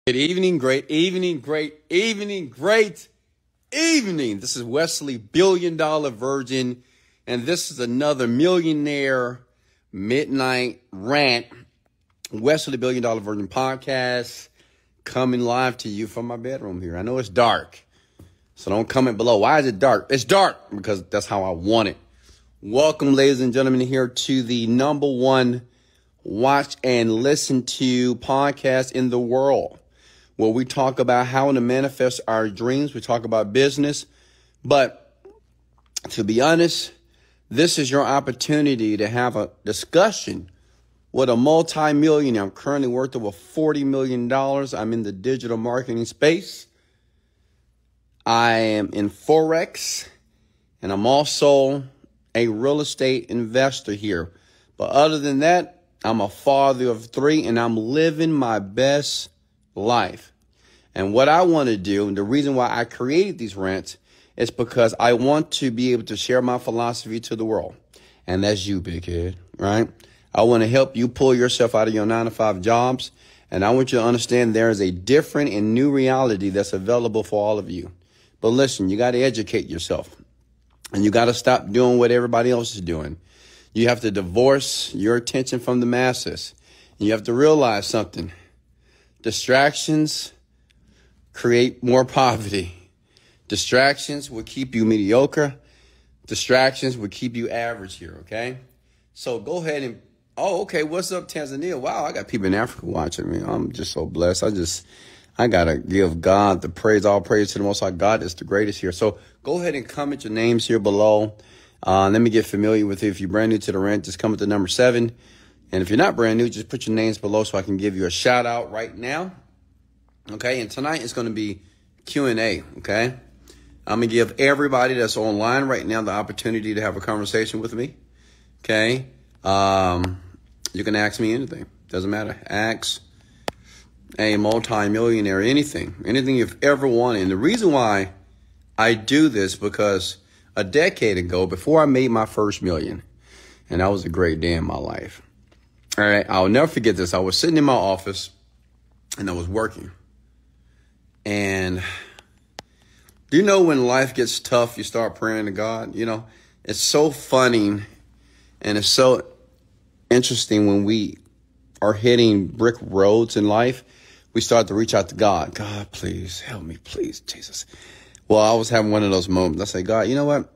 Good evening, great evening, great evening, great evening. This is Wesley Virgin, and this is another Millionaire Midnight Rant. Wesley Virgin podcast coming live to you from my bedroom here. I know it's dark, so don't comment below. Why is it dark? It's dark because that's how I want it. Welcome, ladies and gentlemen, here to the number one watch and listen to podcast in the world, where we talk about how to manifest our dreams. We talk about business. But to be honest, this is your opportunity to have a discussion with a multi-millionaire. I'm currently worth over $40 million. I'm in the digital marketing space. I am in Forex, and I'm also a real estate investor here. But other than that, I'm a father of three, and I'm living my best life. And what I want to do, and the reason why I created these rants, is because I want to be able to share my philosophy to the world. And that's you, big head, right? I want to help you pull yourself out of your 9-to-5 jobs. And I want you to understand there is a different and new reality that's available for all of you. But listen, you got to educate yourself. And you got to stop doing what everybody else is doing. You have to divorce your attention from the masses. And you have to realize something. Distractions create more poverty. Distractions will keep you mediocre. Distractions will keep you average here, okay? So go ahead and, okay, what's up, Tanzania? Wow, I got people in Africa watching me. I'm just so blessed. I got to give God the praise, all praise to the Most High. God is the greatest here. So go ahead and comment your names here below. Let me get familiar with you. If you're brand new to the rant, just comment to number 7. And if you're not brand new, just put your names below so I can give you a shout out right now. Okay, and tonight is going to be Q&A, okay? I'm going to give everybody that's online right now the opportunity to have a conversation with me, okay? You can ask me anything. Doesn't matter. Ask a multi-millionaire, anything you've ever wanted. And the reason why I do this, because a decade ago, before I made my first million, and that was a great day in my life, all right, I'll never forget this. I was sitting in my office, and I was working. And do you know when life gets tough, you start praying to God? You know, it's so funny and it's so interesting when we are hitting brick roads in life. We start to reach out to God. God, please help me, please, Jesus. Well, I was having one of those moments. I say, God, you know what?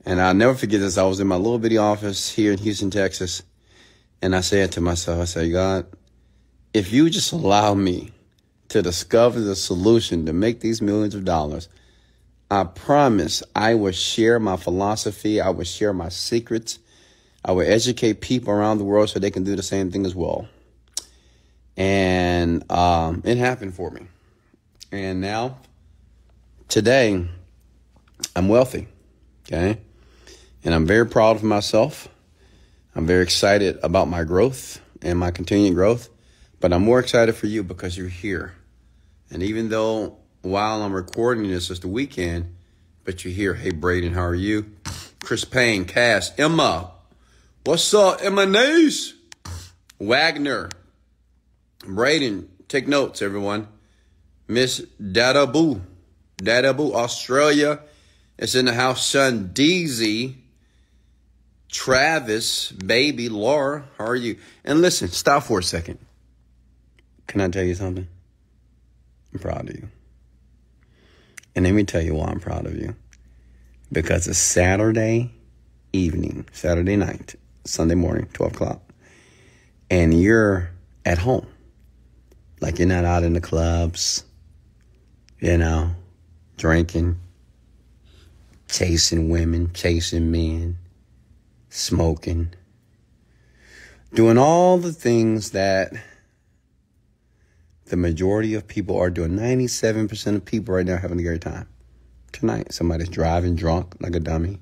And I'll never forget this. I was in my little bitty office here in Houston, Texas. And I said to myself, I said, God, if you just allow me to discover the solution to make these millions of dollars, I promise I will share my philosophy. I will share my secrets. I will educate people around the world so they can do the same thing as well. And it happened for me. And now, today, I'm wealthy, okay? And I'm very proud of myself. I'm very excited about my growth and my continued growth. But I'm more excited for you because you're here. And even though while I'm recording this, it's the weekend, but you're here. Hey, Braden, how are you? Chris Payne, Cass, Emma. What's up, Emma Nace? Wagner. Braden, take notes, everyone. Miss Dadaboo, Australia. It's in the house. Son, Deezy. Travis, baby, Laura, how are you? And listen, stop for a second. Can I tell you something? I'm proud of you. And let me tell you why I'm proud of you. Because it's Saturday evening, Saturday night, Sunday morning, 12 o'clock. And you're at home. Like you're not out in the clubs, you know, drinking, chasing women, chasing men, smoking, doing all the things that the majority of people are doing. 97% of people right now are having a great time. Tonight, somebody's driving drunk like a dummy.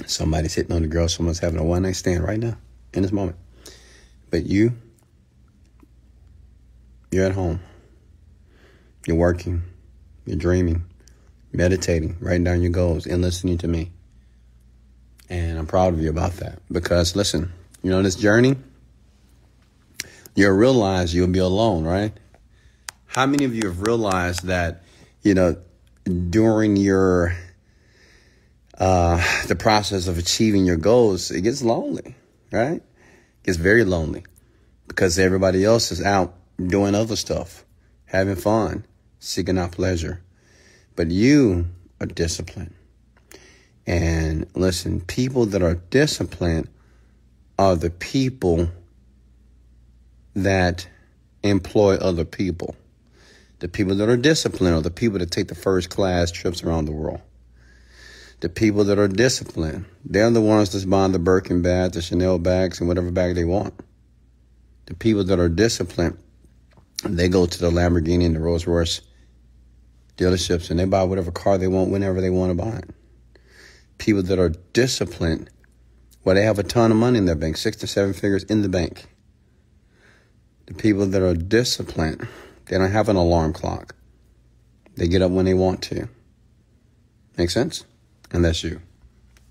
Somebody's hitting on the girl. Someone's having a one-night stand right now, in this moment. But you're at home. You're working. You're dreaming. Meditating. Writing down your goals and listening to me. And I'm proud of you about that. Because, listen, you know, this journey, you'll realize you'll be alone, right? How many of you have realized that, you know, during your the process of achieving your goals, it gets lonely, right? It gets very lonely because everybody else is out doing other stuff, having fun, seeking out pleasure. But you are disciplined. And listen, people that are disciplined are the people that employ other people. The people that are disciplined are the people that take the first class trips around the world. The people that are disciplined, they're the ones that's buying the Birkin bags, the Chanel bags, and whatever bag they want. The people that are disciplined, they go to the Lamborghini and the Rolls Royce dealerships and they buy whatever car they want whenever they want to buy it. People that are disciplined, well, they have a ton of money in their bank, 6 to 7 figures in the bank. The people that are disciplined, they don't have an alarm clock. They get up when they want to. Make sense? And that's you.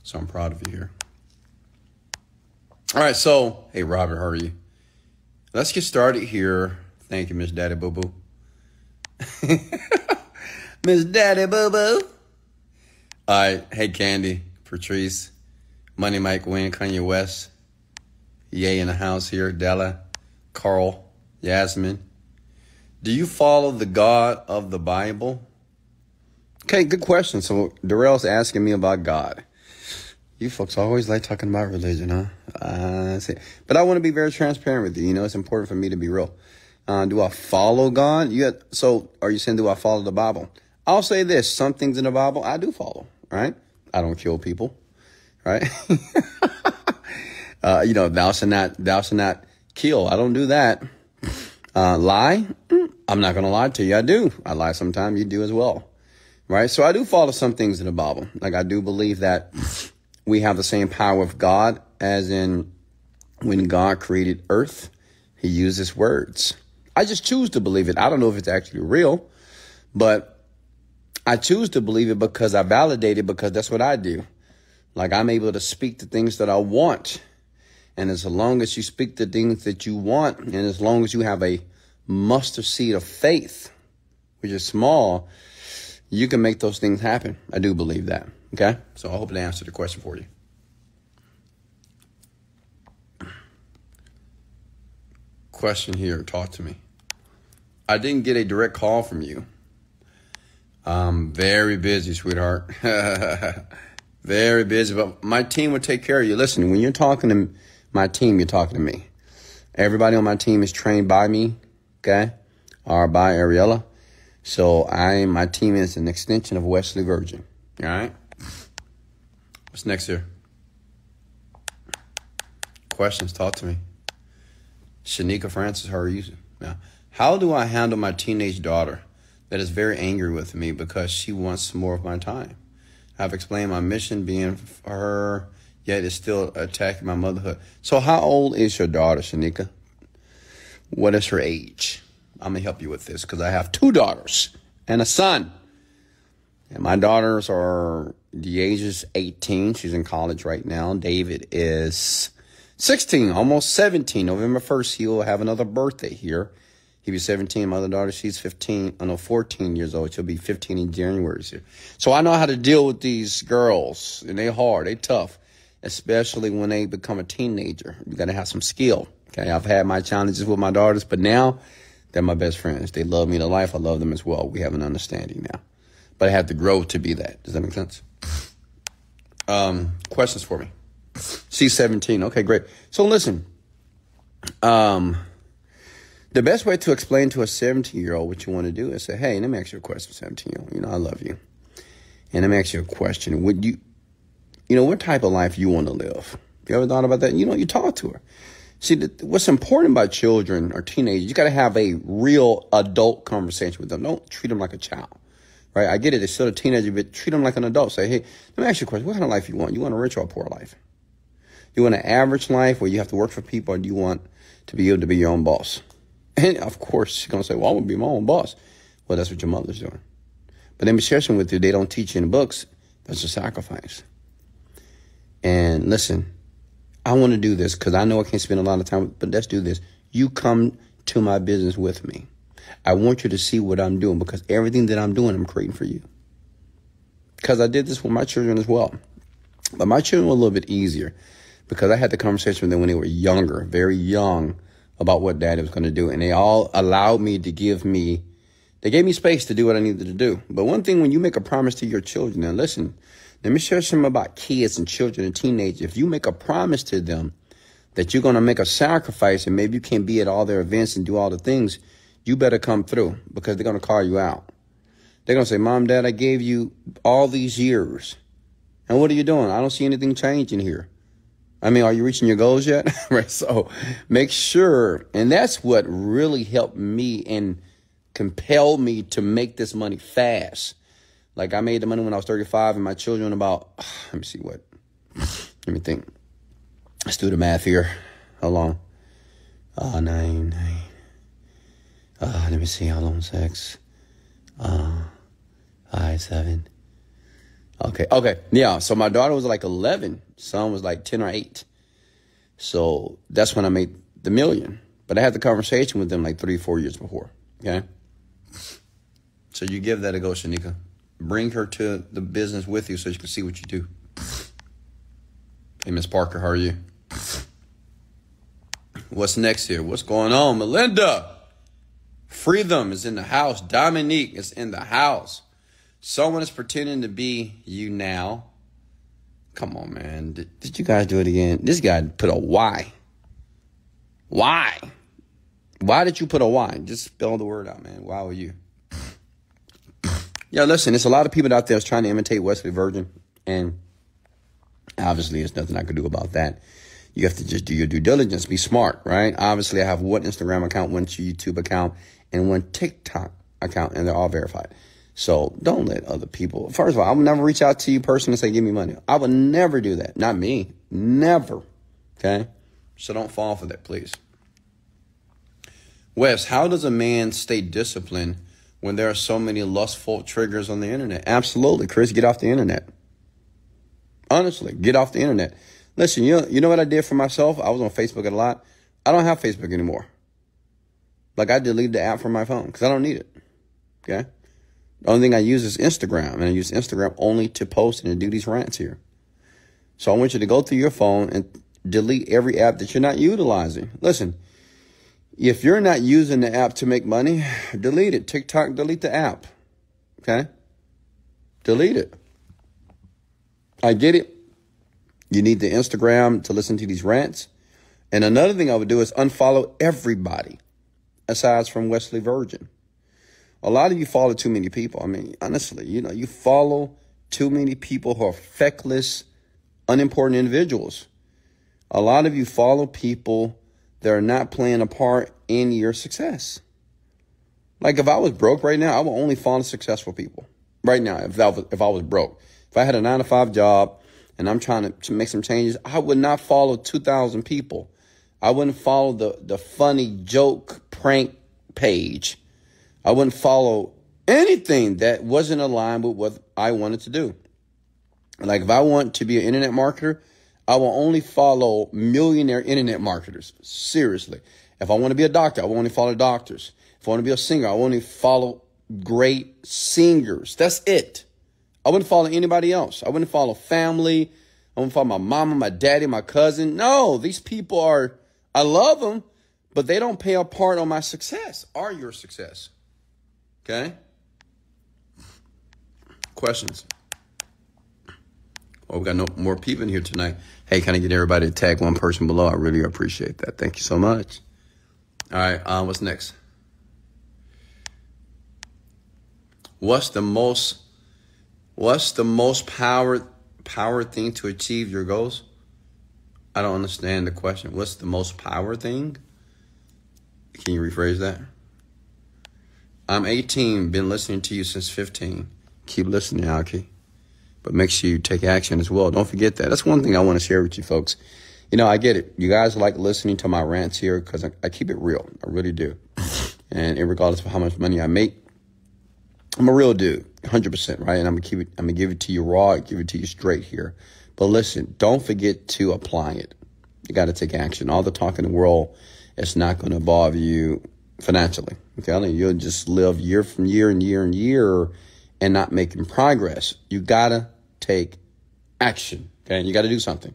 So I'm proud of you here. All right, so, hey, Robert, how are you? Let's get started here. Thank you, Miss Daddy Boo Boo. Miss Daddy Boo Boo. All right, hey, Candy, Patrice, Money Mike Wynn, Kanye West, Yay in the house here, Della, Carl, Yasmin. Do you follow the God of the Bible? Okay, good question. So Darrell's asking me about God. You folks always like talking about religion, huh? But I want to be very transparent with you. You know, it's important for me to be real. Do I follow God? So are you saying, do I follow the Bible? I'll say this. Some things in the Bible I do follow, right? I don't kill people, right? You know, thou shalt not kill. I don't do that. Lie? I'm not going to lie to you. I do. I lie sometimes. You do as well. Right? So I do follow some things in the Bible. Like I do believe that we have the same power of God as in when God created earth, he used his words. I just choose to believe it. I don't know if it's actually real, but I choose to believe it because I validate it because that's what I do. Like I'm able to speak the things that I want. And as long as you speak the things that you want, and as long as you have a mustard seed of faith, which is small, you can make those things happen. I do believe that. Okay? So I hope that answered the question for you. Question here. Talk to me. I didn't get a direct call from you. I'm very busy, sweetheart. Very busy, but my team will take care of you. Listen, when you're talking to my team, you're talking to me. Everybody on my team is trained by me, okay, or by Ariella. So my team is an extension of Wesley Virgin. All right. What's next here? Questions. Talk to me. Shanika Francis, how are you? Now, how do I handle my teenage daughter that is very angry with me because she wants more of my time? I've explained my mission being for her, yet it's still attacking my motherhood. So how old is your daughter, Shanika? What is her age? I'm going to help you with this because I have 2 daughters and a son. And my daughters are, the age is 18. She's in college right now. David is 16, almost 17. November 1st, he'll have another birthday here. He'll be 17. My other daughter, she's 14 years old. She'll be 15 in January. So I know how to deal with these girls. And they're hard. They're tough, especially when they become a teenager. You got to have some skill. Okay, I've had my challenges with my daughters, but now they're my best friends. They love me to life. I love them as well. We have an understanding now. But I have to grow to be that. Does that make sense? Questions for me? She's 17. Okay, great. So listen, the best way to explain to a 17-year-old what you want to do is say, hey, let me ask you a question, 17-year-old. You know, I love you. And let me ask you a question. Would you know, what type of life you want to live? You ever thought about that? You know, you talk to her. See, what's important about children or teenagers, you got to have a real adult conversation with them. Don't treat them like a child, right? I get it. They're still a teenager, but treat them like an adult. Say, hey, let me ask you a question. What kind of life you want? You want a rich or a poor life? You want an average life where you have to work for people, or do you want to be able to be your own boss? And, of course, she's going to say, well, I want to be my own boss. Well, that's what your mother's doing. But in discussion with you, they don't teach you in the books. That's a sacrifice. And listen, I want to do this because I know I can't spend a lot of time, but let's do this. you come to my business with me. I want you to see what I'm doing, because everything that I'm doing, I'm creating for you. Because I did this with my children as well. But my children were a little bit easier because I had the conversation with them when they were younger, very young, about what daddy was going to do. And they all allowed me to they gave me space to do what I needed to do. But one thing, when you make a promise to your children, now listen, let me share something about kids and children and teenagers. If you make a promise to them that you're going to make a sacrifice and maybe you can't be at all their events and do all the things, you better come through, because they're going to call you out. They're going to say, Mom, Dad, I gave you all these years. And what are you doing? I don't see anything changing here. I mean, are you reaching your goals yet? Right. So make sure. And that's what really helped me and compelled me to make this money fast. Like, I made the money when I was 35, and my children about, let me see what, let me think. Let's do the math here. How long? Nine. Let me see, how long? 6. 5, 7. Okay. Yeah. So my daughter was like 11. Son was like 10 or 8. So that's when I made the million. But I had the conversation with them like 3 or 4 years before. Okay. So you give that a go, Shanika. Bring her to the business with you so you can see what you do. Hey, Miss Parker, how are you? What's next here? What's going on? Melinda. Freedom is in the house. Dominique is in the house. Someone is pretending to be you now. Come on, man. Did you guys do it again? This guy put a Y. Why? Why did you put a Y? Just spell the word out, man. Why were you? Yeah, listen, there's a lot of people out there that's trying to imitate Wesley Virgin. And obviously, there's nothing I could do about that. You have to just do your due diligence. Be smart, right? Obviously, I have one Instagram account, one YouTube account, and one TikTok account, and they're all verified. So don't let other people. First of all, I will never reach out to you personally and say, give me money. I would never do that. Not me. Never. Okay? So don't fall for that, please. Wes, how does a man stay disciplined when there are so many lustful triggers on the internet? Absolutely, Chris. Get off the internet. Honestly, get off the internet. Listen, you know what I did for myself? I was on Facebook a lot. I don't have Facebook anymore. Like, I deleted the app from my phone because I don't need it. Okay? The only thing I use is Instagram, and I use Instagram only to post and to do these rants here. So I want you to go through your phone and delete every app that you're not utilizing. Listen, if you're not using the app to make money, delete it. TikTok, delete the app. Okay? Delete it. I get it. You need the Instagram to listen to these rants. And another thing I would do is unfollow everybody aside from Wesley Virgin. A lot of you follow too many people. I mean, honestly, you follow too many people who are feckless, unimportant individuals. A lot of you follow people that are not playing a part in your success. Like, if I was broke right now, I would only follow successful people. Right now, if I was broke. If I had a 9-to-5 job and I'm trying to make some changes, I would not follow 2,000 people. I wouldn't follow the funny joke prank page. I wouldn't follow anything that wasn't aligned with what I wanted to do. Like, if I want to be an internet marketer, I will only follow millionaire internet marketers. Seriously. If I want to be a doctor, I will only follow doctors. If I want to be a singer, I will only follow great singers. That's it. I wouldn't follow anybody else. I wouldn't follow family. I wouldn't follow my mama, my daddy, my cousin. No, these people I love them, but they don't play a part on my success or your success. Okay? Questions? Oh, we got no more people in here tonight. Hey, can I get everybody to tag one person below? I really appreciate that. Thank you so much. All right, what's next? What's the most power thing to achieve your goals? I don't understand the question. What's the most power thing? Can you rephrase that? I'm 18, been listening to you since 15. Keep listening, Alki. But make sure you take action as well. Don't forget that. That's one thing I want to share with you folks. I get it. You guys like listening to my rants here because I keep it real. I really do. And regardless of how much money I make, I'm a real dude, 100%, right? And I'm gonna give it to you raw, give it to you straight here. But listen, don't forget to apply it. You got to take action. All the talk in the world It's not going to involve you financially. Okay, you'll just live year from year and year and year and not making progress. You got to take action. Okay, you got to do something.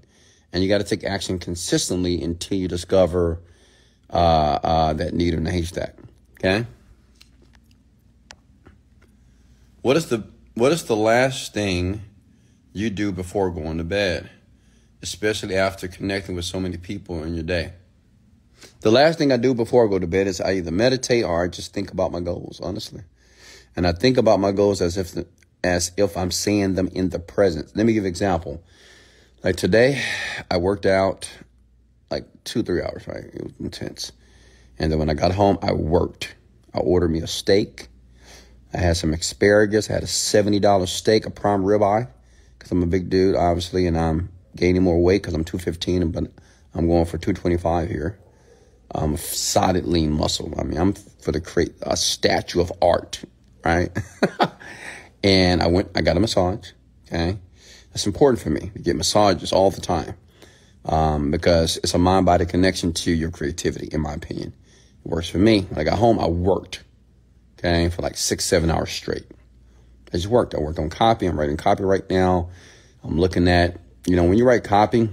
And you got to take action consistently until you discover that needle in the haystack. Okay. What is the last thing you do before going to bed, especially after connecting with so many people in your day? The last thing I do before I go to bed is I either meditate or I just think about my goals, honestly. And I think about my goals as if I'm seeing them in the present. Let me give an example. Like today, I worked out like 2-3 hours, right? It was intense. And then when I got home, I worked. I ordered me a steak. I had some asparagus. I had a $70 steak, a prime ribeye, because I'm a big dude, obviously, and I'm gaining more weight because I'm 215, but I'm going for 225 here. I'm a solid lean muscle. I mean, I'm for to create a statue of art, right? And I got a massage, okay? That's important for me to get massages all the time because it's a mind-body connection to your creativity, in my opinion. It works for me. When I got home, I worked, okay, for like 6-7 hours straight. I just worked. I worked on copy. I'm writing copy right now. I'm looking at, when you write copy,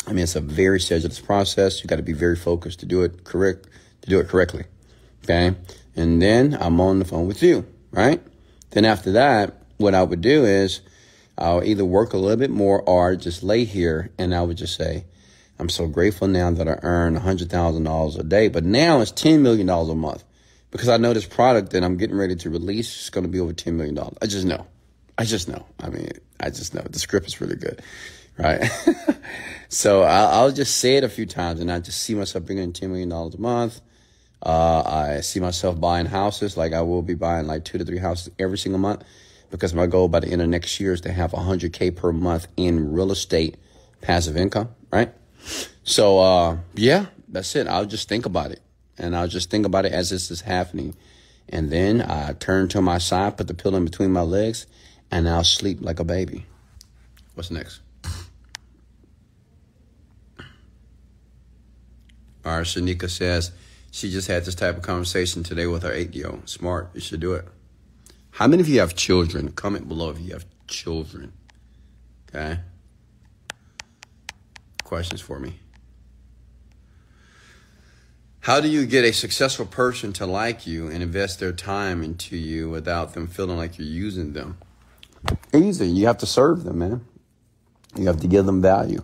I mean, it's a very sedulous process. You got to be very focused to do it correctly, okay? And then I'm on the phone with you, right? Then after that, what I would do is I'll either work a little bit more or just lay here and I would just say, I'm so grateful now that I earn $100,000 a day, but now it's $10 million a month because I know this product that I'm getting ready to release is going to be over $10 million. I just know. I mean, I just know. The script is really good, right? So I'll just say it a few times and I just see myself bringing in $10 million a month. I see myself buying houses. Like I will be buying like 2 to 3 houses every single month because my goal by the end of next year is to have $100K per month in real estate passive income, right? So, yeah, that's it. I'll just think about it and I'll just think about it as this is happening. And then I turn to my side, put the pillow in between my legs and I'll sleep like a baby. What's next? All right, Shanika says she just had this type of conversation today with her 8-year-old. Smart. You should do it. How many of you have children? Comment below if you have children. Okay. Questions for me. How do you get a successful person to like you and invest their time into you without them feeling like you're using them? Easy. You have to serve them, man. You have to give them value.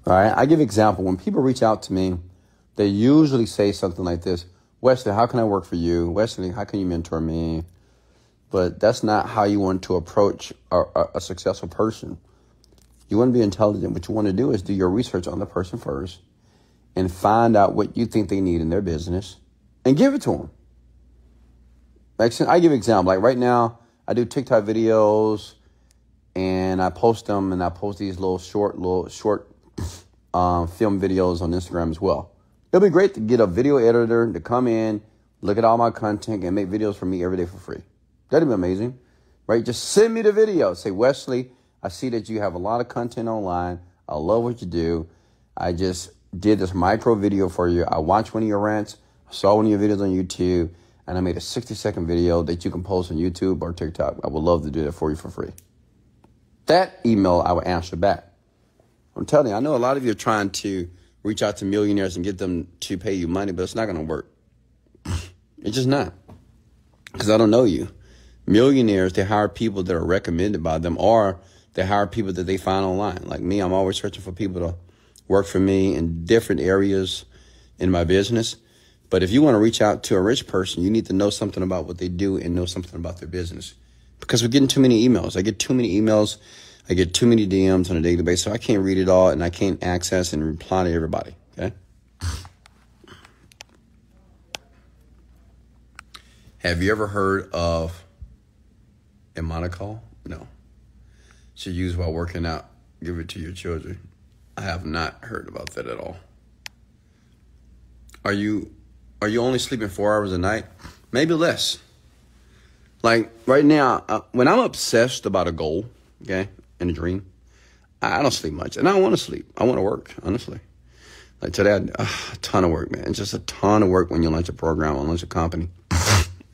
All right. I give an example. When people reach out to me, they usually say something like this. Wesley, how can I work for you? Wesley, how can you mentor me? But that's not how you want to approach a successful person. You want to be intelligent. What you want to do is do your research on the person first and find out what you think they need in their business and give it to them. Like, I give an example. Like right now, I do TikTok videos and I post them and I post these little short film videos on Instagram as well. It'll be great to get a video editor to come in, look at all my content and make videos for me every day for free. That'd be amazing, right? Just send me the video. Say, Wesley, I see that you have a lot of content online. I love what you do. I just did this micro video for you. I watched one of your rants. I saw one of your videos on YouTube and I made a 60-second video that you can post on YouTube or TikTok. I would love to do that for you for free. That email I will answer back. I'm telling you, I know a lot of you are trying to reach out to millionaires and get them to pay you money, but it's not going to work. It's just not. Because I don't know you. Millionaires, they hire people that are recommended by them or they hire people that they find online. Like me, I'm always searching for people to work for me in different areas in my business. But if you want to reach out to a rich person, you need to know something about what they do and know something about their business. Because we're getting too many emails. I get too many emails. I get too many DMs on a daily basis, so I can't read it all and I can't access and reply to everybody, okay? Have you ever heard of a monocle? No. Should use while working out. Give it to your children. I have not heard about that at all. Are you only sleeping 4 hours a night? Maybe less. Like right now, when I'm obsessed about a goal, okay, and a dream, I don't sleep much. And I don't want to sleep. I want to work, honestly. Like today, a ton of work, man. Just a ton of work when you launch a program or launch a company,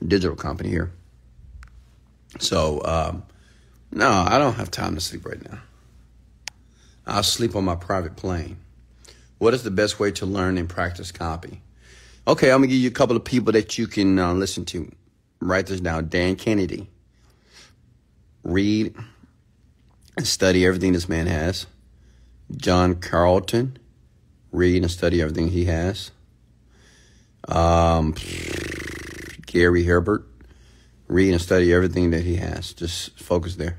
digital company here. So, no, I don't have time to sleep right now. I'll sleep on my private plane. What is the best way to learn and practice copy? Okay, I'm going to give you a couple of people that you can listen to. Write this down. Dan Kennedy. Read and study everything this man has. John Carlton. Read and study everything he has. Gary Herbert. Read and study everything that he has. Just focus there.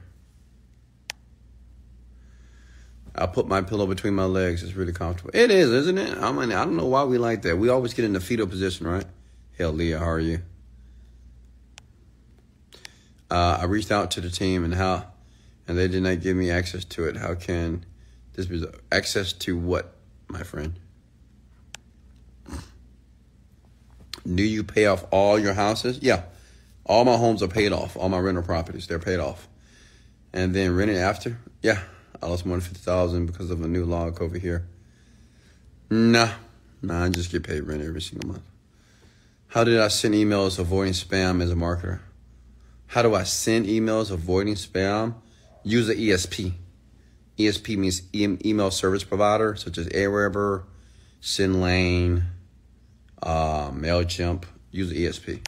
I'll put my pillow between my legs. It's really comfortable. It is, isn't it? I mean, I don't know why we like that. We always get in the fetal position, right? Hell, Leah, how are you? I reached out to the team and they did not give me access to it. How can this be access to what, my friend? Do you pay off all your houses? Yeah. All my homes are paid off. All my rental properties, they're paid off. And then renting after? Yeah. I lost more than $50,000 because of a new log over here. Nah, I just get paid rent every single month. How did I send emails avoiding spam as a marketer? How do I send emails avoiding spam? Use an ESP. ESP means email service provider, such as Aweber, SendLane, MailChimp. Use an ESP.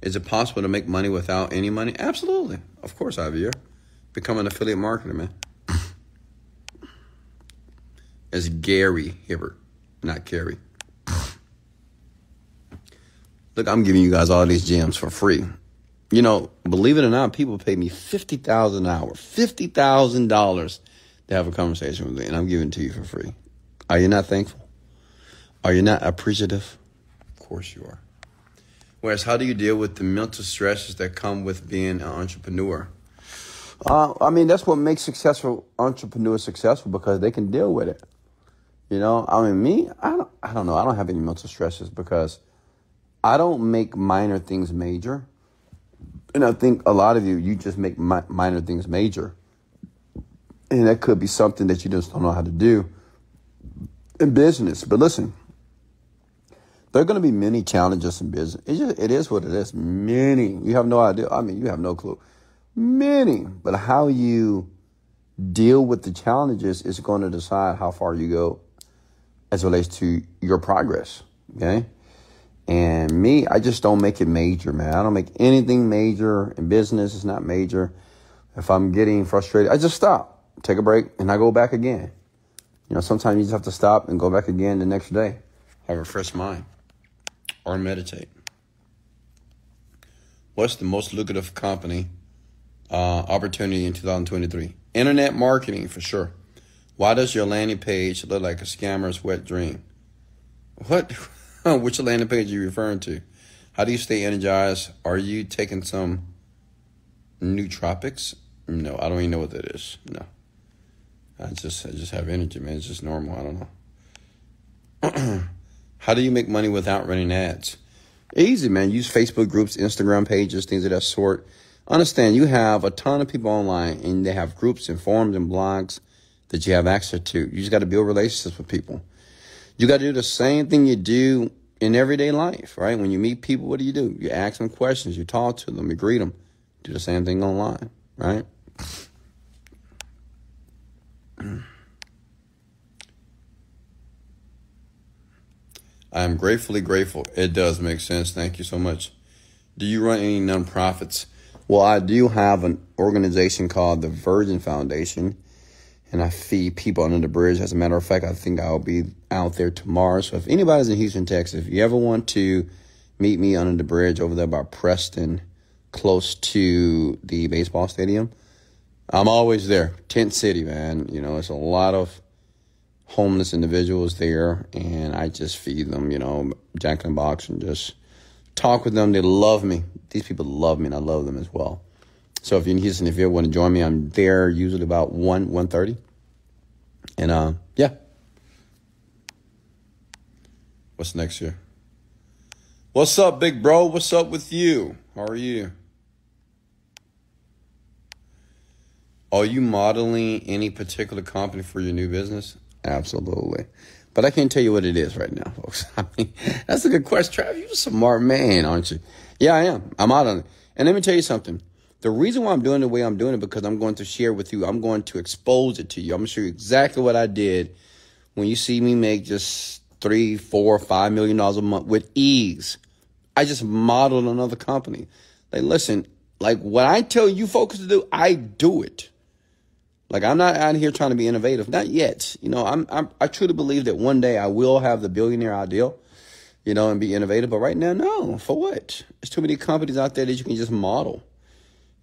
Is it possible to make money without any money? Absolutely. Of course, Javier. Become an affiliate marketer, man. It's Gary Hibbert, not Carrie. Look, I'm giving you guys all these gems for free. You know, believe it or not, people pay me $50,000 an hour, $50,000 to have a conversation with me, and I'm giving it to you for free. Are you not thankful? Are you not appreciative? Of course you are. Whereas, how do you deal with the mental stresses that come with being an entrepreneur? I mean, that's what makes successful entrepreneurs successful, because they can deal with it. You know, I mean, me, I don't know. I don't have any mental stresses because I don't make minor things major. And I think a lot of you just make minor things major. And that could be something that you just don't know how to do in business. But listen, there are going to be many challenges in business. It is what it is. Many. You have no idea. I mean, you have no clue. Many. But how you deal with the challenges is going to decide how far you go as it relates to your progress. Okay? And me, I just don't make it major, man. I don't make anything major in business. It's not major. If I'm getting frustrated, I just stop, take a break, and I go back again. You know, sometimes you just have to stop and go back again the next day. Have a fresh mind. Or meditate. What's the most lucrative company opportunity in 2023? Internet marketing, for sure. Why does your landing page look like a scammer's wet dream? What? Which landing page are you referring to? How do you stay energized? Are you taking some nootropics? No, I don't even know what that is. No. I just have energy, man. It's just normal. I don't know. How do you make money without running ads? Easy, man. Use Facebook groups, Instagram pages, things of that sort. Understand, you have a ton of people online, and they have groups and forums and blogs that you have access to. You just got to build relationships with people. You got to do the same thing you do in everyday life, right? When you meet people, what do? You ask them questions, you talk to them, you greet them. Do the same thing online, right? I am gratefully grateful. It does make sense. Thank you so much. Do you run any nonprofits? Well, I do have an organization called the Virgin Foundation, and I feed people under the bridge. As a matter of fact, I think I'll be out there tomorrow. So if anybody's in Houston, Texas, if you ever want to meet me under the bridge over there by Preston, close to the baseball stadium, I'm always there. Tent City, man. You know, it's a lot of homeless individuals there, and I just feed them, you know, Jack in the Box, and just talk with them. They love me. These people love me, and I love them as well. So if you're in Houston, if you ever want to join me, I'm there usually about 1:30. And yeah. What's next year? What's up, big bro? What's up with you? How are you? Are you modeling any particular company for your new business? Absolutely. But I can't tell you what it is right now, folks. I mean, that's a good question. Trav, you're a smart man, aren't you? Yeah, I am. I'm out on it. And let me tell you something. The reason why I'm doing it the way I'm doing it, because I'm going to share with you. I'm going to expose it to you. I'm going to show you exactly what I did when you see me make just $3, $4, $5 million a month with ease. I just modeled another company. Like, listen, like what I tell you folks to do, I do it. Like, I'm not out here trying to be innovative. Not yet. You know, I truly believe that one day I will have the billionaire ideal, you know, and be innovative. But right now, no. For what? There's too many companies out there that you can just model.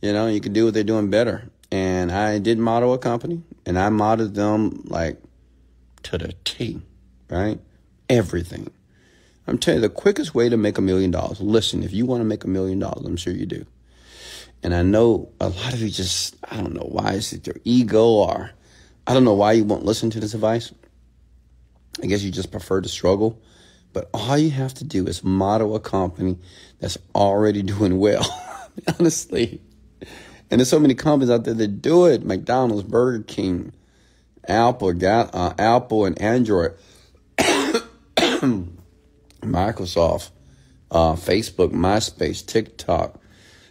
You know, you can do what they're doing better. And I did model a company, and I modeled them like to the T, right? Everything. I'm telling you, the quickest way to make $1 million. Listen, if you want to make $1 million, I'm sure you do. And I know a lot of you just, I don't know why, is it your ego, or I don't know why you won't listen to this advice. I guess you just prefer to struggle. But all you have to do is model a company that's already doing well, honestly. And there's so many companies out there that do it. McDonald's, Burger King, Apple and Android, Microsoft, Facebook, MySpace, TikTok,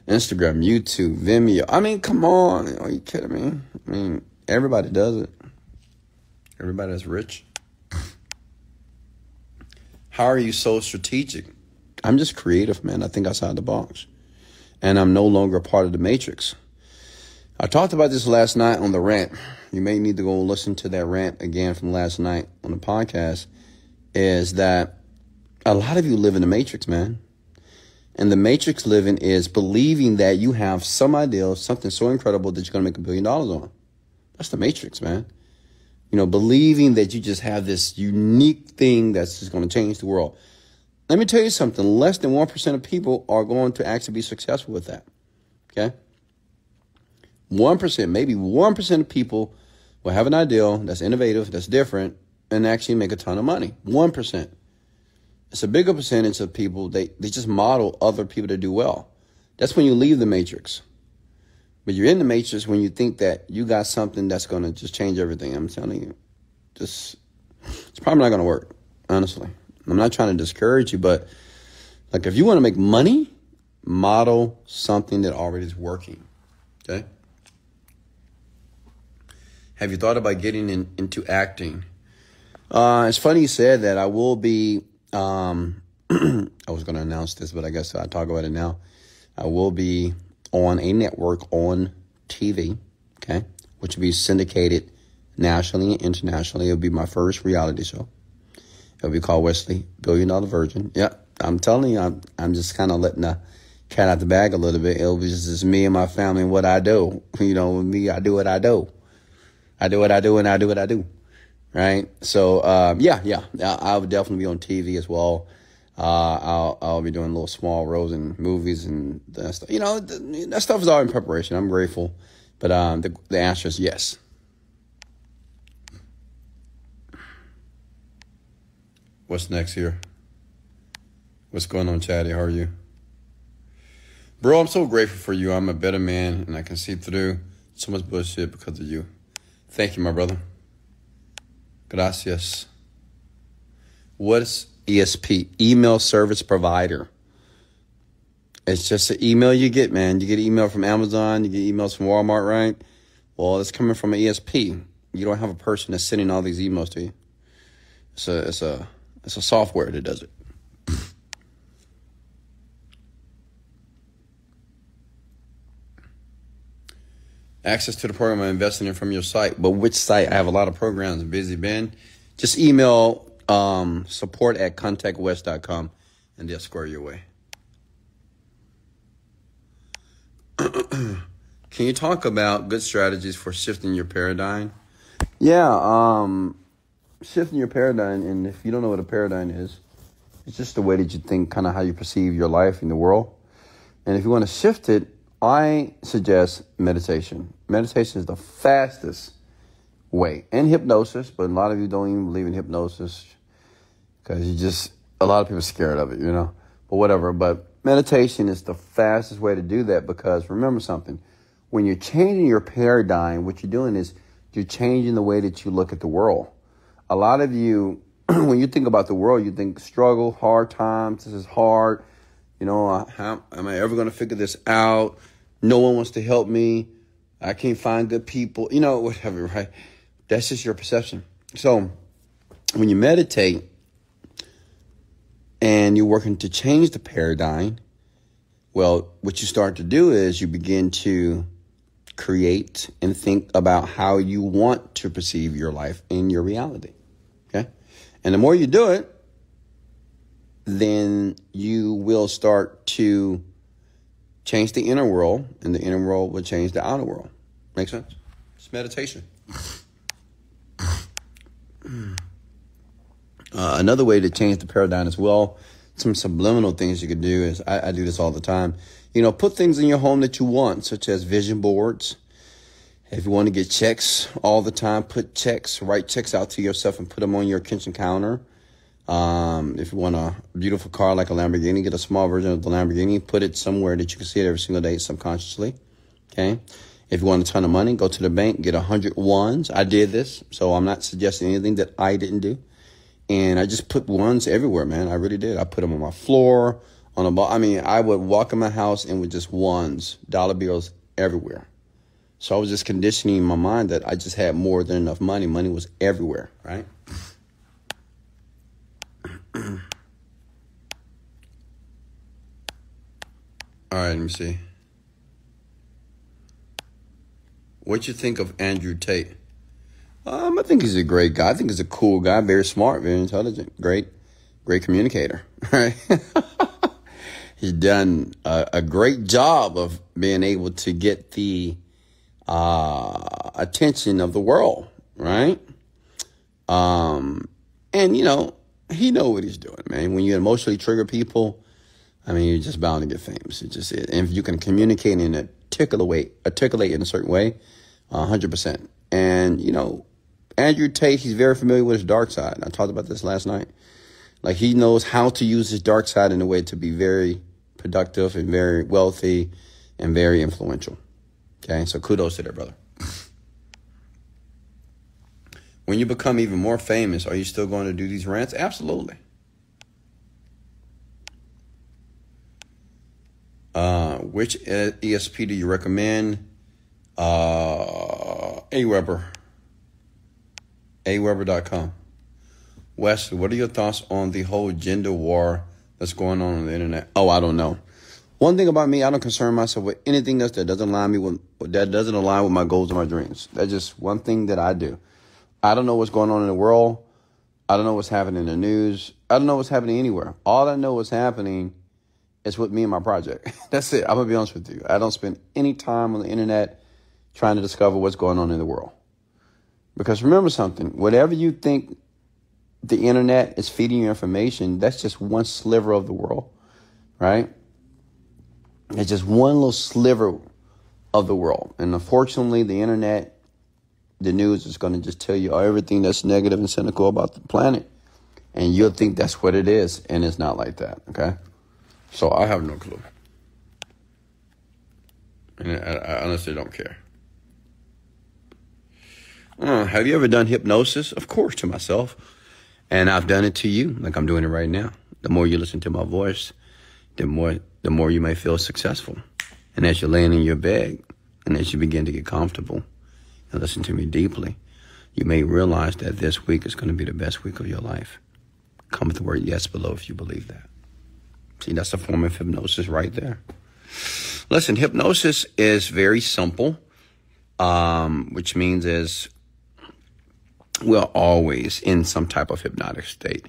Instagram, YouTube, Vimeo. I mean, come on. Are you kidding me? I mean, everybody does it. Everybody that's rich. How are you so strategic? I'm just creative, man. I think outside the box. And I'm no longer a part of the matrix. I talked about this last night on the Rant. You may need to go listen to that rant again from last night on the podcast. Is that a lot of you live in the matrix, man. And the matrix living is believing that you have some idea, something so incredible that you're going to make $1 billion on. That's the matrix, man. You know, believing that you just have this unique thing that's just going to change the world. Let me tell you something. Less than 1% of people are going to actually be successful with that. Okay? 1%, maybe 1% of people will have an idea that's innovative, that's different, and actually make a ton of money. 1%. It's a bigger percentage of people, they just model other people to do well. That's when you leave the matrix. But you're in the matrix when you think that you got something that's going to just change everything. I'm telling you, it's probably not going to work, honestly. I'm not trying to discourage you, but like if you want to make money, model something that already is working, okay? Have you thought about getting into acting? It's funny you said that. I will be... I was going to announce this, but I guess I'll talk about it now. I will be on a network on TV, okay, which will be syndicated nationally and internationally. It'll be my first reality show. It'll be called Wesley Virgin. Yeah, I'm telling you, I'm just kind of letting the cat out the bag a little bit. It'll be just me and my family and what I do. You know, with me, I do what I do. I do what I do, and I do what I do. Right. So, yeah, I'll definitely be on TV as well. I'll be doing little small roles in movies and that stuff. You know, that stuff is all in preparation. I'm grateful. But, the answer is yes. What's next here? What's going on, Chatty? How are you? Bro, I'm so grateful for you. I'm a better man and I can see through so much bullshit because of you. Thank you, my brother. Gracias. What's ESP? Email service provider. It's just an email you get, man. You get an email from Amazon. You get emails from Walmart, right? Well, it's coming from an ESP. You don't have a person that's sending all these emails to you. It's a software that does it. Access to the program I'm investing in from your site. But which site? I have a lot of programs. Busy Ben. Just email support@contactwest.com and they'll square your way. Can you talk about good strategies for shifting your paradigm? Yeah, shifting your paradigm. And if you don't know what a paradigm is, it's just the way that you think, kind of how you perceive your life in the world. And if you want to shift it, I suggest meditation. Meditation is the fastest way. And hypnosis, but a lot of you don't even believe in hypnosis because a lot of people are scared of it, you know. But whatever. But meditation is the fastest way to do that because remember something. When you're changing your paradigm, what you're doing is you're changing the way that you look at the world. a lot of you, when you think about the world, you think struggle, hard times, this is hard. You know, how am I ever going to figure this out? No one wants to help me. I can't find good people, you know, whatever, right? That's just your perception. So when you meditate and you're working to change the paradigm, well, what you start to do is you begin to create and think about how you want to perceive your life and your reality. Okay. And the more you do it, then you will start to change the inner world, and the inner world will change the outer world. Make sense? It's meditation. Another way to change the paradigm as well, some subliminal things you could do is, I do this all the time. You know, put things in your home that you want, such as vision boards. If you want to get checks all the time, put checks, write checks out to yourself and put them on your kitchen counter. If you want a beautiful car like a Lamborghini, get a small version of the Lamborghini, put it somewhere that you can see it every single day subconsciously. Okay. If you want a ton of money, go to the bank, get 100 ones. I did this, so I'm not suggesting anything that I didn't do. And I just put ones everywhere, man. I really did. I put them on my floor, on a ball. I mean, I would walk in my house and with just ones, dollar bills everywhere. So I was just conditioning my mind that I just had more than enough money. Money was everywhere, right? All right, let me see. What you think of Andrew Tate? I think he's a great guy. I think he's a cool guy, very smart, very intelligent, great communicator. Right? He's done a great job of being able to get the attention of the world, right? And you know, he know what he's doing, man. When you emotionally trigger people, I mean, you're just bound to get famous. It's just it. And if you can communicate in a articulate in a certain way, 100%. And, you know, Andrew Tate, he's very familiar with his dark side. I talked about this last night. Like, he knows how to use his dark side in a way to be very productive and very wealthy and very influential. Okay, so kudos to that, brother. When you become even more famous, are you still going to do these rants? Absolutely. Which ESP do you recommend? AWeber. AWeber.com. Wesley, what are your thoughts on the whole gender war that's going on the internet? Oh, I don't know. One thing about me, I don't concern myself with anything else that doesn't align with my goals and my dreams. That's just one thing that I do. I don't know what's going on in the world. I don't know what's happening in the news. I don't know what's happening anywhere. All I know what's happening is with me and my project. That's it. I'm going to be honest with you. I don't spend any time on the internet trying to discover what's going on in the world. Because remember something, whatever you think the internet is feeding you information, that's just one sliver of the world, right? It's just one little sliver of the world. And unfortunately, the internet, the news is going to just tell you everything that's negative and cynical about the planet. And you'll think that's what it is. And it's not like that, okay? So I have no clue. And I honestly don't care. Have you ever done hypnosis? Of course, to myself. And I've done it to you, like I'm doing it right now. The more you listen to my voice, the more you may feel successful. And as you're laying in your bed, and as you begin to get comfortable and listen to me deeply, you may realize that this week is going to be the best week of your life. Comment the word yes below if you believe that. See, that's a form of hypnosis right there. Listen, hypnosis is very simple, which means is we're always in some type of hypnotic state.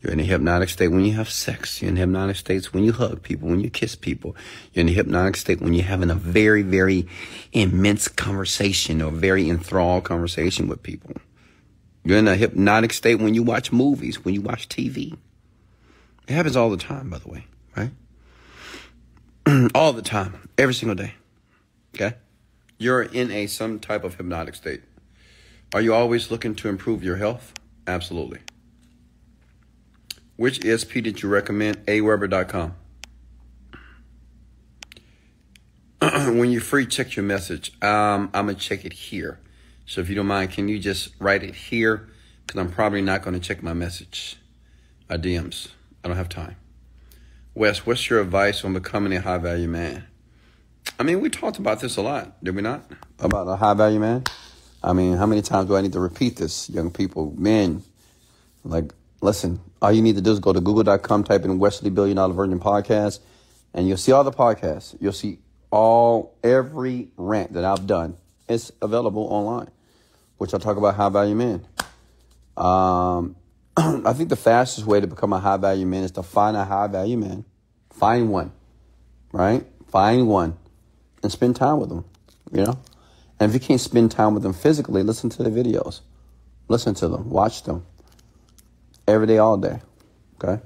You're in a hypnotic state when you have sex. You're in hypnotic states when you hug people, when you kiss people. You're in a hypnotic state when you're having a very, very immense conversation or very enthralled conversation with people. You're in a hypnotic state when you watch movies, when you watch TV. It happens all the time, by the way, right? All the time, every single day, okay? You're in some type of hypnotic state. Are you always looking to improve your health? Absolutely. Which ESP did you recommend? AWeber.com. When you're free, check your message. I'm going to check it here. So if you don't mind, can you just write it here? because I'm probably not going to check my message, my DMs. I don't have time. Wes, what's your advice on becoming a high-value man? I mean, we talked about this a lot, did we not? About a high-value man? I mean, how many times do I need to repeat this, young people, men? Like, listen, all you need to do is go to google.com, type in Wesley Virgin podcast, and you'll see all the podcasts. You'll see every rant that I've done. It's available online, which I talk about high-value men. I think the fastest way to become a high-value man is to find a high-value man. Find one, right? Find one and spend time with them, you know? And if you can't spend time with them physically, listen to the videos. Listen to them. Watch them. Every day, all day, okay?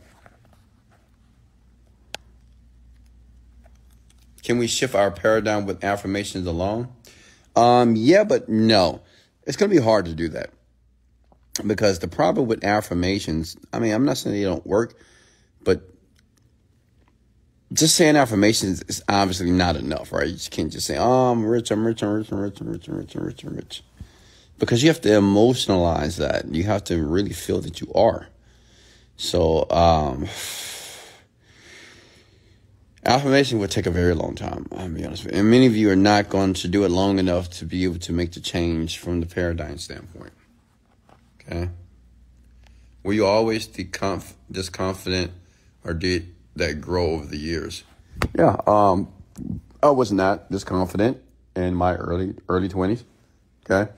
Can we shift our paradigm with affirmations alone? Yeah, but no. It's going to be hard to do that. Because the problem with affirmations, I mean, I'm not saying they don't work, but just saying affirmations is obviously not enough, right? You just can't just say, oh, I'm rich, I'm rich, I'm rich, I'm rich, I'm rich, I'm rich, I'm rich, I'm rich. Because you have to emotionalize that. You have to really feel that you are. So, affirmation would take a very long time, I'll be honest with you. And many of you are not going to do it long enough to be able to make the change from the paradigm standpoint. Okay. Were you always this confident, or did that grow over the years? Yeah, I was not this confident in my early 20s. Okay.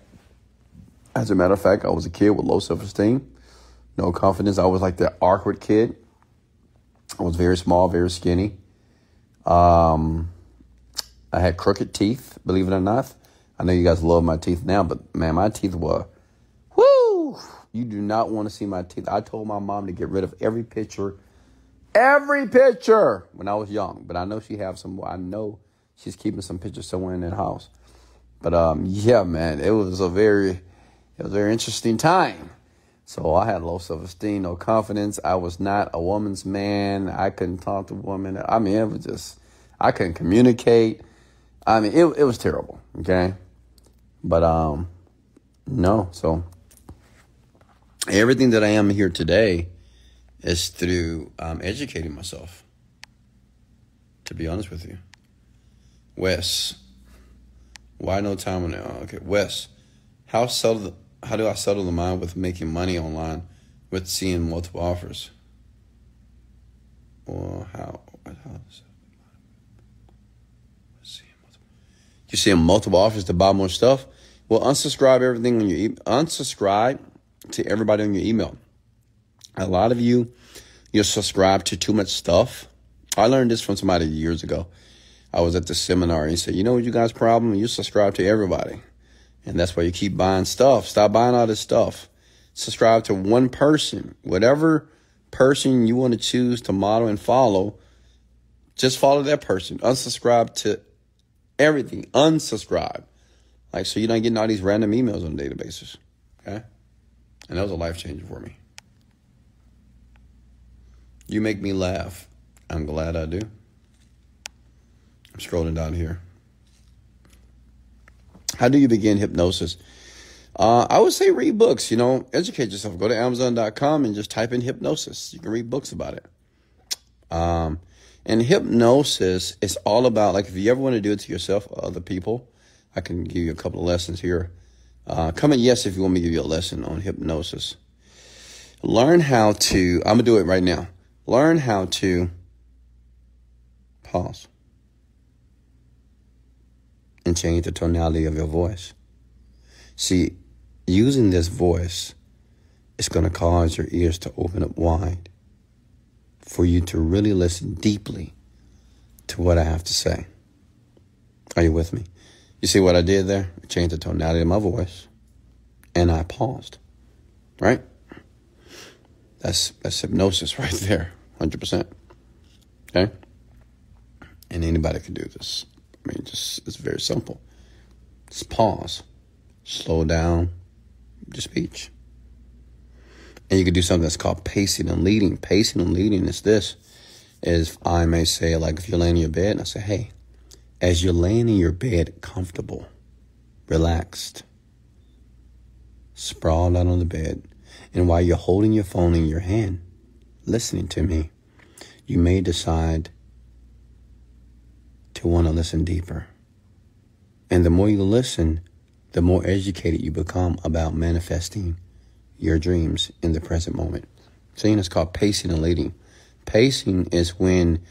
As a matter of fact, I was a kid with low self-esteem, no confidence. I was like the awkward kid. I was very small, very skinny. I had crooked teeth, believe it or not. I know you guys love my teeth now, but man, my teeth were. You do not want to see my teeth. I told my mom to get rid of every picture when I was young. But I know she have some. I know she's keeping some pictures somewhere in that house. But yeah, man, it was a very interesting time. So I had low self-esteem, no confidence. I was not a woman's man. I couldn't talk to women. I mean, it was just, I couldn't communicate. I mean, it was terrible. Okay, but no, so. Everything that I am here today is through educating myself, to be honest with you. Wes, why no time on it? Oh, okay, Wes, how do I settle the mind with making money online with seeing multiple offers? Or you're seeing multiple offers to buy more stuff? Well, unsubscribe everything on your unsubscribe to everybody on your email. A lot of you're subscribed to too much stuff. I learned this from somebody years ago. I was at the seminar and he said, you know what you guys' problem? You subscribe to everybody. And that's why you keep buying stuff. Stop buying all this stuff. Subscribe to one person. Whatever person you want to choose to model and follow, just follow that person. Unsubscribe to everything. Unsubscribe. Like, so you're not getting all these random emails on a daily basis. Okay? And that was a life changer for me. You make me laugh. I'm glad I do. I'm scrolling down here. How do you begin hypnosis? I would say read books, educate yourself. Go to Amazon.com and just type in hypnosis. You can read books about it. And hypnosis is all about, like, if you ever want to do it to yourself or other people, I can give you a couple of lessons here. Comment yes if you want me to give you a lesson on hypnosis. Learn how to, I'm going to do it right now. Learn how to pause and change the tonality of your voice. See, using this voice is going to cause your ears to open up wide for you to really listen deeply to what I have to say. Are you with me? You see what I did there? I changed the tonality of my voice, and I paused, right? That's hypnosis right there, 100%, okay? And anybody can do this. I mean, it's very simple. Just pause, slow down your speech. And you can do something that's called pacing and leading. Pacing and leading is I may say, like, if you're laying in your bed, and I say, hey, as you're laying in your bed, comfortable, relaxed, sprawled out on the bed, And while you're holding your phone in your hand, listening to me, you may decide to want to listen deeper. And the more you listen, the more educated you become about manifesting your dreams in the present moment. So it's called pacing and leading. Pacing is when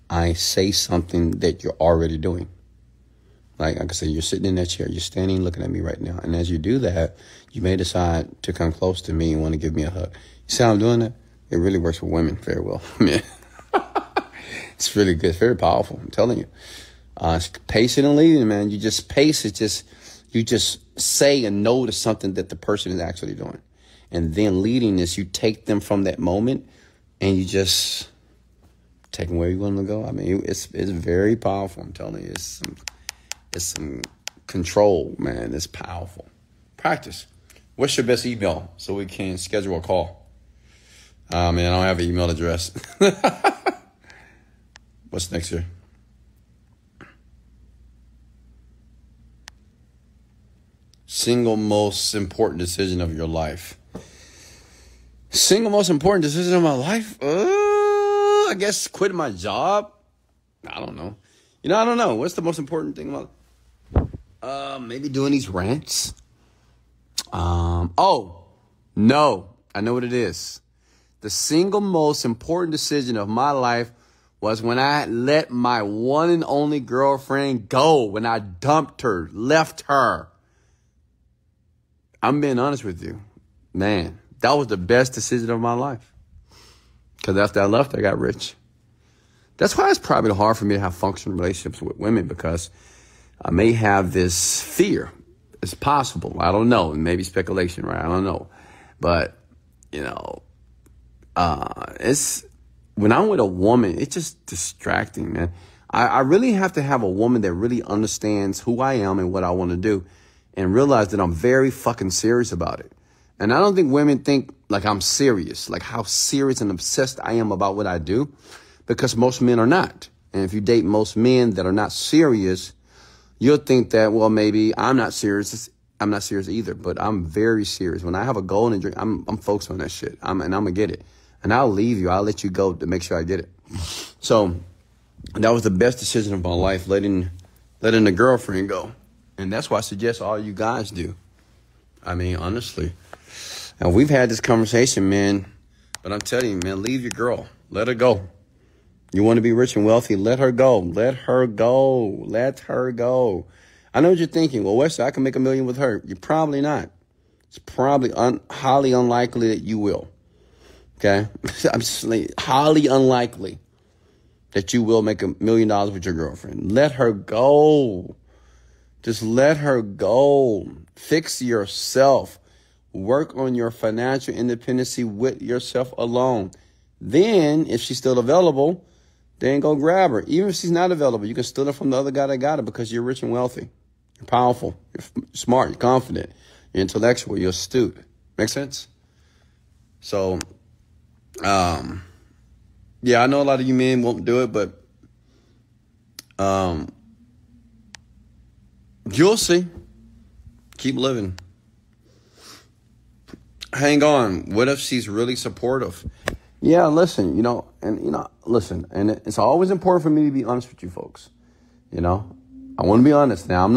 I say something that you're already doing. Like I said, you're sitting in that chair, you're standing looking at me right now. And as you do that, you may decide to come close to me and want to give me a hug. You see how I'm doing that? It really works for women very well. Man, it's really good. It's very powerful. I'm telling you. It's pacing and leading, man. You just pace. You just say and notice something that the person is actually doing. And then leading is you take them from that moment and you just take them where you want them to go. I mean, it's very powerful. I'm telling you, it's some control, man. It's powerful. Practice. What's your best email so we can schedule a call? Man, I don't have an email address. What's next here? Single most important decision of your life. Single most important decision of my life? I guess quitting my job. I don't know. I don't know. What's the most important thing about maybe doing these rants? No. I know what it is. The single most important decision of my life was when I let my one and only girlfriend go, when I dumped her, left her. I'm being honest with you. Man, that was the best decision of my life. Because after I left, I got rich. That's why it's probably hard for me to have functional relationships with women, because I may have this fear. It's possible. I don't know. Maybe speculation, right? I don't know. But, it's when I'm with a woman, it's just distracting, man. I really have to have a woman that really understands who I am and what I want to do and realize that I'm very fucking serious about it. And I don't think women think like I'm serious, like how serious and obsessed I am about what I do, because most men are not. And if you date most men that are not serious, you'll think that, well, maybe I'm not serious. I'm not serious either, but I'm very serious. When I have a goal and a dream, I'm focused on that shit. I'm going to get it. And I'll leave you. I'll let you go to make sure I get it. So that was the best decision of my life, letting the girlfriend go. And that's why I suggest all you guys do. I mean, honestly. And we've had this conversation, man. But I'm telling you, man, leave your girl. Let her go. You want to be rich and wealthy? Let her go. Let her go. Let her go. I know what you're thinking. Well, Wesley, I can make $1 million with her. You're probably not. It's probably highly unlikely that you will. Okay? I'm just highly unlikely that you will make $1 million with your girlfriend. Let her go. Just let her go. Fix yourself. Work on your financial independency with yourself alone. Then, if she's still available, then go grab her. Even if she's not available, you can steal her from the other guy that got her, because you're rich and wealthy. You're powerful. You're smart. You're confident. You're intellectual. You're astute. Make sense? So, yeah, I know a lot of you men won't do it, but you'll see. Keep living. Hang on. What if she's really supportive? Yeah, listen, listen, and it's always important for me to be honest with you folks. I want to be honest. Now, I'm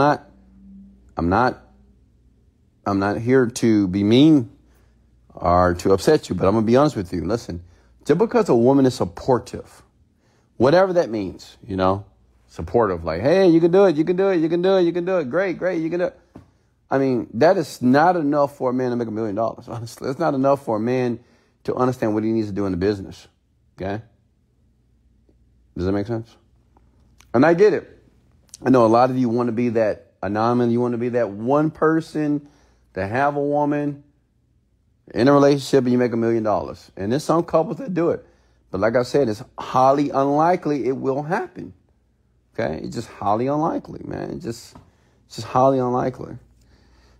not here to be mean or to upset you, but I'm going to be honest with you. Listen, just because a woman is supportive, whatever that means, supportive, like, hey, you can do it, you can do it, you can do it, you can do it, great, you can do it. I mean, that is not enough for a man to make $1 million, honestly. It's not enough for a man to understand what he needs to do in the business, okay? Does that make sense? And I get it. I know a lot of you want to be that anonymous. You want to be that one person to have a woman in a relationship and you make $1 million. And there's some couples that do it. But like I said, it's highly unlikely it will happen, okay? It's just highly unlikely, man. It's just highly unlikely.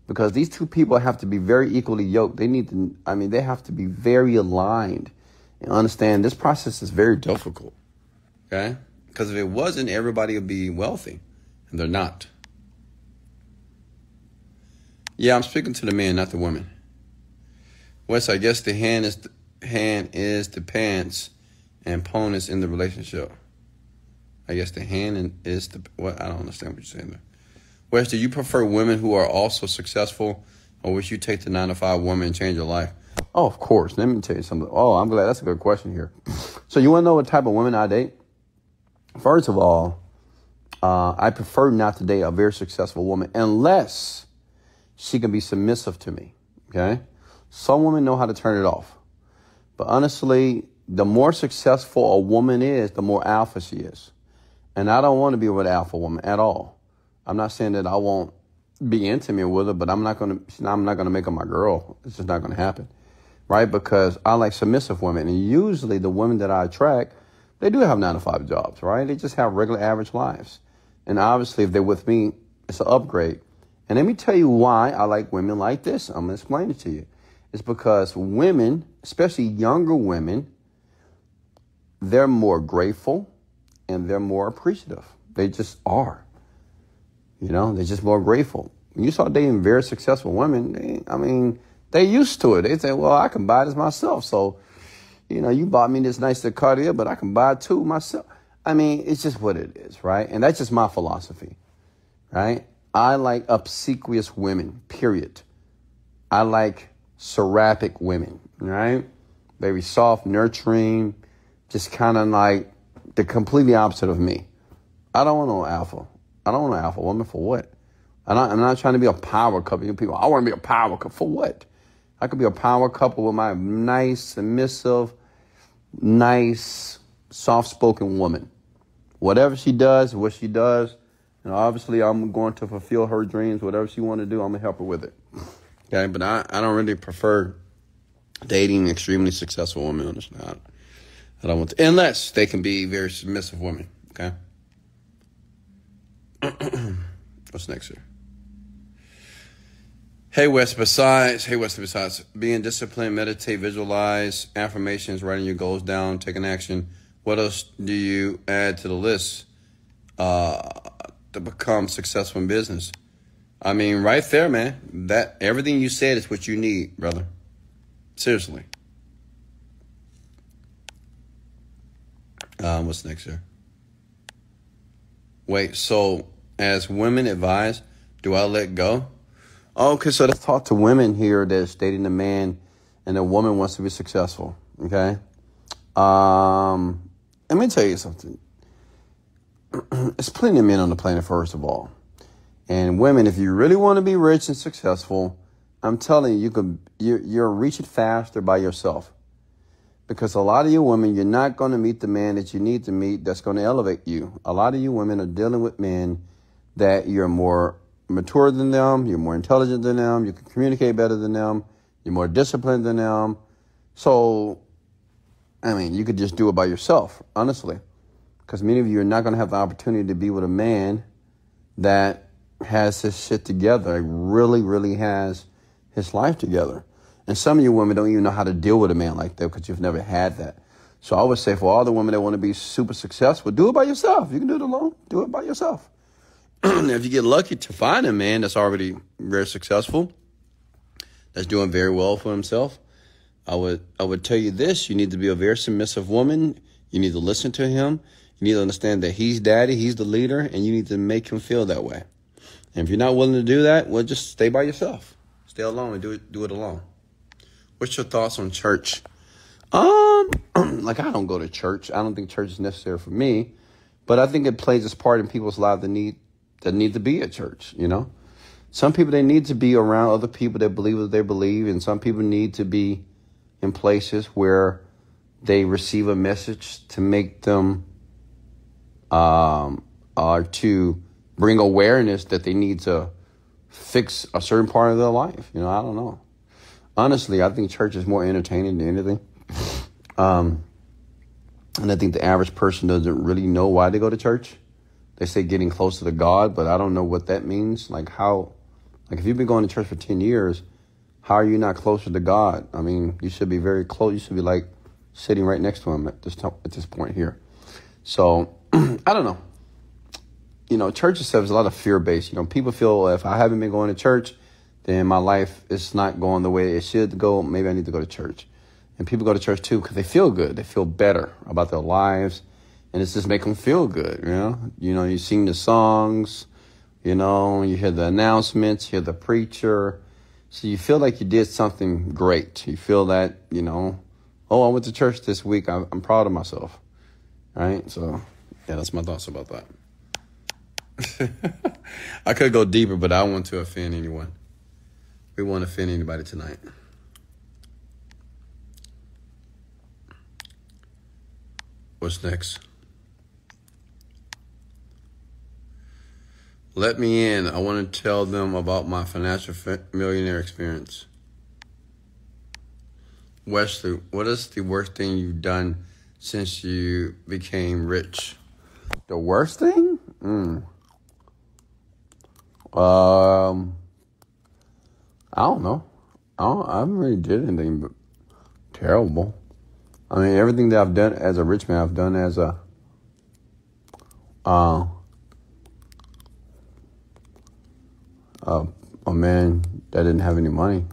Because these two people have to be very equally yoked. They have to be very aligned and understand this process is very difficult. Okay? Because if it wasn't, everybody would be wealthy. And they're not. Yeah, I'm speaking to the men, not the women. Wes, I guess the hand is the pants and ponus in the relationship. I guess the hand is the what? I don't understand what you're saying there. Wes, do you prefer women who are also successful, or would you take the 9-to-5 woman and change your life? Oh, of course. Let me tell you something. Oh, I'm glad. That's a good question here. So you want to know what type of women I date? First of all, I prefer not to date a very successful woman unless she can be submissive to me. Okay? Some women know how to turn it off. But honestly, the more successful a woman is, the more alpha she is. And I don't want to be with an alpha woman at all. I'm not saying that I won't be intimate with her, but I'm not going to make her my girl. It's just not going to happen. Right? Because I like submissive women. And usually the women that I attract, they do have 9-to-5 jobs, right? They just have regular average lives. And obviously, if they're with me, it's an upgrade. And let me tell you why I like women like this. I'm going to explain it to you. It's because women, especially younger women, they're more grateful and they're more appreciative. They just are. You know, they're just more grateful. When you start dating very successful women, they're used to it. They say, well, I can buy this myself. So, you know, you bought me this nice Cartier, but I can buy it too myself. It's just what it is, right? And that's just my philosophy, right? I like obsequious women, period. I like seraphic women, right? Very soft, nurturing, just kind of like the completely opposite of me. I don't want no alpha. I don't want an alpha woman for what? I'm not trying to be a power couple. You people, I want to be a power couple. For what? I could be a power couple with my nice, submissive, nice, soft-spoken woman. Whatever she does, what she does, and obviously I'm going to fulfill her dreams. Whatever she want to do, I'm going to help her with it. Okay, but I don't really prefer dating extremely successful women. Honestly, I don't want to, unless they can be very submissive women. Okay. What's next here? Hey Wes, besides being disciplined, meditate, visualize, affirmations, writing your goals down, taking action, what else do you add to the list to become successful in business? Right there, man. That everything you said is what you need, brother. Seriously. What's next here? Wait, so as women advise, do I let go? Okay, so let's talk to women here that's dating a man and a woman wants to be successful, okay? Let me tell you something. There's plenty of men on the planet, first of all. And women, if you really want to be rich and successful, I'm telling you, you'll reach it faster by yourself. Because a lot of you women, you're not going to meet the man that you need to meet that's going to elevate you. A lot of you women are dealing with men that you're more mature than them, you're more intelligent than them, you can communicate better than them, you're more disciplined than them. So, you could just do it by yourself, honestly. Because many of you are not going to have the opportunity to be with a man that has his shit together, really, really has his life together. And some of you women don't even know how to deal with a man like that because you've never had that. So I would say for all the women that want to be super successful, do it by yourself. You can do it alone. Do it by yourself. If you get lucky to find a man that's already very successful, that's doing very well for himself, I would tell you this. You need to be a very submissive woman. You need to listen to him. You need to understand that he's daddy, he's the leader, and you need to make him feel that way. And if you're not willing to do that, well, just stay by yourself. Stay alone and do it alone. What's your thoughts on church? I don't go to church. I don't think church is necessary for me, but I think it plays its part in people's lives that need to be at church, you know? Some people, they need to be around other people that believe what they believe, and some people need to be in places where they receive a message to make them or to bring awareness that they need to fix a certain part of their life. You know, I don't know. Honestly, I think church is more entertaining than anything. And I think the average person doesn't really know why they go to church. They say getting closer to God, but I don't know what that means. If you've been going to church for 10 years, how are you not closer to God? You should be very close. You should be like sitting right next to him at this point here. So I don't know. You know, church itself is a lot of fear-based. You know, people feel if I haven't been going to church, then my life is not going the way it should go. Maybe I need to go to church. And people go to church too because they feel good. They feel better about their lives. And it's just make them feel good, you sing the songs, you hear the announcements, you hear the preacher. So you feel like you did something great. You feel that, oh, I went to church this week. I'm proud of myself, right? So, yeah, that's my thoughts about that. I could go deeper, but I don't want to offend anyone. We won't offend anybody tonight. What's next? Let me in. I want to tell them about my financial millionaire experience. Wesley, what is the worst thing you've done since you became rich? The worst thing? I don't know. I haven't really did anything but terrible. I mean, everything that I've done as a rich man, I've done as a man that didn't have any money.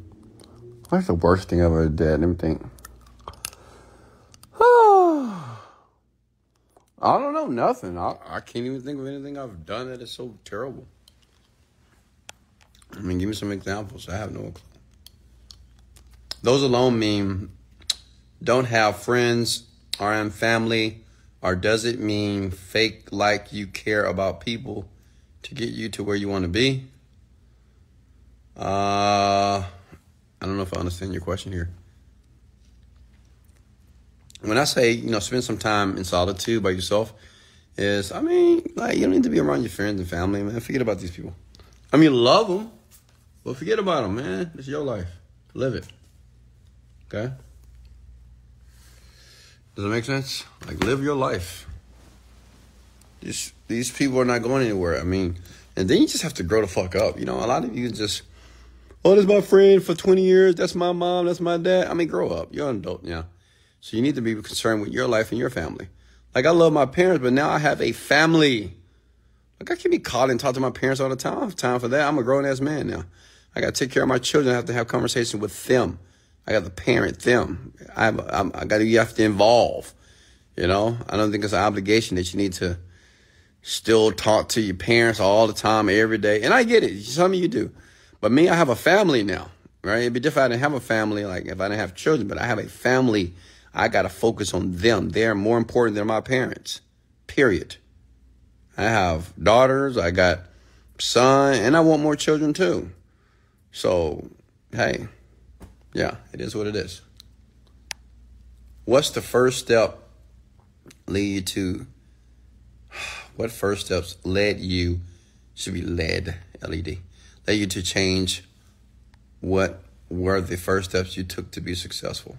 What's the worst thing I've ever did? Let me think. I don't know, nothing. I can't even think of anything I've done that is so terrible. I mean, give me some examples. I have no clue. Those alone mean don't have friends or in family, or does it mean fake like you care about people to get you to where you want to be? I don't know if I understand your question here. When I say, spend some time in solitude by yourself, you don't need to be around your friends and family, man. Forget about these people. Love them, but forget about them, man. It's your life. Live it. Okay? Does that make sense? Live your life. These people are not going anywhere. And then you just have to grow the fuck up. A lot of you just, that's my friend for 20 years. That's my mom. That's my dad. Grow up. You're an adult now. So you need to be concerned with your life and your family. I love my parents, but now I have a family. I can't be calling and talk to my parents all the time. I don't have time for that. I'm a grown-ass man now. I got to take care of my children. I have to have conversations with them. I got to parent them. You have to involve. I don't think it's an obligation that you need to still talk to your parents all the time, every day. And I get it. Some of you do. But me, I have a family now, right? It'd be different if I didn't have a family, if I didn't have children. But I have a family. I got to focus on them. They're more important than my parents, period. I have daughters. I got son. And I want more children, too. So, hey, yeah, it is what it is. What's the first step lead you to? What first steps led you, should be led, LED, led you to change? What were the first steps you took to be successful?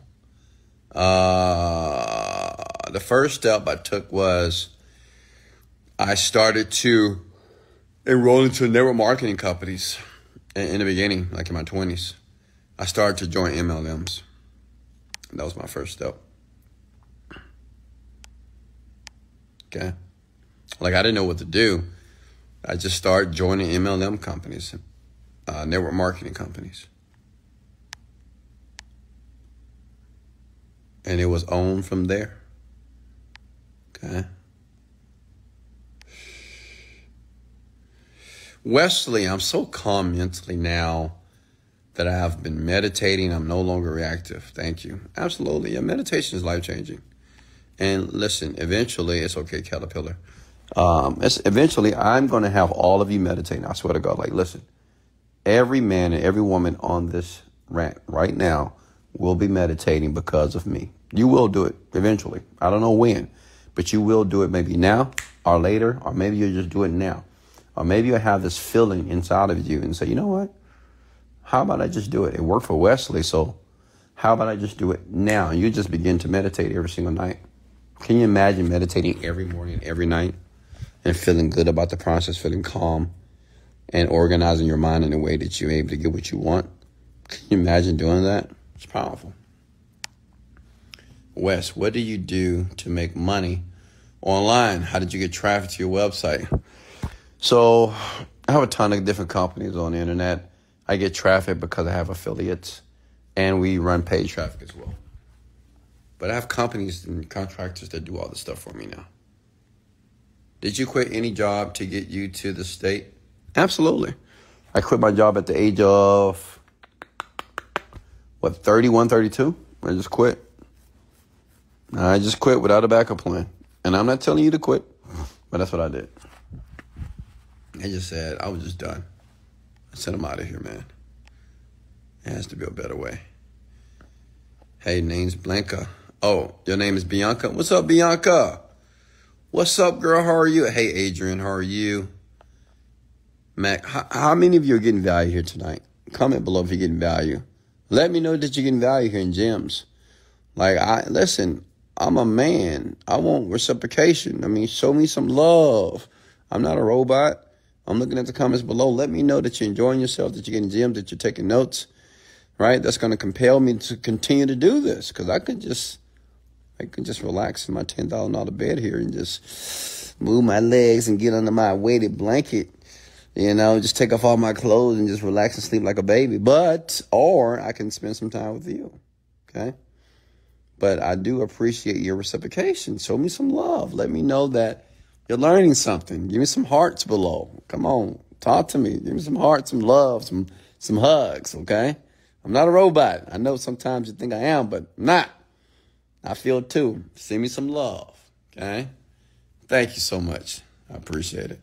The first step I took was I started to enroll into network marketing companies in the beginning, in my 20s. I started to join MLMs. That was my first step. Okay. I didn't know what to do. I just started joining MLM companies, network marketing companies. And it was on from there. Okay. Wesley, I'm so calm mentally now that I have been meditating. I'm no longer reactive. Thank you. Absolutely. Yeah, meditation is life-changing. And listen, eventually, it's okay, Caterpillar. Eventually, I'm going to have all of you meditating. I swear to God. Listen, every man and every woman on this rant right now will be meditating because of me. You will do it eventually. I don't know when, but you will do it maybe now or later, or maybe you'll just do it now. Or maybe you'll have this feeling inside of you and say, you know what? How about I just do it? It worked for Wesley, so how about I just do it now? And you just begin to meditate every single night. Can you imagine meditating every morning, every night, and feeling good about the process, feeling calm, and organizing your mind in a way that you're able to get what you want? Can you imagine doing that? It's powerful. Wes, what do you do to make money online? How did you get traffic to your website? So I have a ton of different companies on the internet. I get traffic because I have affiliates, and we run paid traffic as well. But I have companies and contractors that do all this stuff for me now. Did you quit any job to get you to the state? Absolutely. I quit my job at the age of, 31, 32? I just quit. I just quit without a backup plan. And I'm not telling you to quit, but that's what I did. I just said, I was just done. I said, I'm out of here, man. It has to be a better way. Hey, name's Blanca. Oh, your name is Bianca? What's up, Bianca? What's up, girl? How are you? Hey, Adrian, how are you? Mac, how many of you are getting value here tonight? Comment below if you're getting value. Let me know that you're getting value here in gems. Listen, I'm a man. I want reciprocation. I mean, show me some love. I'm not a robot. I'm looking at the comments below. Let me know that you're enjoying yourself, that you're getting gems, that you're taking notes, right? That's going to compel me to continue to do this, because I can just relax in my $10,000 bed here and just move my legs and get under my weighted blanket, just take off all my clothes and just relax and sleep like a baby. Or I can spend some time with you, okay? But I do appreciate your reciprocation. Show me some love. Let me know that you're learning something. Give me some hearts below. Come on, talk to me. Give me some hearts, some love, some hugs, okay? I'm not a robot. I know sometimes you think I am, but I'm not. I feel it too. Send me some love, okay? Thank you so much. I appreciate it.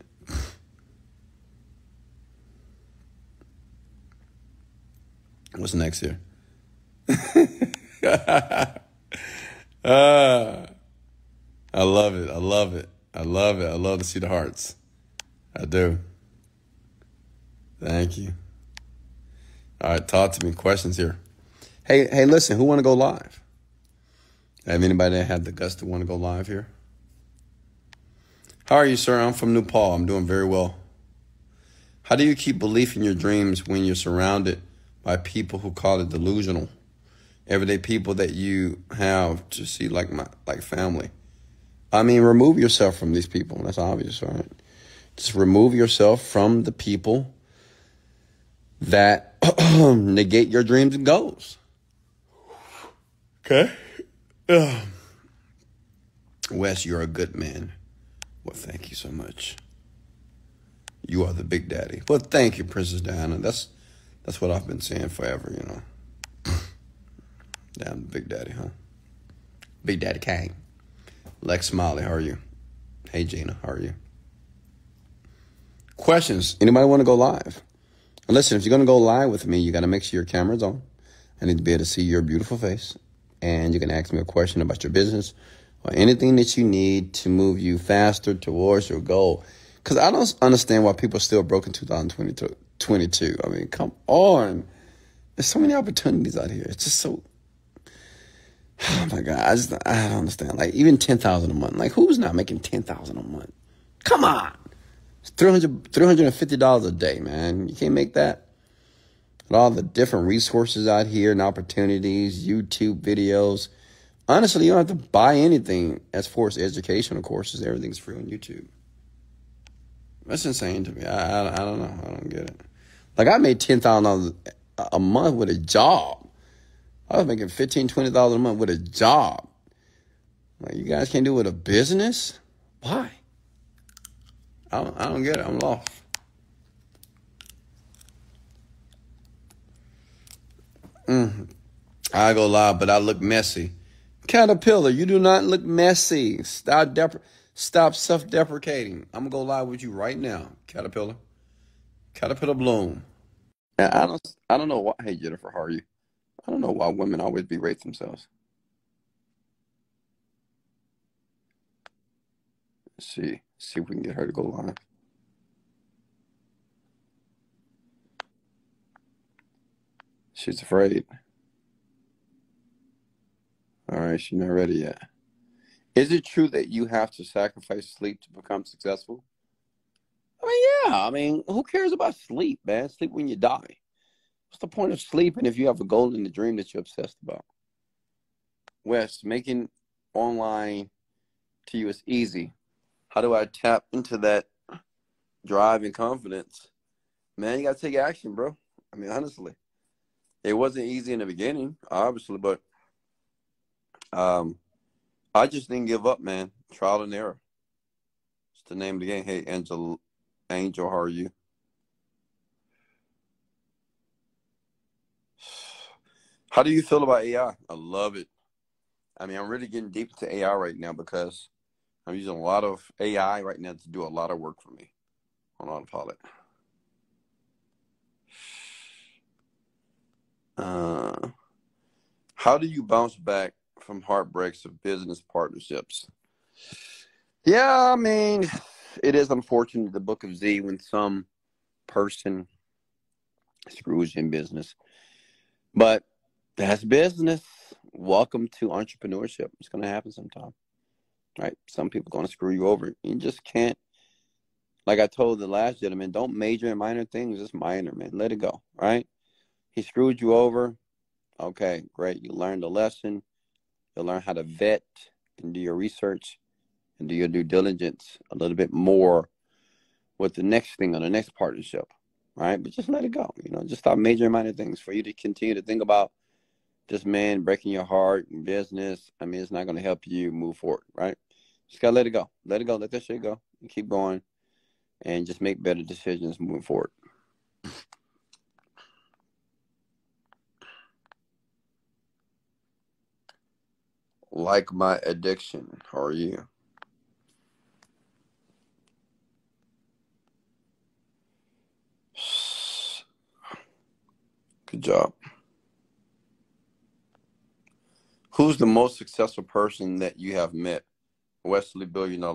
What's next here? I love it. I love it. I love it. I love to see the hearts. I do. Thank you. All right, talk to me. Questions here. Hey, listen, who want to go live? Have anybody that had the guts to want to go live here? How are you, sir? I'm from New Paltz. I'm doing very well. How do you keep belief in your dreams when you're surrounded by people who call it delusional? Everyday people that you have to see like family. I mean, remove yourself from these people. That's obvious, right? Just remove yourself from the people that negate your dreams and goals. Okay? Wes, you're a good man. Well, thank you so much. You are the big daddy. Well, thank you, Princess Diana. That's what I've been saying forever, Damn, big daddy, huh? Big Daddy Kang. Lex Smiley, how are you? Hey, Gina, how are you? Questions? Anybody want to go live? And listen, if you're going to go live with me, you got to make sure your camera's on. I need to be able to see your beautiful face. And you can ask me a question about your business or anything that you need to move you faster towards your goal. Because I don't understand why people are still broke in 2022. I mean, come on. There's so many opportunities out here. It's just so... Oh, my God. I don't understand. Like, even $10,000 a month. Like, who's not making $10,000 a month? Come on. It's $350 a day, man. You can't make that. With all the different resources out here and opportunities, YouTube videos. Honestly, you don't have to buy anything as far as educational courses. Everything's free on YouTube. That's insane to me. I don't know. I don't get it. Like, I made $10,000 a month with a job. I was making $15,000, $20,000 a month with a job. Like, you guys can't do it with a business? Why? I don't get it. I'm lost. I go live, but I look messy. Caterpillar, you do not look messy. Stop self-deprecating. I'm going to go live with you right now, Caterpillar. Caterpillar Bloom. And I don't know why. Hey, Jennifer, how are you? I don't know why women always berate themselves. Let's see if we can get her to go live. She's afraid. All right, she's not ready yet. Is it true that you have to sacrifice sleep to become successful? I mean, yeah. I mean, who cares about sleep, man? Sleep when you die. What's the point of sleeping if you have a goal in the dream that you're obsessed about? Wes, making online to you is easy. How do I tap into that drive and confidence? Man, you got to take action, bro. I mean, honestly, it wasn't easy in the beginning, obviously, but um, I just didn't give up, man. Trial and error. It's the name of the game. Hey, Angel, how are you? How do you feel about AI? I love it. I mean, I'm really getting deep into AI right now because I'm using a lot of AI right now to do a lot of work for me. Hold on, Paulette. How do you bounce back from heartbreaks of business partnerships? Yeah, I mean, it is unfortunate, the Book of Z, when some person screws you in business. But that's business. Welcome to entrepreneurship. It's going to happen sometime, right? Some people are going to screw you over. You just can't, like I told the last gentleman, don't major in minor things. Just minor, man. Let it go, right? He screwed you over. Okay, great. You learned a lesson. You'll learn how to vet and do your research and do your due diligence a little bit more with the next thing on the next partnership, right? But just let it go. Just stop majoring minor things. For you to continue to think about this man breaking your heart in business, I mean, it's not going to help you move forward, right? Just got to let it go. Let it go. Let that shit go. And keep going and just make better decisions moving forward. Like my addiction. How are you? Good job. Who's the most successful person that you have met? Wesley Virgin. I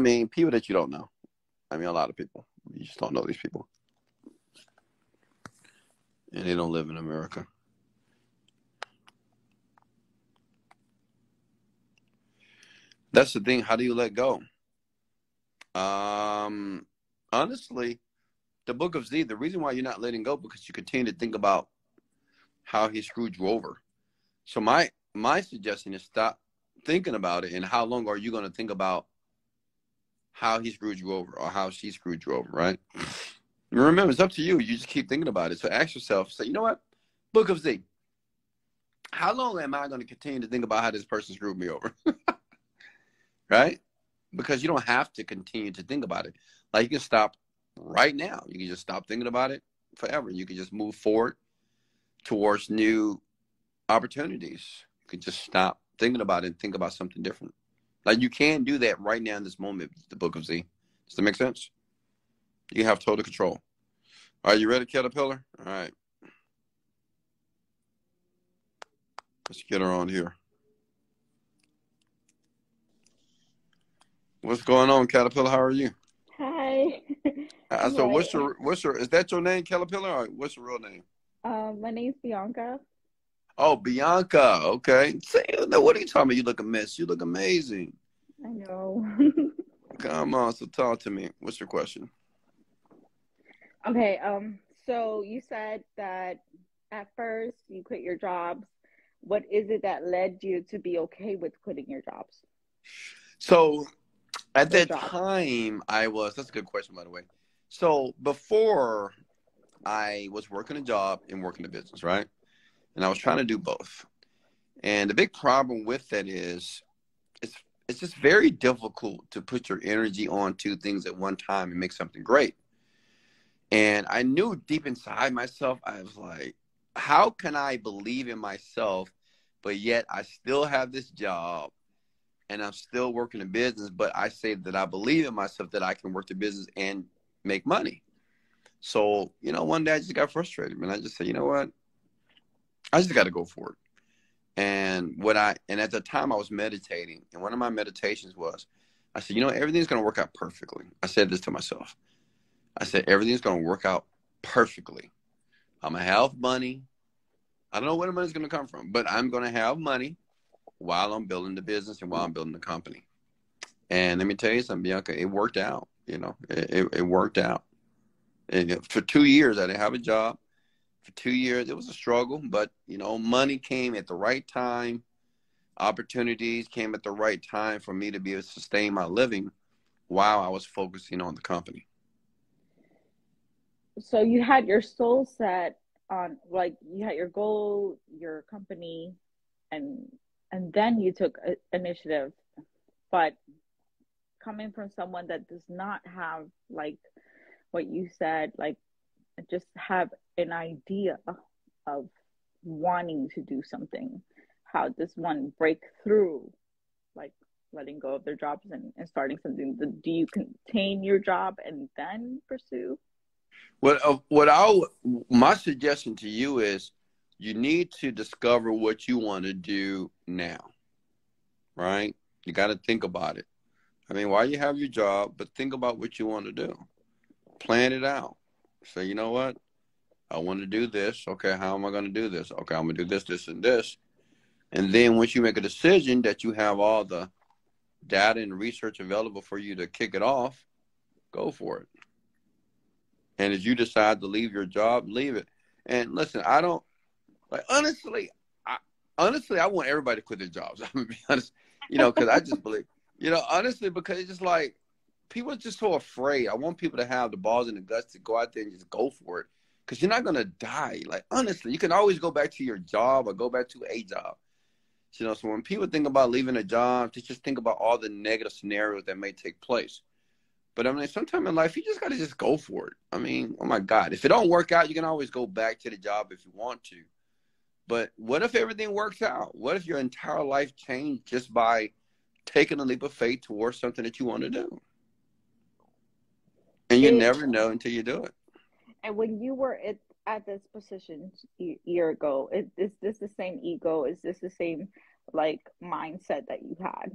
mean, people that you don't know. I mean, a lot of people. You just don't know these people. And they don't live in America. That's the thing. How do you let go? Honestly, the Book of Z, the reason why you're not letting go, because you continue to think about how he screwed you over. So my suggestion is stop thinking about it. And how long are you going to think about how he screwed you over or how she screwed you over, right? Remember, it's up to you. You just keep thinking about it. So ask yourself, say, you know what? Book of Z, how long am I going to continue to think about how this person screwed me over? Right? Because you don't have to continue to think about it. Like, you can stop right now. You can just stop thinking about it forever. You can just move forward towards new opportunities. You can just stop thinking about it and think about something different. Like, you can do that right now in this moment, the Book of Z. Does that make sense? You have total control. Are you ready, Caterpillar? All right. Let's get her on here. What's going on, Caterpillar? How are you? Hi. So Right. what's your is that your name, Caterpillar, or what's your real name? My name's Bianca. Oh, Bianca. Okay. Say, what are you talking about? You look a mess. You look amazing. I know. Come on. So talk to me. What's your question? Okay, so you said that at first you quit your jobs. What is it that led you to be okay with quitting your jobs So at or that job? time, that's a good question, by the way. So before, I was working a job and working a business, right? And I was trying to do both. And the big problem with that is it's it's just very difficult to put your energy on two things at one time and make something great. And I knew deep inside myself, I was like, how can I believe in myself, but yet I still have this job and I'm still working a business, but I say that I believe in myself that I can work the business and make money. So, one day I just got frustrated, man. I just said, you know what? I just got to go for it. And at the time I was meditating, and one of my meditations was, I said, everything's going to work out perfectly. I said this to myself. I said, everything's going to work out perfectly. I'm going to have money. I don't know where the money's going to come from, but I'm going to have money while I'm building the business and while I'm building the company. And let me tell you something, Bianca, it worked out. It worked out. And for 2 years, I didn't have a job. For 2 years, it was a struggle, but, money came at the right time. Opportunities came at the right time for me to be able to sustain my living while I was focusing on the company. So you had your soul set on, like, you had your goal, your company, and then you took initiative. But coming from someone that does not have, like what you said, like, just have an idea of wanting to do something, how does one break through, like, letting go of their jobs and starting something? Do you contain your job and then pursue? My suggestion to you is you need to discover what you want to do now, right? You got to think about it. I mean, while you have your job, but think about what you want to do. Plan it out. Say, you know what? I want to do this. Okay, how am I going to do this? Okay, I'm going to do this, this, and this. And then once you make a decision that you have all the data and research available for you to kick it off, go for it. And if you decide to leave your job, leave it. And listen, I don't like honestly, I want everybody to quit their jobs. I'm gonna be honest, because I just believe, honestly, because it's just like people are just so afraid. I want people to have the balls and the guts to go out there and just go for it, because you're not gonna die. Like honestly, you can always go back to your job or go back to a job. So when people think about leaving a job, they just think about all the negative scenarios that may take place. But I mean, sometime in life, you just got to just go for it. I mean, oh my God, if it don't work out, you can always go back to the job if you want to. But what if everything works out? What if your entire life changed just by taking a leap of faith towards something that you want to do? And you It never know until you do it. And when you were at this position a year ago, is this the same ego? Is this the same, like, mindset that you had?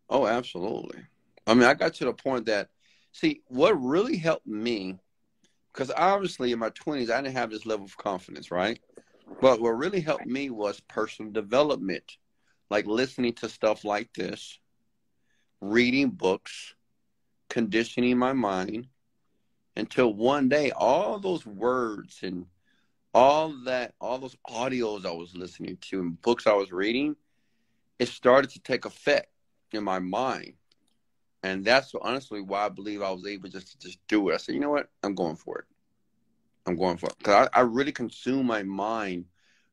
Oh, absolutely. I mean, I got to the point that, see, what really helped me, because obviously in my 20s, I didn't have this level of confidence, right? But what really helped Right. me was personal development, like listening to stuff like this, reading books, conditioning my mind until one day, all those words and all those audios I was listening to and books I was reading, it started to take effect in my mind. And that's honestly why I believe I was able just to just do it. I said, you know what? I'm going for it. I'm going for it. Because I really consume my mind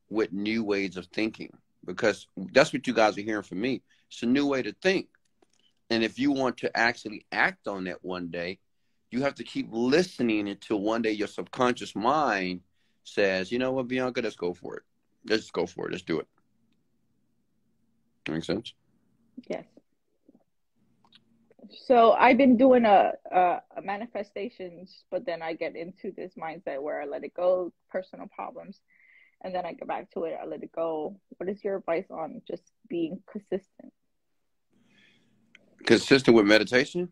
with new ways of thinking. Because that's what you guys are hearing from me. It's a new way to think. And if you want to actually act on that one day, you have to keep listening until one day your subconscious mind says, you know what, Bianca, let's go for it. Let's go for it. Let's do it. That makes sense? Yes. So I've been doing a manifestations, but then I get into this mindset where I let it go, personal problems, and then I get back to it. I let it go. What is your advice on just being consistent? Consistent with meditation?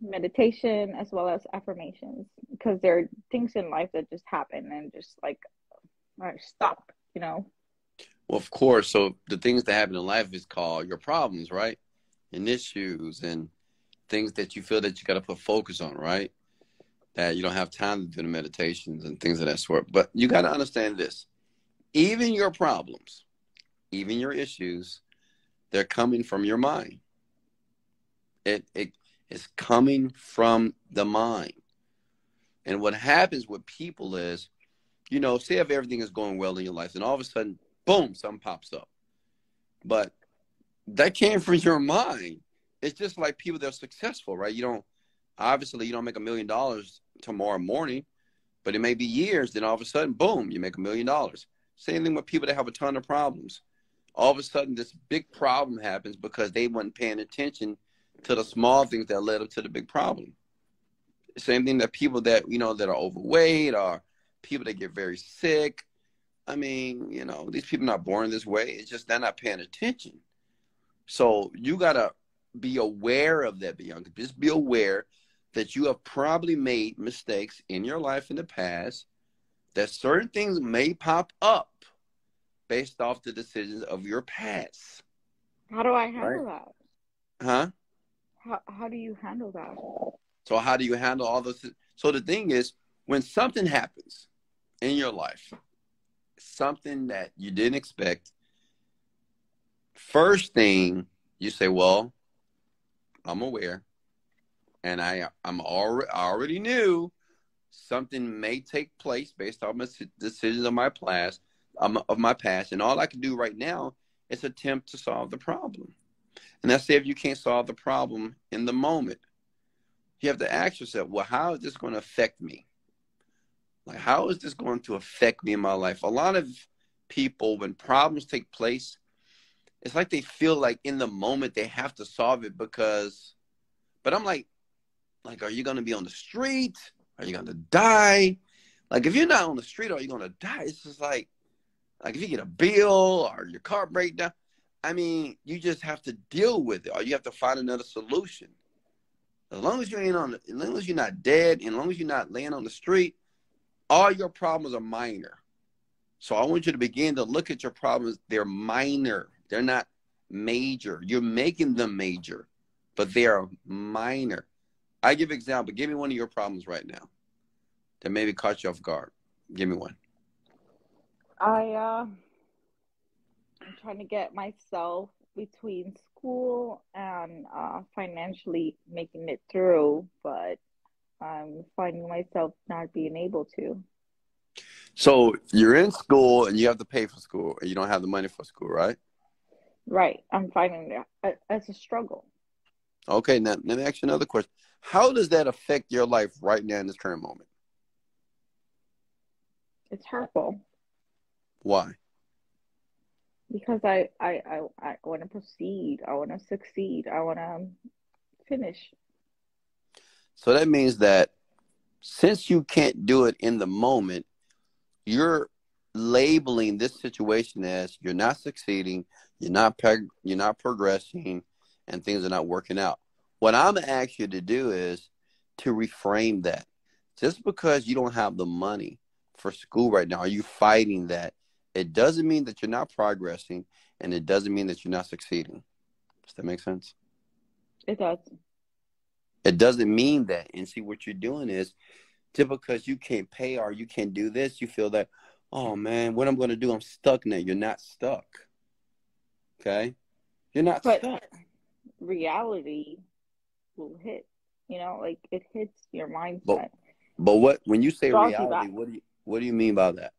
Meditation as well as affirmations, because there are things in life that just happen and just, like, all right, stop, you know? Well, of course. So the things that happen in life is called your problems, right? And issues and things that you feel that you got to put focus on, right? That you don't have time to do the meditations and things of that sort. But you got to understand this. Even your problems, even your issues, they're coming from your mind. It is coming from the mind. And what happens with people is, say if everything is going well in your life, and all of a sudden, boom, something pops up. But that came from your mind. It's just like people that are successful, right? Obviously, you don't make $1 million tomorrow morning, but it may be years. Then all of a sudden, boom, you make $1 million. Same thing with people that have a ton of problems. All of a sudden, this big problem happens because they weren't paying attention to the small things that led up to the big problem. Same thing that people that, that are overweight or people that get very sick. I mean, these people are not born this way. It's just they're not paying attention. So you got to be aware of that, Bianca. Just be aware that you have probably made mistakes in your life in the past, that certain things may pop up based off the decisions of your past. How do I Right? handle that? Huh? How do you handle that? So how do you handle all those? So the thing is, when something happens in your life, something that you didn't expect, first thing you say, well, I'm aware, and I already knew Something may take place based on my decisions of my past, and all I can do right now is attempt to solve the problem. And that's if you can't solve the problem in the moment. You have to ask yourself, well, how is this going to affect me? Like, how is this going to affect me in my life? A lot of people, when problems take place, it's like they feel like in the moment they have to solve it but I'm like, are you going to be on the street? Are you going to die? Like, if you're not on the street, are you going to die? It's just like if you get a bill or your car break down, I mean, you just have to deal with it, or you have to find another solution. As long as as long as you're not dead, and as long as you're not laying on the street, all your problems are minor. So I want you to begin to look at your problems. They're minor. They're not major. You're making them major, but they are minor. I give an example. Give me one of your problems right now that maybe caught you off guard. Give me one. I'm trying to get myself between school and financially making it through, but I'm finding myself not being able to. So you're in school and you have to pay for school, and you don't have the money for school, right? Right. I'm finding it as a struggle. Okay, now let me ask you another question. How does that affect your life right now in this current moment? It's hurtful Why? because I want to proceed. I want to succeed. I want to finish. So that means that since you can't do it in the moment, you're labeling this situation as you're not succeeding, you're not progressing, and things are not working out. What I'm gonna ask you to do is to reframe that. Just because you don't have the money for school right now, are you fighting that? It doesn't mean that you're not progressing, and it doesn't mean that you're not succeeding. Does that make sense? It does. It doesn't mean that. And see, what you're doing is just because you can't pay or you can't do this, you feel that, oh man, what I'm going to do, I'm stuck now. You're not stuck. Okay? You're not But stuck. reality will hit, like it hits your But mindset, when you say draws you reality, back. what do you mean by that?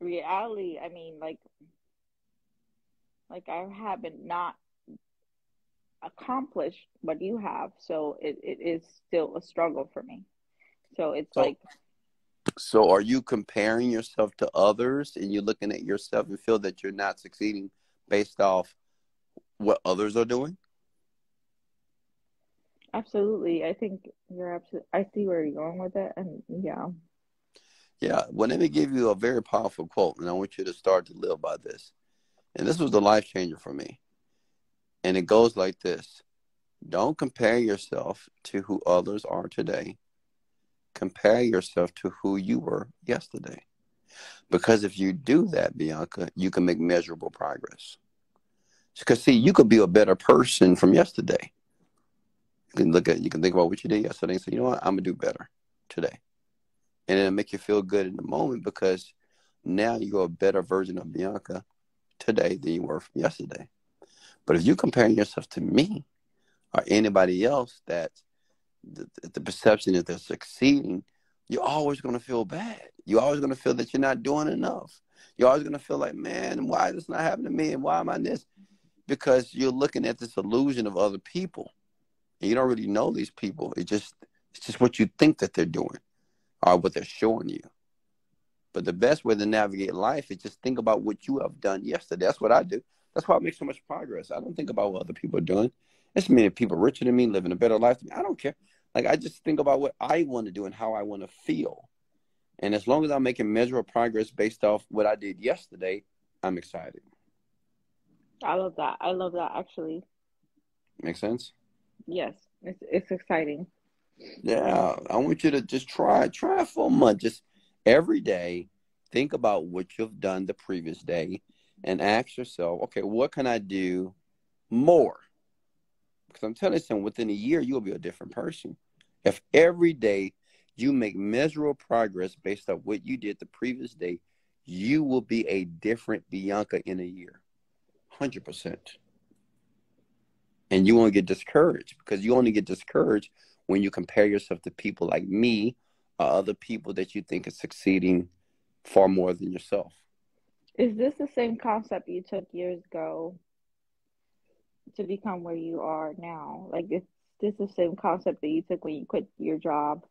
Reality, I mean, like I haven't not accomplished what you have, so it is still a struggle for me. So it's So like, so are you comparing yourself to others, and you're looking at yourself and feel that you're not succeeding based off what others are doing? absolutely, I think you're absolutely, I see where you're going with it, and yeah. Yeah. Well, let me give you a very powerful quote, and I want you to start to live by this. And this was the life changer for me. And it goes like this. Don't compare yourself to who others are today. Compare yourself to who you were yesterday. Because if you do that, Bianca, you can make measurable progress. Because see, you could be a better person from yesterday. You can think about what you did yesterday and say, you know what, I'm gonna do better today. And it'll make you feel good in the moment because now you're a better version of Bianca today than you were from yesterday. But if you're comparing yourself to me or anybody else that the perception is they're succeeding, you're always going to feel bad. You're always going to feel that you're not doing enough. You're always going to feel like, man, why is this not happening to me? And why am I this? Because you're looking at this illusion of other people. And you don't really know these people. It's just what you think that they're doing or what they're showing you. But the best way to navigate life is just think about what you have done yesterday. That's what I do. That's why I make so much progress. I don't think about what other people are doing. There's many people richer than me, living a better life than me. I don't care. Like, I just think about what I want to do and how I want to feel. And as long as I'm making measurable progress based off what I did yesterday, I'm excited. I love that. I love that, actually. Make sense? Yes, it's exciting. Yeah. I want you to just try it for a month. Just every day, think about what you've done the previous day and ask yourself, okay, what can I do more? Because I'm telling you something, within a year, you'll be a different person. If every day you make measurable progress based on what you did the previous day, you will be a different Bianca in a year. 100%. And you won't get discouraged because you only get discouraged when you compare yourself to people like me are other people that you think are succeeding far more than yourself. Is this the same concept you took years ago to become where you are now? Like, is this the same concept that you took when you quit your job,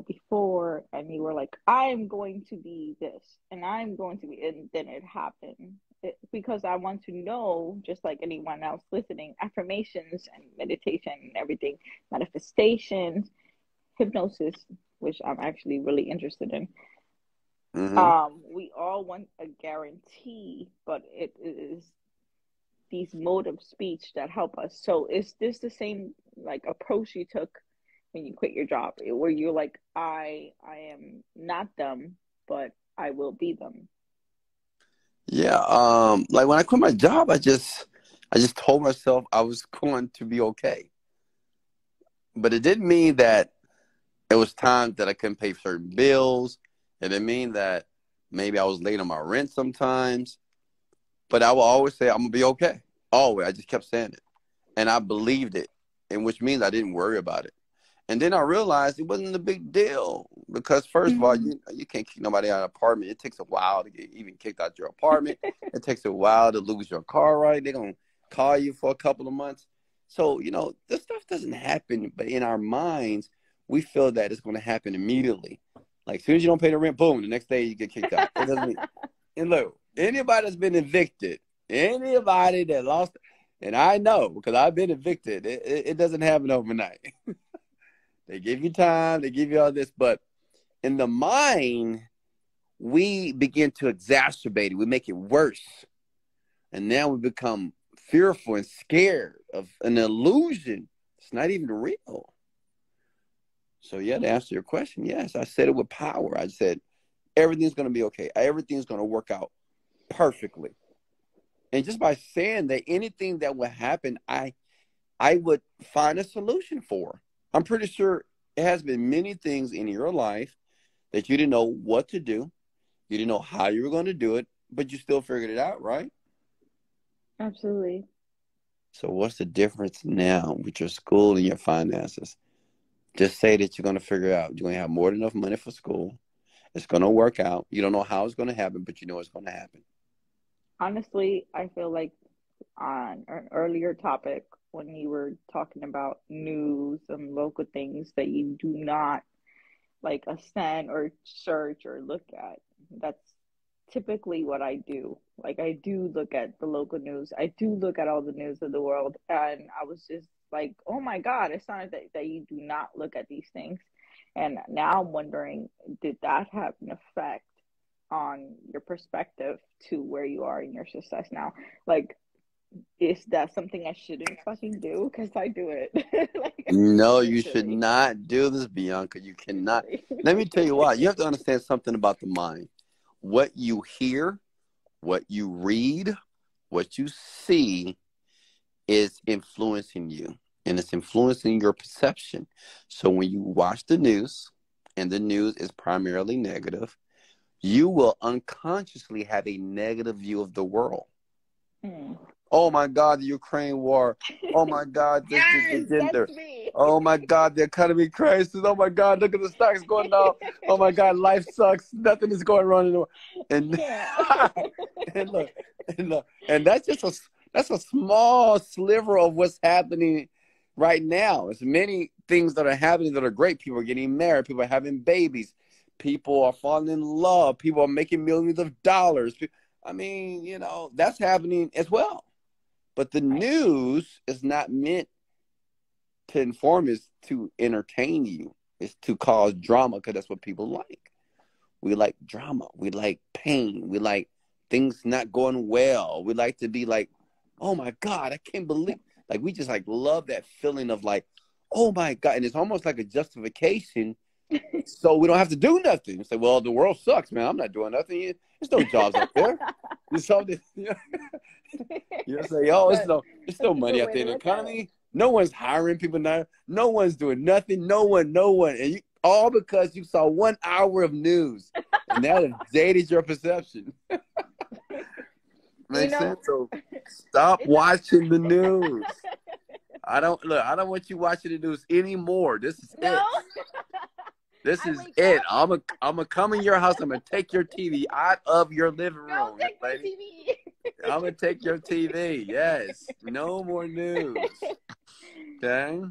before, and you were like, I'm going to be this, and I'm going to be, and then it happened? Because I want to know, just like anyone else listening, affirmations and meditation and everything, manifestations, hypnosis, which I'm actually really interested in. Mm-hmm. We all want a guarantee, but it is these mode of speech that help us. So is this the same like approach you took when you quit your job, where you're like, I am not them, but I will be them? Yeah. Like when I quit my job, I just told myself I was going to be okay. But it didn't mean that it was times that I couldn't pay certain bills. It didn't mean that maybe I was late on my rent sometimes. But I will always say I'm gonna be okay. Always. I just kept saying it. And I believed it. And which means I didn't worry about it. And then I realized it wasn't a big deal because, first of all, Mm-hmm. you can't kick nobody out of an apartment. It takes a while to get even kicked out your apartment. It takes a while to lose your car right. They're going to call you for a couple of months. So, this stuff doesn't happen. But in our minds, we feel that it's going to happen immediately. Like, as soon as you don't pay the rent, boom, the next day you get kicked out. It doesn't. And look, anybody that's been evicted, anybody that lost, and I know because I've been evicted, it doesn't happen overnight. They give you time, they give you all this, but in the mind, we begin to exacerbate it. We make it worse. And now we become fearful and scared of an illusion. It's not even real. So, yeah, to answer your question, yes, I said it with power. I said, everything's going to be okay. Everything's going to work out perfectly. And just by saying that, anything that would happen, I would find a solution for. I'm pretty sure it has been many things in your life that you didn't know what to do. You didn't know how you were going to do it, but you still figured it out, right? Absolutely. So what's the difference now with your school and your finances? Just say that you're going to figure it out. You're going to have more than enough money for school. It's going to work out. You don't know how it's going to happen, but you know it's going to happen. Honestly, I feel like on an earlier topic, when you were talking about news and local things that you do not like ascend or search or look at, that's typically what I do. Like, I do look at the local news. I do look at all the news of the world. And I was just like, oh my God, it's not that you do not look at these things. And now I'm wondering, did that have an effect on your perspective to where you are in your success now? Like, is that something I shouldn't fucking do? Because I do it. Like, No, you should literally. not do this, Bianca. You cannot. Literally. Let me tell you why. You have to understand something about the mind. What you hear, what you read, what you see is influencing you, and it's influencing your perception. So when you watch the news and the news is primarily negative, you will unconsciously have a negative view of the world. Hmm. Oh my God, the Ukraine war. Oh my God, the Yes, gender. that's me. Oh my God, the economy crisis. Oh my God, look at the stocks going down. Oh my God, life sucks. Nothing is going wrong in the world. I And can't. and look, and that's a small sliver of what's happening right now. There's many things that are happening that are great. People are getting married. People are having babies. People are falling in love. People are making millions of dollars. I mean, that's happening as well. But the Right. news is not meant to inform, it's to entertain you. It's to cause drama because that's what people like. We like drama. We like pain. We like things not going well. We like to be like, oh my God, I can't believe. Like, we just like love that feeling of like, oh my God. And it's almost like a justification so we don't have to do nothing. It's like, well, the world sucks, man. I'm not doing nothing. There's no jobs out there. There's something, you say, oh, That it's no that's a good money out way there to in the look at it. economy. No one's hiring people now. No one's doing nothing. No one. And all because you saw 1 hour of news. And that has jaded your perception. You Makes know, sense? So stop it's watching the news. I don't want you watching the news anymore. This is no. it. This I is wake it. up. I'm gonna come in your house. I'm gonna take your TV out of your living Don't room, young take my lady. TV. I'm gonna take your TV. Yes. No more news. Okay.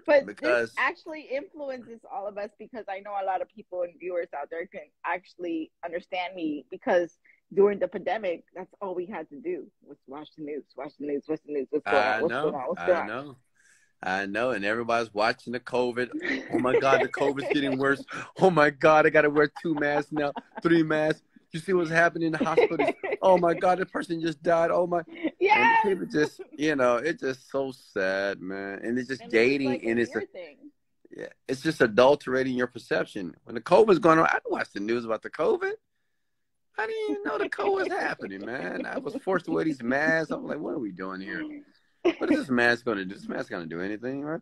But this Because actually influences all of us because I know a lot of people and viewers out there can actually understand me because during the pandemic, that's all we had to do was watch the news, watch the news, watch the news, what's going on, I what's going know, on, what's I going know, I know, and everybody's watching the COVID. Oh my God, the COVID's on. getting worse. Oh my God, I got to wear 2 masks now, 3 masks. You see what's happening in the hospitals? Oh my God, the person just died. Oh my, and Yes. people just, it's just so sad, man. And it's just And it's just gating, like a and fear thing. yeah, it's just adulterating your perception. When the COVID's going on, I didn't watch the news about the COVID. I didn't even know the COVID was happening, man. I was forced to wear these masks. I was like, what are we doing here? What is this mask going to do? This mask going to do anything, right?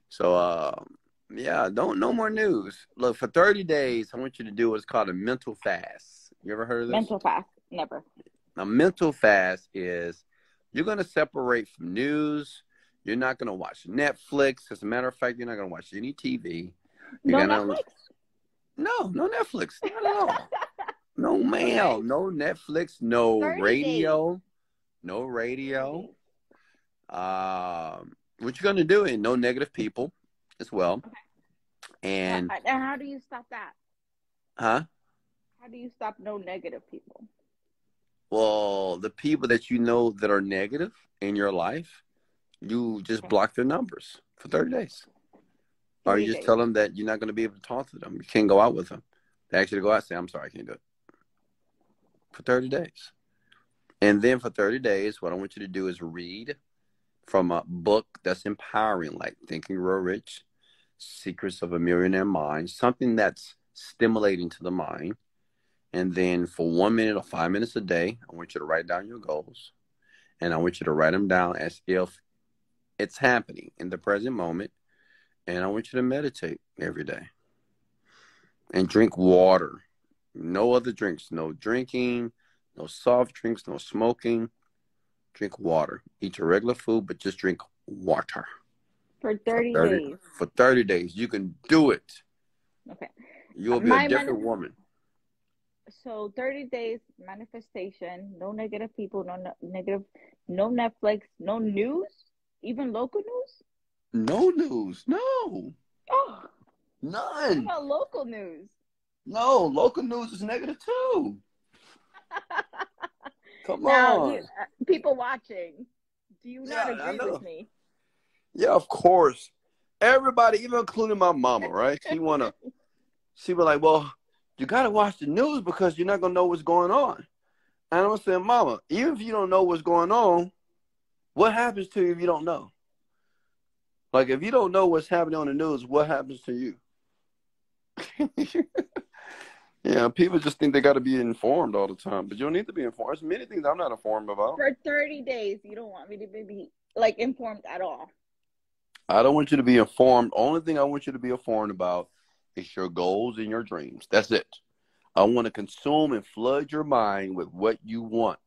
So, yeah, no more news. Look, for 30 days, I want you to do what's called a mental fast. You ever heard of this? Mental fast. Never. A mental fast is you're going to separate from news. You're not going to watch Netflix. As a matter of fact, you're not going to watch any TV. You're No going to, Netflix? no Netflix. Not at all. No, Okay. ma'am. No Netflix. No 30 days. radio. No 30 radio. days. What you're going to do is no negative people as well. Okay. And, And how do you stop that? huh? How do you stop no negative people? Well, the people that you know that are negative in your life, you just Okay. block their numbers for 30 days. Or 30 you just days. tell them that you're not going to be able to talk to them. You can't go out with them. They actually go out and say, I'm sorry, I can't do it. For 30 days. And then for 30 days, what I want you to do is read from a book that's empowering, like Think and Grow Rich, Secrets of a Millionaire Mind, something that's stimulating to the mind. And then for 1 minute or 5 minutes a day, I want you to write down your goals. And I want you to write them down as if it's happening in the present moment. And I want you to meditate every day. And drink water. No other drinks. No drinking, no soft drinks, no smoking. Drink water. Eat your regular food, but just drink water. For 30 days. For 30 days. You can do it. Okay. You will be a different woman. So 30 days manifestation, no negative people, negative, no Netflix, no news, even local news. No news. No. Oh, what None. about local news? No, local news is negative too. Come Now, on. people watching, do you not Yeah, I agree know. with me? Yeah, of course. Everybody, even including my mama, right? She was like, well, you gotta watch the news because you're not gonna know what's going on. And I'm saying, Mama, even if you don't know what's going on, what happens to you if you don't know? Like, if you don't know what's happening on the news, what happens to you? Yeah, people just think they got to be informed all the time, but you don't need to be informed. There's many things I'm not informed about. For 30 days, you don't want me to be like informed at all. I don't want you to be informed. Only thing I want you to be informed about is your goals and your dreams. That's it. I want to consume and flood your mind with what you want.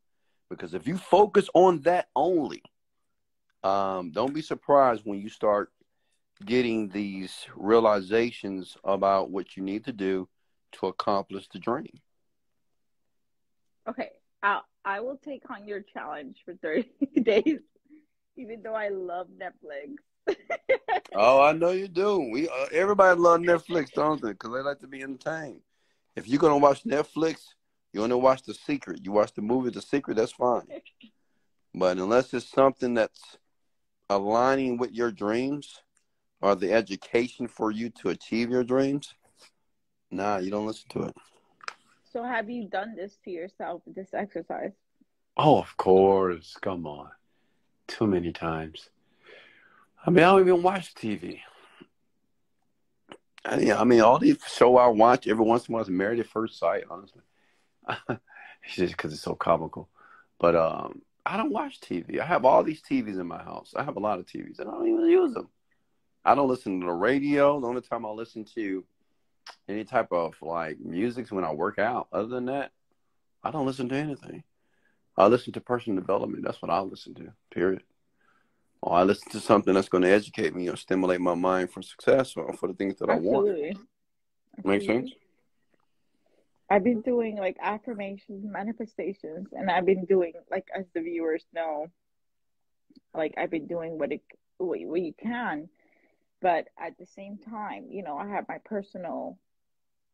Because if you focus on that only, don't be surprised when you start getting these realizations about what you need to do to accomplish the dream. Okay, I will take on your challenge for 30 days, even though I love Netflix. Oh, I know you do. Everybody loves Netflix, don't they? Because they like to be entertained. If you're gonna watch Netflix, you only watch The Secret. You watch the movie The Secret, that's fine. But unless it's something that's aligning with your dreams or the education for you to achieve your dreams, nah, you don't listen to it. So have you done this to yourself, this exercise? Oh, of course. Come on. Too many times. I mean, I don't even watch TV. I mean, all these show I watch every once in a while is Married at First Sight, honestly. It's just because it's so comical. But I don't watch TV. I have all these TVs in my house. I have a lot of TVs, and I don't even use them. I don't listen to the radio. The only time I listen to any type of like music is when I work out. Other than that, I don't listen to anything. I listen to personal development. That's what I listen to, period. or I listen to something that's going to educate me or stimulate my mind for success or for the things that I want. Absolutely. Make sense? Absolutely. I've been doing like affirmations, manifestations, and I've been doing like, as the viewers know, like I've been doing what you can, but at the same time, I have my personal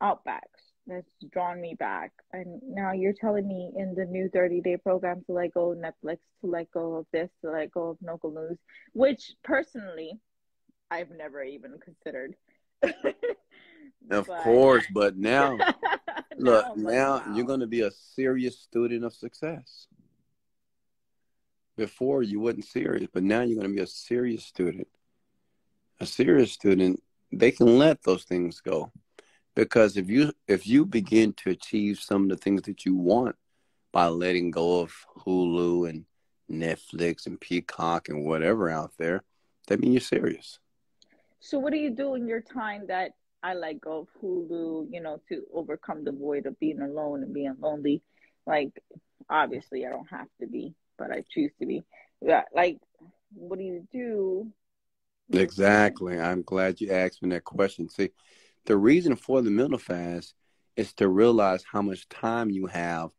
outbacks that's drawn me back. And now you're telling me in the new 30-day program to let go of Netflix, to let go of this, to let go of local news, which personally I've never even considered. Of But course, but now, look, now I'm like, now you're wow. going to be a serious student of success. Before you wasn't serious, but now you're going to be a serious student. A serious student, they can let those things go. Because if you begin to achieve some of the things that you want by letting go of Hulu and Netflix and Peacock and whatever out there, that means you're serious. So what do you do in your time that I let go of Hulu, to overcome the void of being alone and being lonely? Like, obviously, I don't have to be, but I choose to be. Yeah, like, what do you do in your time? Exactly. I'm glad you asked me that question. See, the reason for the mental fast is to realize how much time you have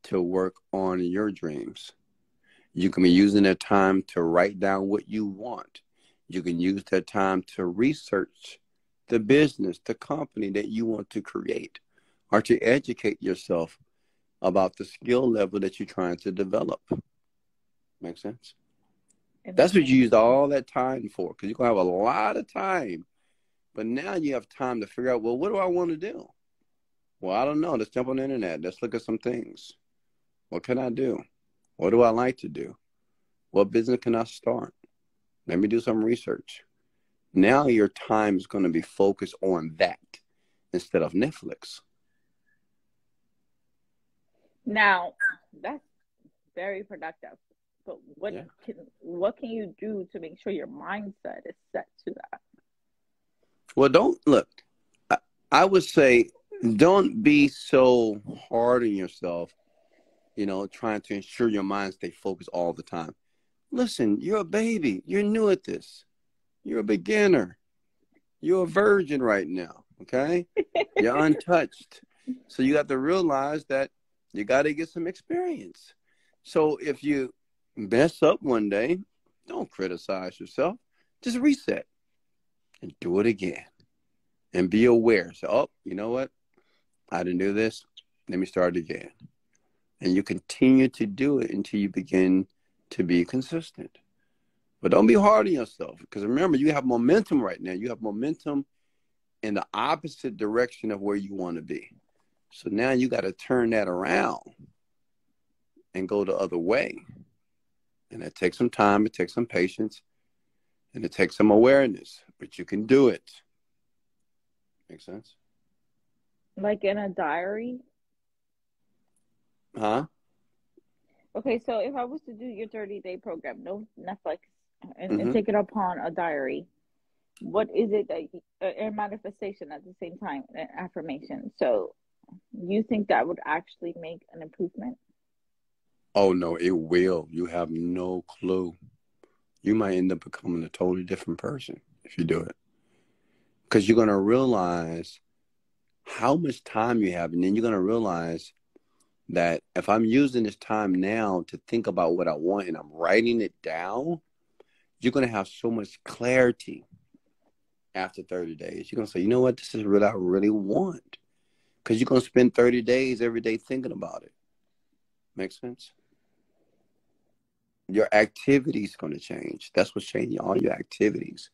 to work on your dreams. You can be using that time to write down what you want. You can use that time to research the business, the company that you want to create, or to educate yourself about the skill level that you're trying to develop. Make sense? It That's makes what you sense. used all that time for, because you're going to have a lot of time. But now you have time to figure out, well, what do I want to do? Well, I don't know. Let's jump on the internet. Let's look at some things. What can I do? What do I like to do? What business can I start? Let me do some research. Now your time is going to be focused on that instead of Netflix. Now, that's very productive. But Yeah. what can you do to make sure your mindset is set to that? Well, don't look. I, I would say don't be so hard on yourself, trying to ensure your mind stay focused all the time. Listen, you're a baby. You're new at this. You're a beginner. You're a virgin right now. Okay. You're untouched. So you got to realize that you got to get some experience. So if you mess up one day, don't criticize yourself. Just reset and do it again and be aware. So, oh, you know what? I didn't do this. Let me start again. And you continue to do it until you begin to be consistent. But don't be hard on yourself because remember, you have momentum right now. You have momentum in the opposite direction of where you want to be. So now you got to turn that around and go the other way. And it takes some time, it takes some patience, and it takes some awareness, but you can do it. Make sense? Like in a diary? Huh? Okay, so if I was to do your 30-day program, no Netflix, and Mm-hmm. take it upon a diary, what is it that a manifestation at the same time, an affirmation? So you think that would actually make an improvement? Oh, no, it will. You have no clue. You might end up becoming a totally different person if you do it. Because you're going to realize how much time you have. And then you're going to realize that if I'm using this time now to think about what I want and I'm writing it down, you're going to have so much clarity after 30 days. You're going to say, you know what? This is what I really want. Because you're going to spend 30 days every day thinking about it. Make sense? Your activities going to change. That's what's changing, all your activities.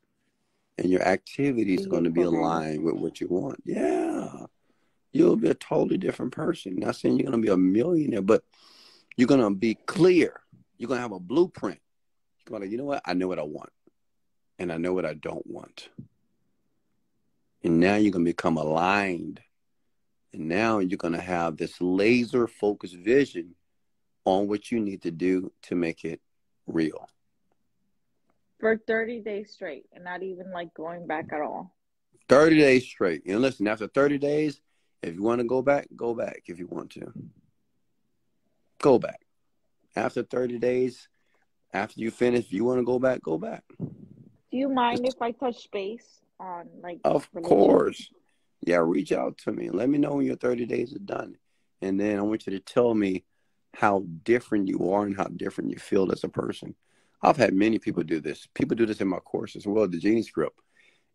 And your activities are Your going to be programs. aligned with what you want. Yeah. You'll be a totally different person. Not saying you're going to be a millionaire, but you're going to be clear. You're going to have a blueprint. You're going to, you know what? I know what I want. And I know what I don't want. And now you're going to become aligned. And now you're going to have this laser focused vision on what you need to do to make it real. For 30 days straight and not even like going back at all. 30 days straight. And listen, after 30 days, if you want to go back if you want to. Go back. After 30 days, After you finish, if you want to go back, go back. Do you mind Just, if I touch base on like of relationships? course. Yeah, reach out to me and let me know when your 30 days are done. And then I want you to tell me how different you are and how different you feel as a person. I've had many people do this. People do this in my course as well, the Genie Script.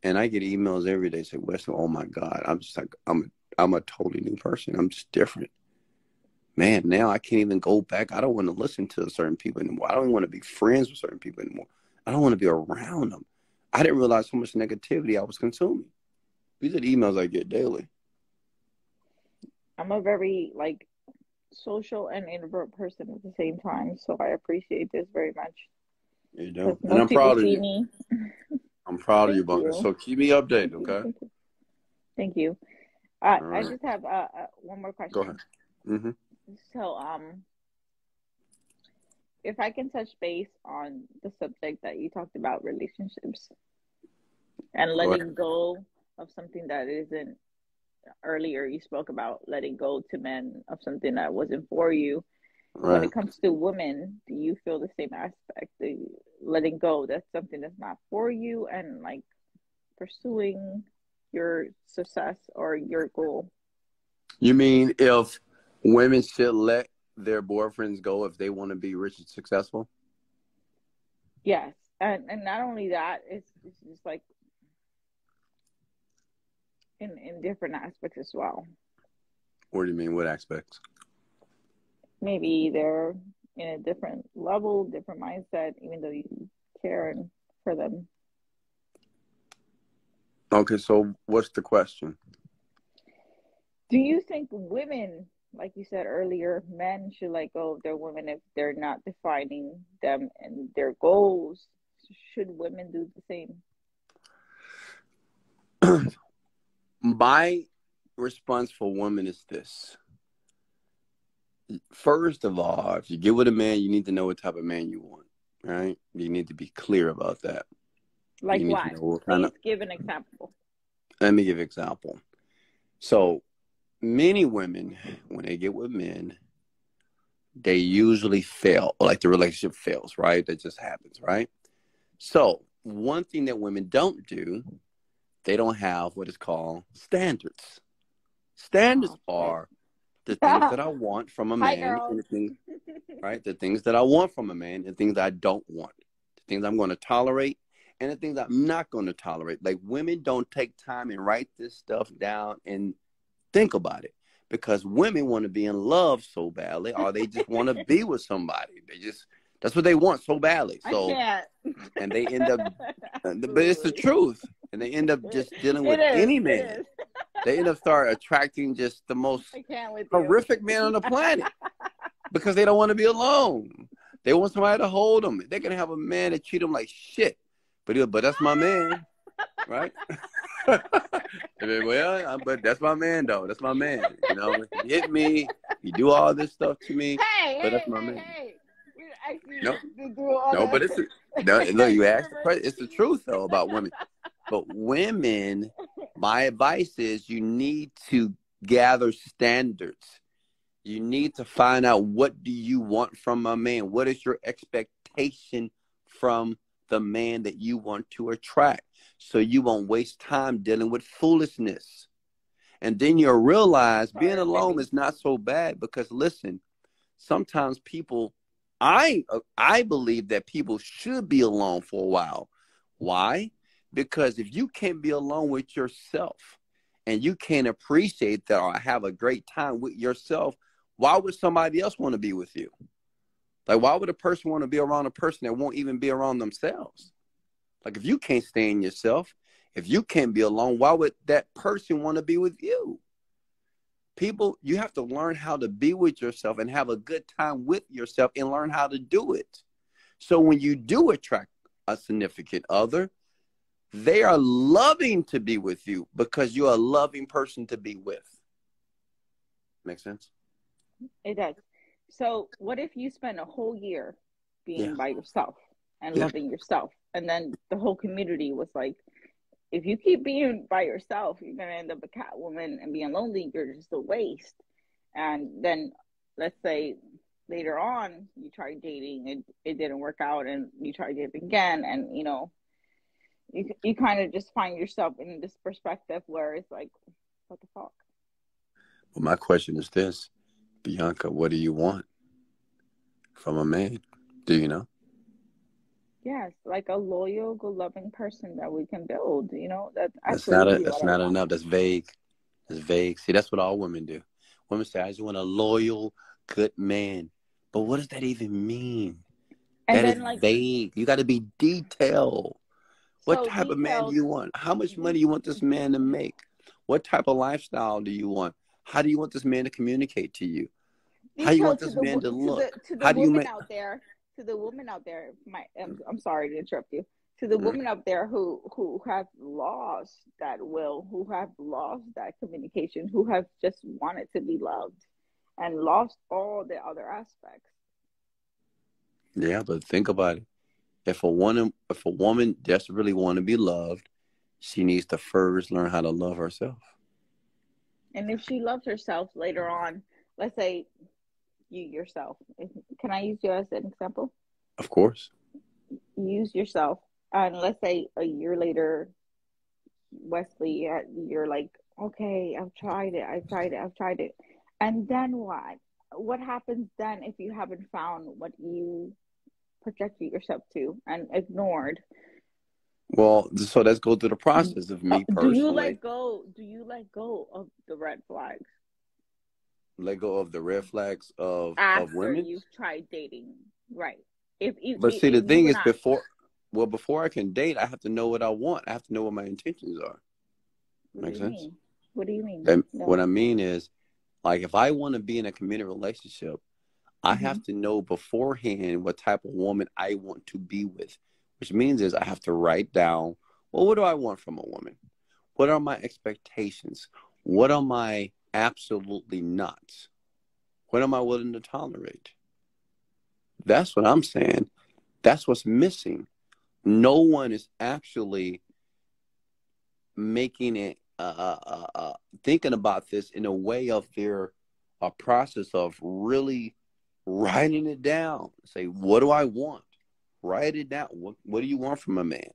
And I get emails every day saying, Wesley, oh my God, I'm just like, I'm a totally new person. I'm just different. Man, now I can't even go back. I don't want to listen to certain people anymore. I don't even want to be friends with certain people anymore. I don't want to be around them. I didn't realize how much negativity I was consuming. These are the emails I get daily. I'm a very like social and introvert person at the same time, so I appreciate this very much You because know, and most I'm people proud of see you. me. I'm proud of you, Thank Bunker. you. So keep me updated, Thank you. okay? Thank you. Thank you. All I right. just have one more Go ahead. question. Mm-hmm. So, if I can touch base on the subject that you talked about, relationships and Go ahead. letting go of something that isn't earlier, you spoke about letting go to men of something that wasn't for you. When Right. it comes to women, do you feel the same aspect? The letting go, that's something that's not for you, and like pursuing your success or your goal? You mean if women should let their boyfriends go if they want to be rich and successful? Yes. And not only that, it's just like in different aspects as well. What do you mean? What aspects? Maybe they're in a different level, different mindset, even though you care for them. Okay, so what's the question? Do you think women, like you said earlier, men should let go of their women if they're not defining them and their goals? Should women do the same? My response for women is this. First of all, if you get with a man, you need to know what type of man you want, right? You need to be clear about that. You Like need to what? know what kind Please of, give an example. let me give an example. So many women, when they get with men, they usually fail, like the relationship fails, right? That just happens, right? So one thing that women don't do, they don't have what is called standards. Standards Oh shit. are the things that I want from a Hi man and girls. the things, right? The things that I want from a man and things I don't want. The things I'm going to tolerate and the things I'm not going to tolerate. Like women don't take time and write this stuff down and think about it because women want to be in love so badly or they just want to be with somebody. That's what they want so badly. I So, can't. and they end up, but it's the Absolutely. truth. And they end up just dealing It with is. any It man. is. They end up start attracting just the most I can't with you. horrific man on the planet because they don't want to be alone. They want somebody to hold them. They can have a man that treat them like shit, but that's my man, right? Well, but that's my man though. That's my man. You know, he hit me. He do all this stuff to me, Hey, but hey, that's my hey, man. hey. We're actually No, do all no, the but no, look. You asked the remember? question. It's the truth though about women. But women, my advice is you need to gather standards. You need to find out what do you want from a man? What is your expectation from the man that you want to attract? So you won't waste time dealing with foolishness. And then you'll realize being Sorry, alone baby. is not so bad because listen, sometimes people I believe that people should be alone for a while. Why? Because if you can't be alone with yourself and you can't appreciate that or have a great time with yourself, why would somebody else want to be with you? Like why would a person want to be around a person that won't even be around themselves? Like if you can't stay in yourself, if you can't be alone, why would that person want to be with you? People, you have to learn how to be with yourself and have a good time with yourself and learn how to do it. So when you do attract a significant other, they are loving to be with you because you're a loving person to be with. Make sense? It does. So, what if you spend a whole year Yeah. being by yourself and Yeah. loving yourself, and then the whole community was like, if you keep being by yourself, you're gonna end up a cat woman and being lonely. You're just a waste. And then, let's say later on you try dating, it didn't work out, and you try dating again, and you kind of just find yourself in this perspective where it's like, what the fuck? Well, my question is this, Bianca, what do you want from a man? Do you know? Yes, like a loyal, good loving person that we can build, that's That's not absolutely that's what I not want. enough. That's vague. That's vague. See, that's what all women do. Women say, I just want a loyal, good man. But what does that even mean? And That is then like, vague. You got to be detailed. What so type of man do detailed, you want? How much de- money you want this man to make? What type of lifestyle do you want? How do you want this man to communicate to you? How do you want detailed to this the man to to the look? to the How do you woman make? out there, I'm sorry to interrupt you. To the women out there who have lost that will, who have lost that communication, who have just wanted to be loved and lost all the other aspects. Yeah, but think about it. If a woman just really want to be loved, she needs to first learn how to love herself. And if she loves herself later on, let's say you yourself, can I use you as an example? Of course. Use yourself, and let's say a year later, Wesley, you're like, okay, I've tried it. And then what? What happens then if you haven't found what you projected yourself to and ignored? Well, so let's go through the process of me Do you personally. let go? Do you let go of the red flags Let go of the red flags of after women. you've tried dating? Right. If you, But see, the you thing and is, I, before I can date, I have to know what I want. I have to know what my intentions are. what do Make you sense? mean? What do you mean? And what No. I mean is, like, if I want to be in a committed relationship, I Mm-hmm. have to know beforehand what type of woman I want to be with, which means is I have to write down, well, what do I want from a woman? What are my expectations? What am I absolutely not? What am I willing to tolerate? That's what I'm saying. That's what's missing. No one is actually making it, thinking about this in a way of their a process of really writing it down. Say, what do I want? Write it down. What do you want from a man?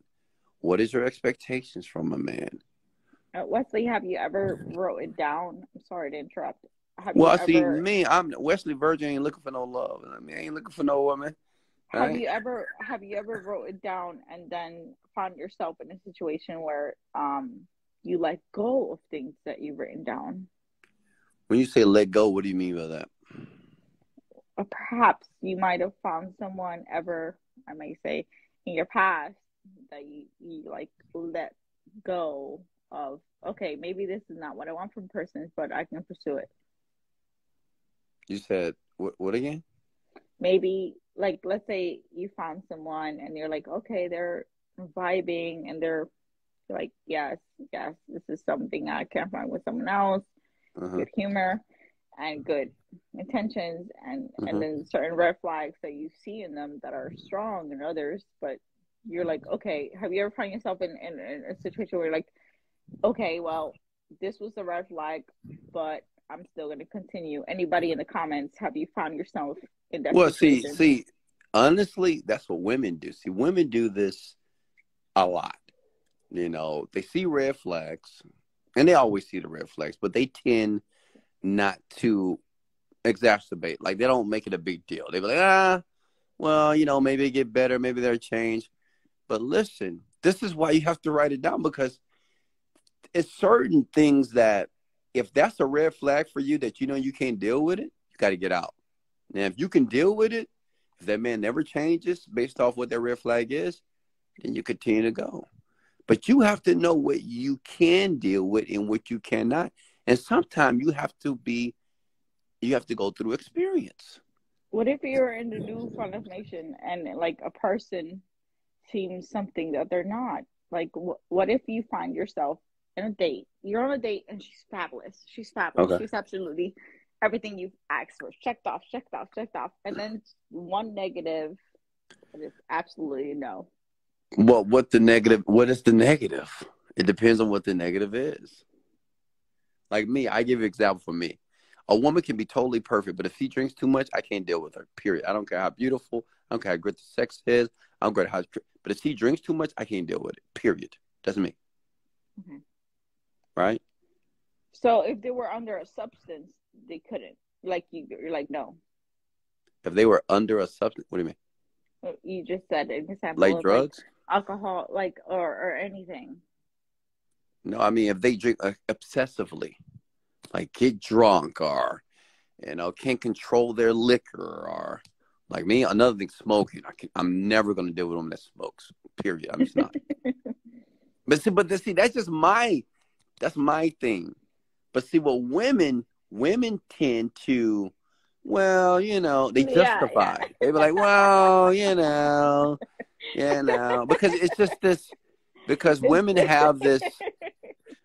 What is your expectations from a man? Wesley, have you ever wrote it down? I'm sorry to interrupt. Have Well, you I see ever me. I'm Wesley Virgin. Ain't looking for no love. I mean, I ain't looking for no woman. All right. have you ever wrote it down and then found yourself in a situation where you let go of things that you've written down? When you say let go, what do you mean by that? Or perhaps you might have found someone ever, I may say, in your past that you like let go of, okay, maybe this is not what I want from persons, but I can pursue it. You said what again? Maybe like let's say you found someone and you're like, okay, they're vibing and they're like, yes, yes, this is something I can't find with someone else. Uh-huh. Good humor and good intentions, and Uh-huh. then certain red flags that you see in them that are strong in others, but you're like, okay, have you ever found yourself in a situation where you're like, okay, well, this was a red flag, but I'm still going to continue? Anybody in the comments, have you found yourself in that Well, situation? honestly, that's what women do. See, women do this a lot. They see red flags, and they always see the red flags, but they tend not to exacerbate. Like, they don't make it a big deal. They be like, well, maybe it get better, maybe they'll change. But listen, this is why you have to write it down, because it's certain things that if that's a red flag for you that you can't deal with it, you got to get out. Now, if you can deal with it, if that man never changes based off what that red flag is, then you continue to go. But you have to know what you can deal with and what you cannot. And sometimes you have to go through experience. What if you're in the new Fun of Nation and like a person seems something that they're not? Like, what if you find yourself in a date? You're on a date and she's fabulous. She's fabulous. Okay. She's absolutely everything you've asked for. Checked off, checked off, checked off. And then one negative, and it's absolutely no. Well, what is the negative? It depends on what the negative is. Like me, I give you an example for me. A woman can be totally perfect, but if she drinks too much, I can't deal with her, period. I don't care how beautiful, I don't care how great the sex is, I don't care how, but if she drinks too much, I can't deal with it, period. That's me. Mm-hmm. Right? So if they were under a substance, they couldn't. Like you're like, no. If they were under a substance, what do you mean? You just said an example Like of like drugs? alcohol, like or anything. No, I mean, if they drink obsessively, like get drunk or, can't control their liquor or, like me, another thing, smoking. I'm never going to deal with a woman that smokes, period. I'm just not. But see, that's my thing. But see, what women tend to, well, they Yeah, yeah. justify. They be like, well, because it's just this, because women have this,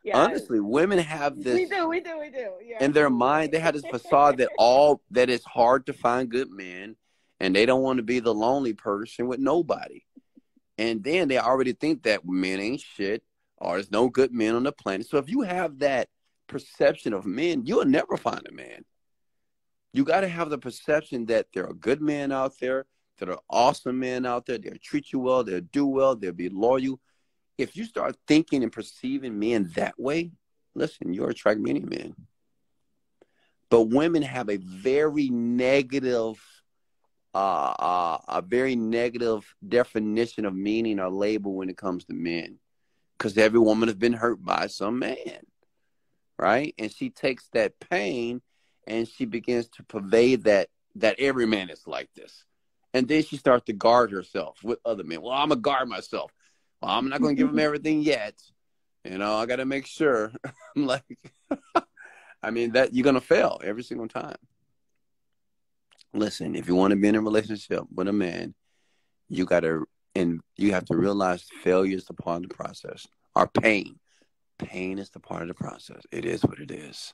Yeah, honestly, women have this we do. You're in their absolutely mind. right. They have this facade that it's hard to find good men, and they don't want to be the lonely person with nobody. And then they already think that men ain't shit or there's no good men on the planet. So if you have that perception of men, you'll never find a man. You got to have the perception that there are good men out there, that are awesome men out there. They'll treat you well, they'll do well, they'll be loyal. If you start thinking and perceiving men that way, listen, you'll attract many men. But women have a very negative definition of meaning or label when it comes to men, because every woman has been hurt by some man, right? And she takes that pain and she begins to pervade that every man is like this, and then she starts to guard herself with other men. Well, I'm gonna guard myself. Well, I'm not gonna give them everything yet. I got to make sure. I'm like, I mean, that you're gonna fail every single time. Listen, if you want to be in a relationship with a man, you have to realize failure is the part of the process. Or pain. Pain is the part of the process. It is what it is.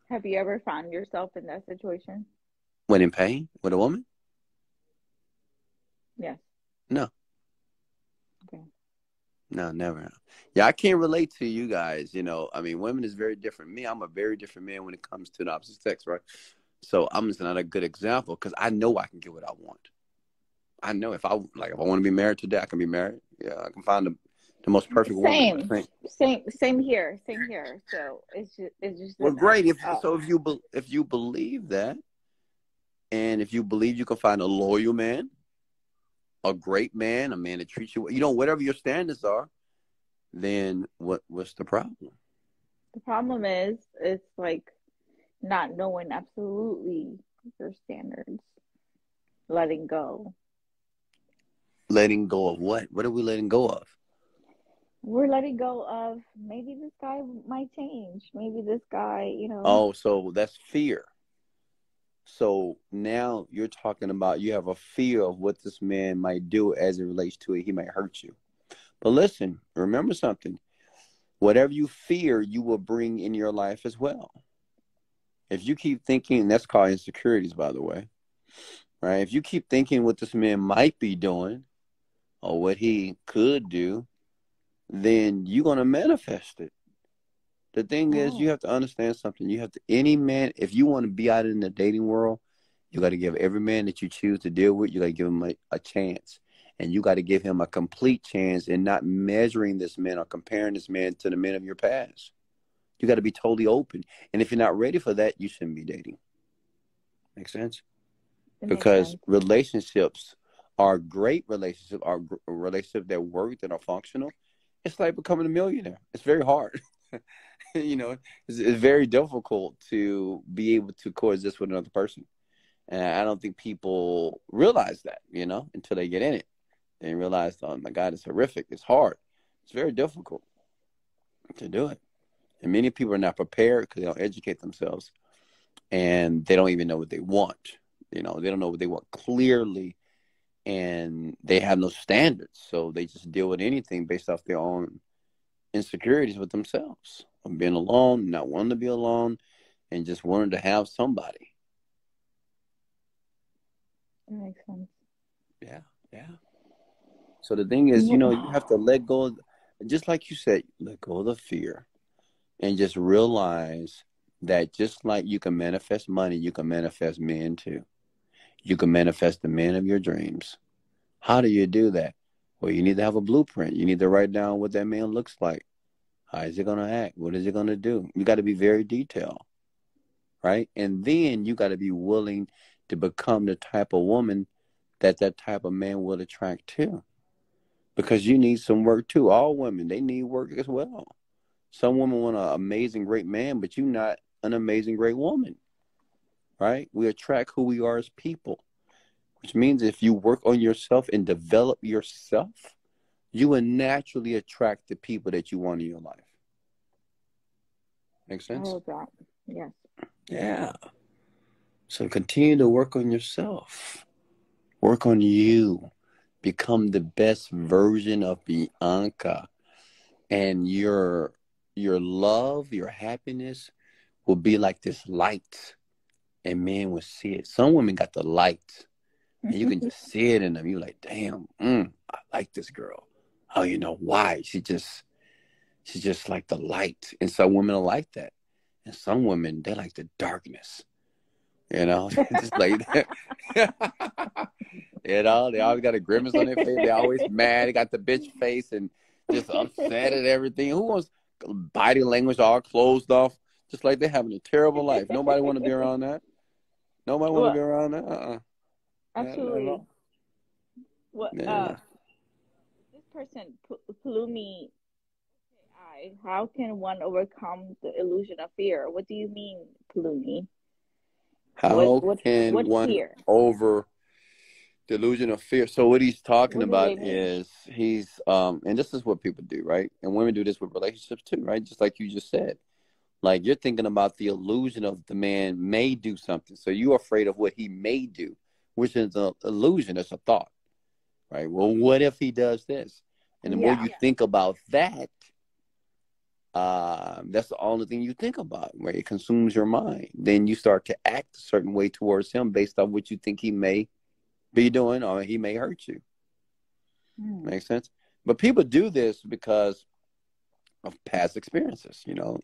Have you ever found yourself in that situation? When in pain with a woman? Yes. No. Okay. No, never. Yeah, I can't relate to you guys. I mean, women is very different. Me, I'm a very different man when it comes to the opposite sex, right? So I'm just not a good example because I know I can get what I want. I know if I want to be married today, I can be married. Yeah, I can find the most perfect woman. I Same, think. same here. So it's just Well, that great. If you believe that, and if you believe you can find a loyal man, a great man, a man that treats you, whatever your standards are, then what's the problem? the problem is it's like not knowing absolutely your standards, letting go. Letting go of what? What are we letting go of? We're letting go of maybe this guy might change. Maybe this guy. Oh, so that's fear. So now you're talking about you have a fear of what this man might do as it relates to it. He might hurt you. But listen, remember something. Whatever you fear, you will bring in your life as well. If you keep thinking, and that's called insecurities, by the way, right? If you keep thinking what this man might be doing or what he could do, then you're going to manifest it. The thing is, you Oh, have to understand something. Any man, if you want to be out in the dating world, you got to give every man that you choose to deal with, you got to give him a chance. And you got to give him a complete chance and not measuring this man or comparing this man to the men of your past. You got to be totally open. And if you're not ready for that, you shouldn't be dating. Make sense? it makes Because sense. relationships are great relationships, are relationships that work, that are functional. It's like becoming a millionaire. It's very hard. It's very difficult to be able to coexist with another person. And I don't think people realize that, until they get in it. They realize, oh my God, it's horrific. It's hard. It's very difficult to do it. And many people are not prepared because they don't educate themselves and they don't even know what they want. They don't know what they want clearly and they have no standards. So they just deal with anything based off their own insecurities with themselves of being alone, not wanting to be alone, and just wanting to have somebody. It makes sense. Yeah, yeah. So the thing is, you have to let go, just like you said, let go of the fear and just realize that just like you can manifest money, you can manifest men too. You can manifest the men of your dreams. How do you do that? Well, you need to have a blueprint. You need to write down what that man looks like. How is he going to act? What is he going to do? You got to be very detailed, right? And then you got to be willing to become the type of woman that that type of man will attract to. Because you need some work too. All women, they need work as well. Some women want an amazing, great man, but you're not an amazing, great woman, right? We attract who we are as people, which means if you work on yourself and develop yourself, you will naturally attract the people that you want in your life. Make sense? All of that. Yes. Yeah. So continue to work on yourself. Work on you. Become the best version of Bianca. And your love, your happiness will be like this light. And men will see it. Some women got the light. And you can just see it in them. You're like, damn, I like this girl. Oh, you know why? She's just like the light. And some women are like that. And some women, they like the darkness. You know, just like that. You know, they always got a grimace on their face. They always mad. They got the bitch face and just upset at everything. Who wants body language all closed off? Just like they're having a terrible life. Nobody want to be around that. Nobody want to be around that. Absolutely. What? Yeah. This person, Palumi, how can one overcome the illusion of fear? What do you mean, Palumi? How can what one fear? over the illusion of fear? So what he's talking What do about they mean? is and this is what people do, right? And women do this with relationships too, right? Just like you just said. Like you're thinking about the illusion of the man may do something. So you're afraid of what he may do, which is an illusion. It's a thought, right? Well, what if he does this? And the more you think about that, that's the only thing you think about, right? It consumes your mind. Then you start to act a certain way towards him based on what you think he may be doing or he may hurt you. Makes sense? But people do this because of past experiences, you know.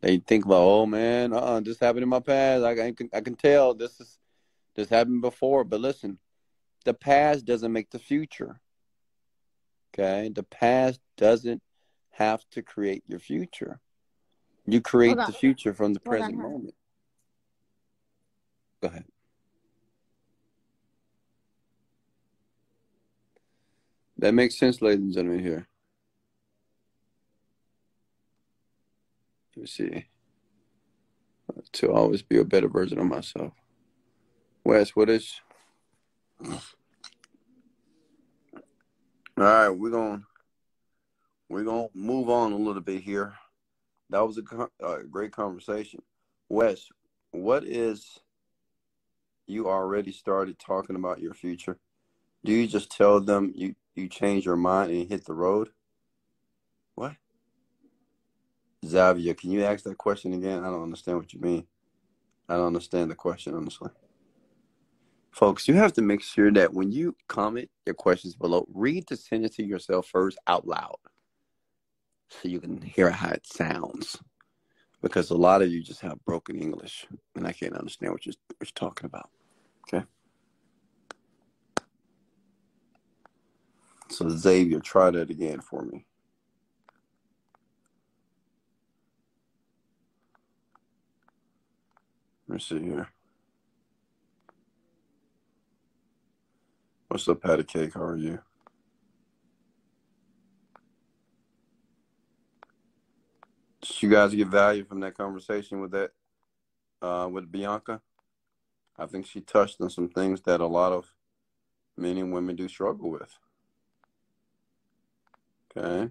They think about, oh man, this happened in my past. I can tell this happened before. But listen, the past doesn't make the future. Okay, the past doesn't have to create your future. You create the future from the present moment. Go ahead. That makes sense, ladies and gentlemen. Here, let me see. To always be a better version of myself. Wes, what is? All right, we're gonna move on a little bit here. That was a great conversation. Wes, what is? You already started talking about your future. Do you just tell them you change your mind and hit the road? What? Xavier, can you ask that question again? I don't understand what you mean. I don't understand the question, honestly. Folks, you have to make sure that when you comment your questions below, read the sentence to yourself first out loud so you can hear how it sounds. Because a lot of you just have broken English, and I can't understand what you're talking about. Okay? So, Xavier, try that again for me. Let me see here. What's up, Patty Cake? How are you? Did you guys get value from that conversation with with Bianca? I think she touched on some things that a lot of men and women do struggle with. Okay.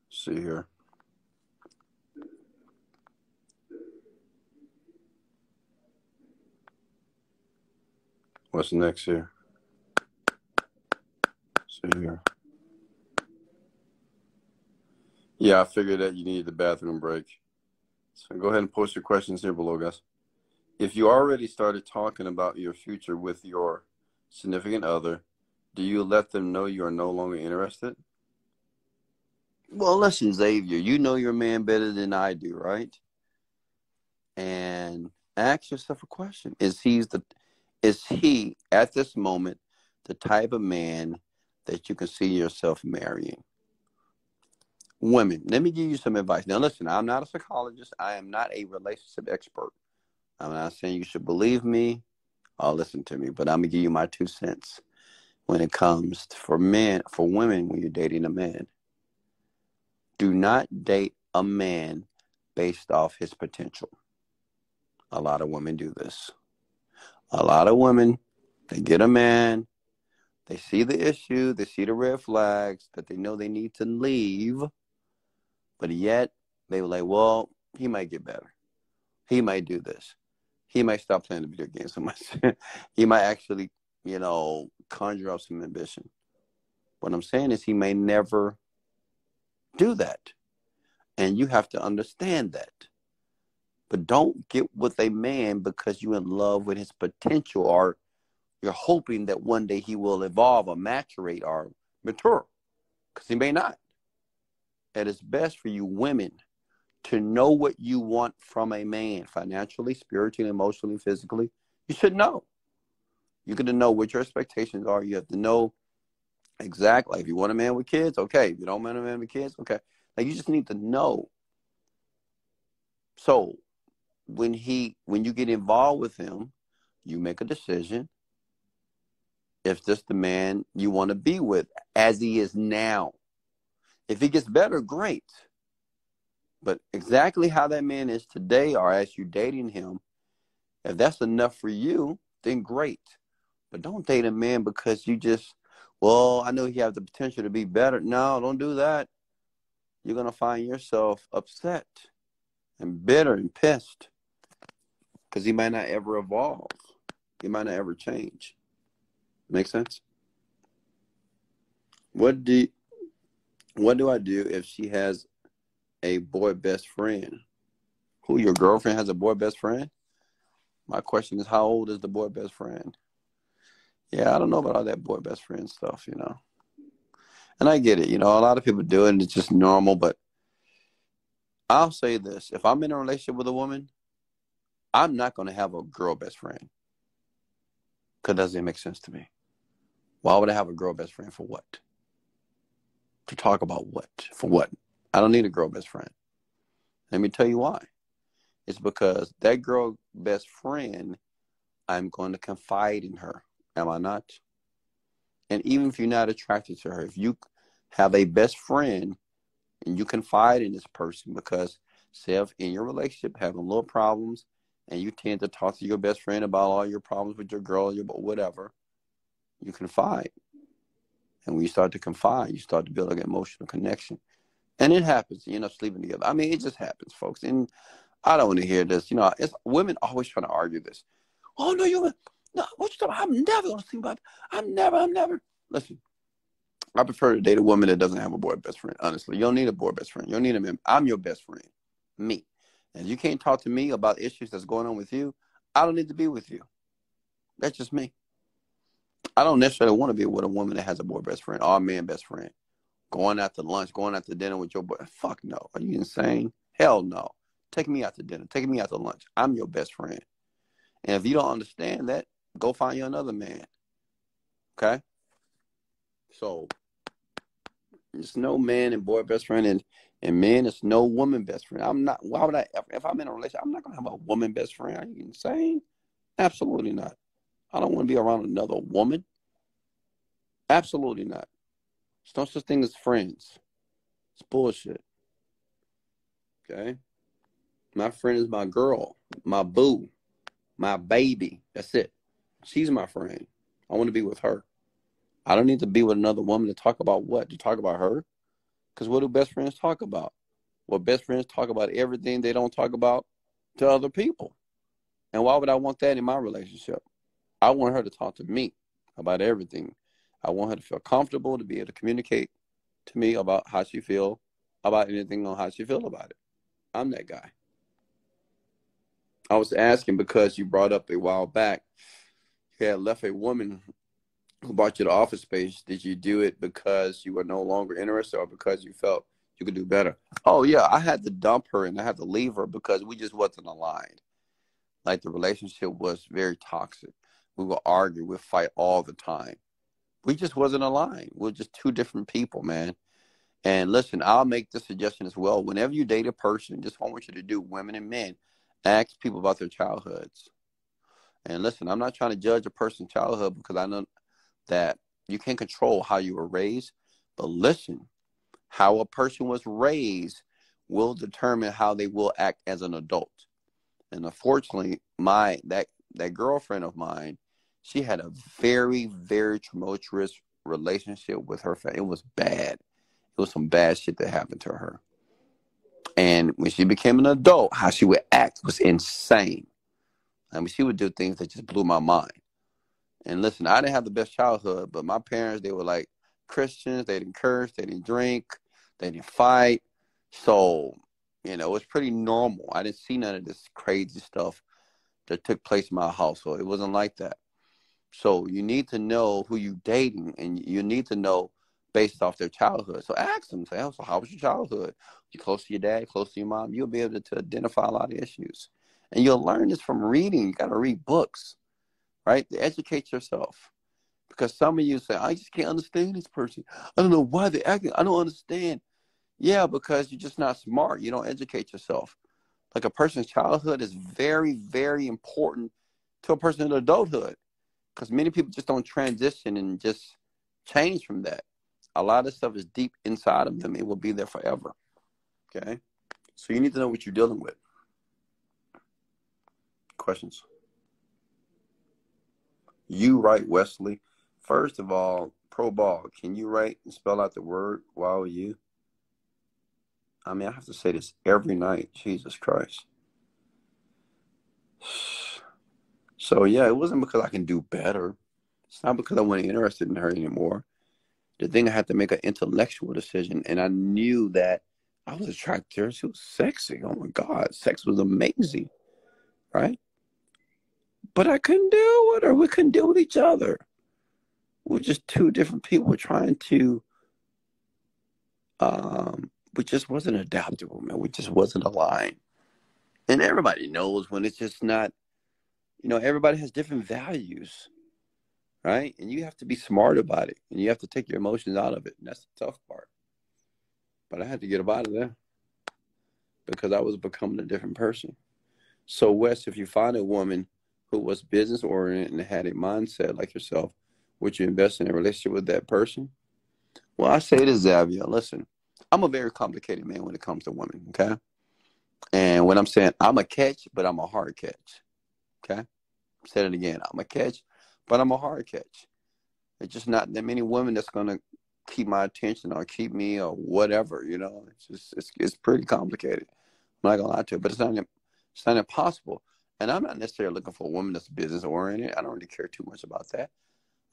Let's see here. What's next here? See here. Yeah, I figured that you needed the bathroom break. So go ahead and post your questions here below, guys. If you already started talking about your future with your significant other, do you let them know you are no longer interested? Well, listen, Xavier, you know your man better than I do, right? And ask yourself a question. Is he at this moment the type of man that you can see yourself marrying? Women, let me give you some advice. Now listen, I'm not a psychologist. I am not a relationship expert. I'm not saying you should believe me or listen to me, but I'm gonna give you my 2 cents when it comes for men, for women when you're dating a man. Do not date a man based off his potential. A lot of women do this. A lot of women, they get a man, they see the issue, they see the red flags that they know they need to leave, but yet they were like, well, he might get better. He might do this. He might stop playing the video games so much. He might actually, conjure up some ambition. What I'm saying is he may never do that. And you have to understand that. But don't get with a man because you're in love with his potential or you're hoping that one day he will evolve or maturate or mature. Because he may not. It is best for you women to know what you want from a man financially, spiritually, emotionally, physically. You should know. You got to know what your expectations are. You have to know exactly. If you want a man with kids, okay. If you don't want a man with kids, okay. Like you just need to know. So when you get involved with him, you make a decision if this the man you want to be with as he is now. If he gets better, great. But exactly how that man is today or as you dating him, if that's enough for you, then great. But don't date a man because well, I know he has the potential to be better. No, don't do that. You're going to find yourself upset and bitter and pissed because he might not ever evolve. He might not ever change. Make sense? What do I do if she has a boy best friend? Who, your girlfriend has a boy best friend? My question is, how old is the boy best friend? Yeah, I don't know about all that boy best friend stuff, And I get it, a lot of people do it and it's just normal, but I'll say this. If I'm in a relationship with a woman, I'm not going to have a girl best friend because it doesn't make sense to me. Why would I have a girl best friend for what? To talk about what? For what? I don't need a girl best friend. Let me tell you why. It's because that girl best friend, I'm going to confide in her. Am I not? And even if you're not attracted to her, if you have a best friend and you confide in this person because, say, if in your relationship having little problems and you tend to talk to your best friend about all your problems with your girl, your whatever, you confide. And when you start to confide, you start to build an emotional connection. And it happens, you end up sleeping together. I mean, it just happens, folks. And I don't want to hear this. It's women always trying to argue this. Oh, no, no, what you talking about? I'm never going to sleep with. I'm never. Listen, I prefer to date a woman that doesn't have a boy best friend, honestly. You don't need a boy best friend. You don't need a man. I'm your best friend, me. And you can't talk to me about issues that's going on with you. I don't need to be with you. That's just me. I don't necessarily want to be with a woman that has a boy best friend or a man best friend. Going out to lunch, going out to dinner with your boy. Fuck no. Are you insane? Hell no. Take me out to dinner. Take me out to lunch. I'm your best friend. And if you don't understand that, go find you another man. Okay? So, it's no man and boy best friend. And men, it's no woman best friend. I'm not, why would I, if I'm in a relationship, I'm not going to have a woman best friend. Are you insane? Absolutely not. I don't want to be around another woman. Absolutely not. There's no such thing as friends. It's bullshit. Okay? My friend is my girl, my boo, my baby. That's it. She's my friend. I want to be with her. I don't need to be with another woman to talk about what? To talk about her? Because what do best friends talk about? Well, best friends talk about everything they don't talk about to other people. And why would I want that in my relationship? I want her to talk to me about everything. I want her to feel comfortable, to be able to communicate to me about how she feel about anything on how she feel about it. I'm that guy. I was asking because you brought up a while back, you had left a woman who brought you to office space. Did you do it because you were no longer interested or because you felt You could do better. Oh yeah, I had to dump her and I had to leave her because we just wasn't aligned. Like the relationship was very toxic. We would argue, we'd fight all the time. We just wasn't aligned. We're just two different people, man. And listen, I'll make this suggestion as well. Whenever you date a person, just what I want you to do, women and men, ask people about their childhoods. And listen, I'm not trying to judge a person's childhood because I know that you can't control how you were raised. But listen, how a person was raised will determine how they will act as an adult. And unfortunately, that girlfriend of mine, she had a very, very tumultuous relationship with her family. It was bad. It was some bad shit that happened to her. And when she became an adult, how she would act was insane. I mean, she would do things that just blew my mind. And listen, I didn't have the best childhood, but my parents, they were like Christians. They didn't curse. They didn't drink. They didn't fight. So, it was pretty normal. I didn't see none of this crazy stuff that took place in my household. It wasn't like that. So you need to know who you're dating, and you need to know based off their childhood. So ask them, say, oh, so how was your childhood? You close to your dad, close to your mom? You'll be able to identify a lot of issues. And you'll learn this from reading. You got to read books, right? To educate yourself. Because some of you say, I just can't understand this person. I don't know why they're acting. I don't understand. Yeah, because you're just not smart. You don't educate yourself. Like a person's childhood is very, very important to a person in adulthood. Because many people just don't transition and just change from that. A lot of stuff is deep inside of them. It will be there forever. Okay? So you need to know what you're dealing with. Questions? You write, Wesley. First of all, pro ball, can you write and spell out the word while you? I mean, I have to say this every night. Jesus Christ. So, yeah, it wasn't because I can do better. It's not because I wasn't interested in her anymore. The thing, I had to make an intellectual decision, and I knew that I was attracted to her. She was sexy. Oh, my God. Sex was amazing, right? But I couldn't deal with her. We couldn't deal with each other. We're just two different people trying to, we just wasn't adaptable, man. We just wasn't aligned. And everybody knows when it's just not, everybody has different values, right? And you have to be smart about it. And you have to take your emotions out of it. And that's the tough part. But I had to get up out of there because I was becoming a different person. So, Wes, if you find a woman who was business-oriented and had a mindset like yourself, would you invest in a relationship with that person? Well, I say to Xavier, listen, I'm a very complicated man when it comes to women, okay? And when I'm saying I'm a catch, but I'm a hard catch, okay? Said it again. I'm a catch, but I'm a hard catch. It's just not that many women that's going to keep my attention or keep me or whatever, it's pretty complicated. I'm not going to lie to you, but it's not impossible. And I'm not necessarily looking for a woman that's business oriented. I don't really care too much about that.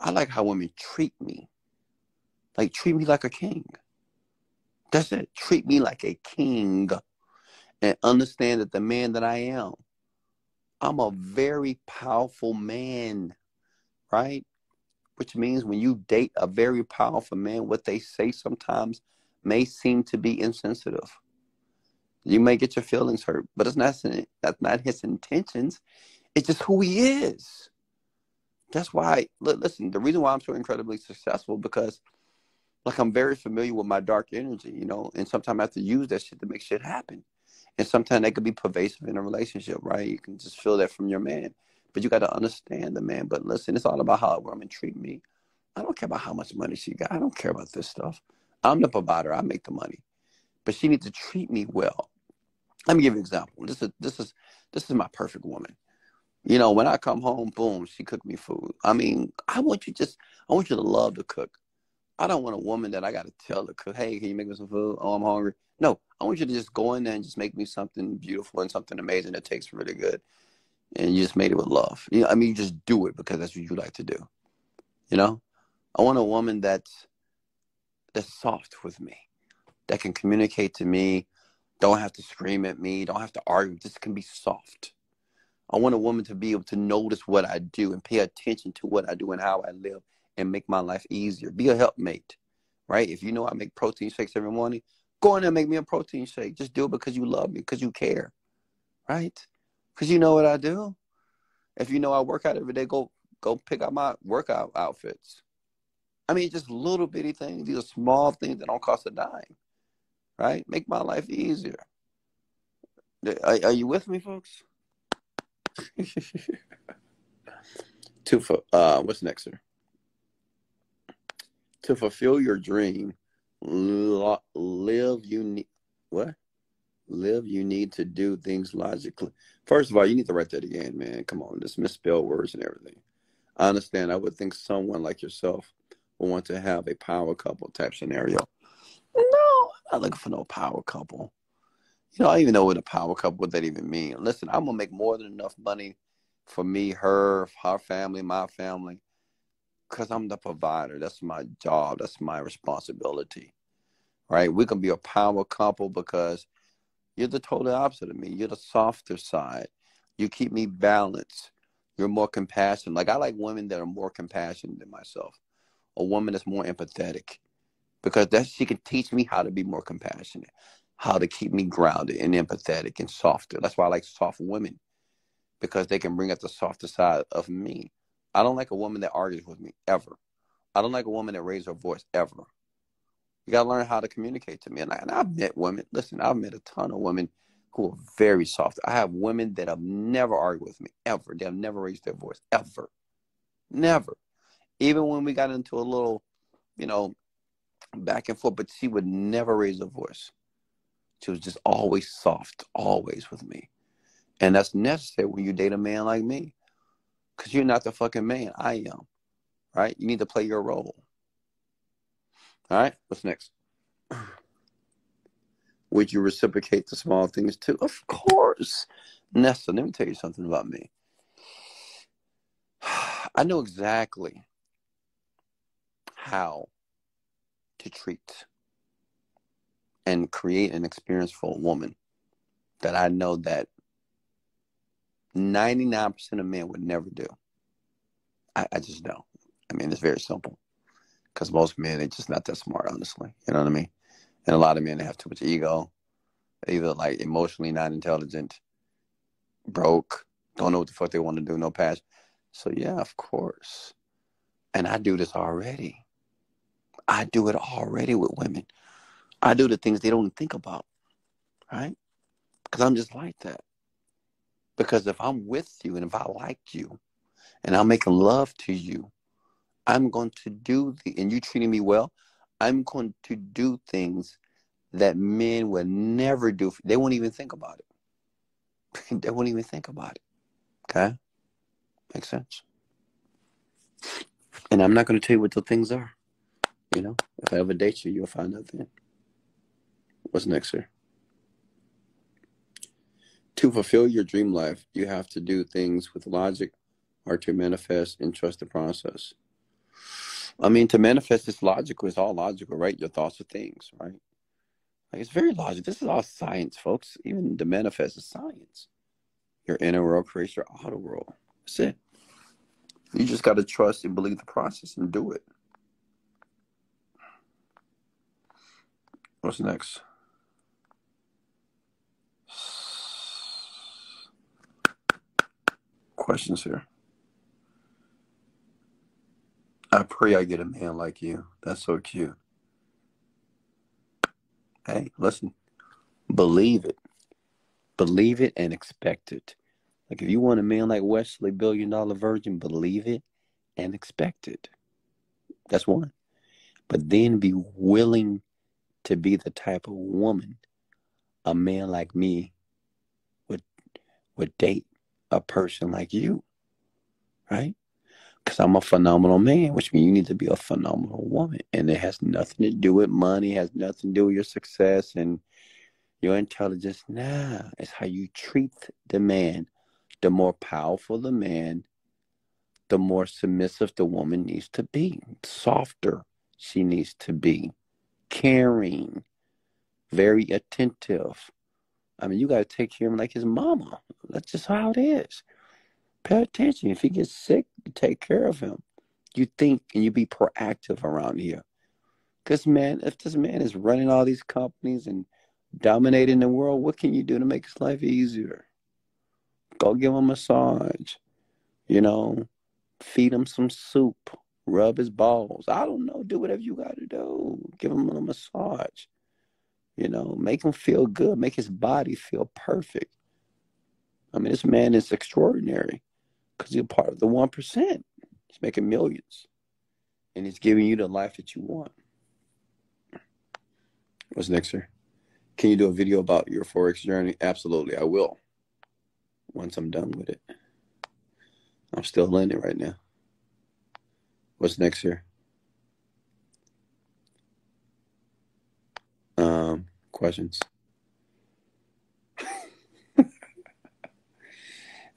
I like how women treat me. Like, treat me like a king. That's it. Treat me like a king. And understand that the man that I am, I'm a very powerful man, right? Which means when you date a very powerful man, what they say sometimes may seem to be insensitive. You may get your feelings hurt, but that's not his intentions. It's just who he is. That's why, listen, the reason why I'm so incredibly successful, because like I'm very familiar with my dark energy, and sometimes I have to use that shit to make shit happen. And sometimes that could be pervasive in a relationship, right? You can just feel that from your man. But you got to understand the man. But listen, it's all about how a woman treat me. I don't care about how much money she got. I don't care about this stuff. I'm the provider. I make the money. But she needs to treat me well. Let me give you an example. This is my perfect woman. When I come home, boom, she cooked me food. I mean, I want you to love to cook. I don't want a woman that I got to tell to cook, hey, can you make me some food? Oh, I'm hungry. No, I want you to just go in there and just make me something beautiful and something amazing that tastes really good. And you just made it with love. You just do it because that's what you like to do. I want a woman that's soft with me, that can communicate to me, don't have to scream at me, don't have to argue, just can be soft. I want a woman to be able to notice what I do and pay attention to what I do and how I live and make my life easier. Be a helpmate, right? If I make protein shakes every morning, Go in there and make me a protein shake. Just do it because you love me, because you care, right? Because you know what I do. If you know I work out every day, go pick out my workout outfits. I mean, just little bitty things. These are small things that don't cost a dime, right? Make my life easier. Are you with me, folks? What's next, sir? To fulfill your dream, live you need what? Live you need to do things logically. First of all, you need to write that again, man. Come on, just misspell words and everything. I understand. I would think someone like yourself will want to have a power couple type scenario. No, I'm not looking for no power couple. I don't even know what a power couple, what that even mean. Listen, I'm gonna make more than enough money for me, her family, my family, because I'm the provider. That's my job. That's my responsibility. Right? We can be a power couple because you're the total opposite of me. You're the softer side. You keep me balanced. You're more compassionate. Like I like women that are more compassionate than myself. A woman that's more empathetic. Because she can teach me how to be more compassionate, how to keep me grounded and empathetic and softer. That's why I like soft women, because they can bring out the softer side of me. I don't like a woman that argues with me, ever. I don't like a woman that raises her voice, ever. You got to learn how to communicate to me. And I've met women. Listen, I've met a ton of women who are very soft. I have women that have never argued with me, ever. They have never raised their voice, ever. Never. Even when we got into a little, back and forth, but she would never raise her voice. She was just always soft, always with me. And that's necessary when you date a man like me. Because you're not the fucking man. I am. Right? You need to play your role. All right? What's next? Would you reciprocate the small things too? Of course. Nessa, let me tell you something about me. I know exactly how to treat and create an experience for a woman that I know that 99% of men would never do. I just know. I mean, it's very simple. Because most men, they're just not that smart, honestly. You know what I mean? And a lot of men, they have too much ego. Either like emotionally not intelligent, broke, don't know what the fuck they want to do, no passion. So yeah, of course. And I do this already. I do it already with women. I do the things they don't think about, right? Because I'm just like that. Because if I'm with you and if I like you and I'm making love to you, I'm going to and you treating me well, I'm going to do things that men would never do. They won't even think about it. They won't even think about it. Okay? Makes sense. And I'm not going to tell you what the things are. If I ever date you, you'll find out then. What's next, sir? To fulfill your dream life, you have to do things with logic or to manifest and trust the process. I mean, to manifest is logical. It's all logical, right? Your thoughts are things, right? Like, it's very logical. This is all science, folks. Even to manifest is science. Your inner world creates your outer world. That's it. You just got to trust and believe the process and do it. What's next? Questions here. I pray I get a man like you. That's so cute. Hey, listen. Believe it. Believe it and expect it. Like if you want a man like Wesley, $1 billion virgin, believe it and expect it. That's one. But then be willing to be the type of woman a man like me would date a person like you, right? Because I'm a phenomenal man, which means you need to be a phenomenal woman. And it has nothing to do with money, has nothing to do with your success and your intelligence. Nah, it's how you treat the man. The more powerful the man, the more submissive the woman needs to be. Softer she needs to be. Caring. Very attentive. I mean, you got to take care of him like his mama. That's just how it is. Pay attention. If he gets sick, you take care of him. You think and you be proactive around here. Because, man, if this man is running all these companies and dominating the world, what can you do to make his life easier? Go give him a massage, you know, feed him some soup, rub his balls. I don't know. Do whatever you got to do. Give him a massage, make him feel good, make his body feel perfect. I mean, this man is extraordinary because he's a part of the 1%. He's making millions and he's giving you the life that you want. What's next, sir? Can you do a video about your Forex journey? Absolutely, I will. Once I'm done with it. I'm still learning right now. What's next, sir? Questions?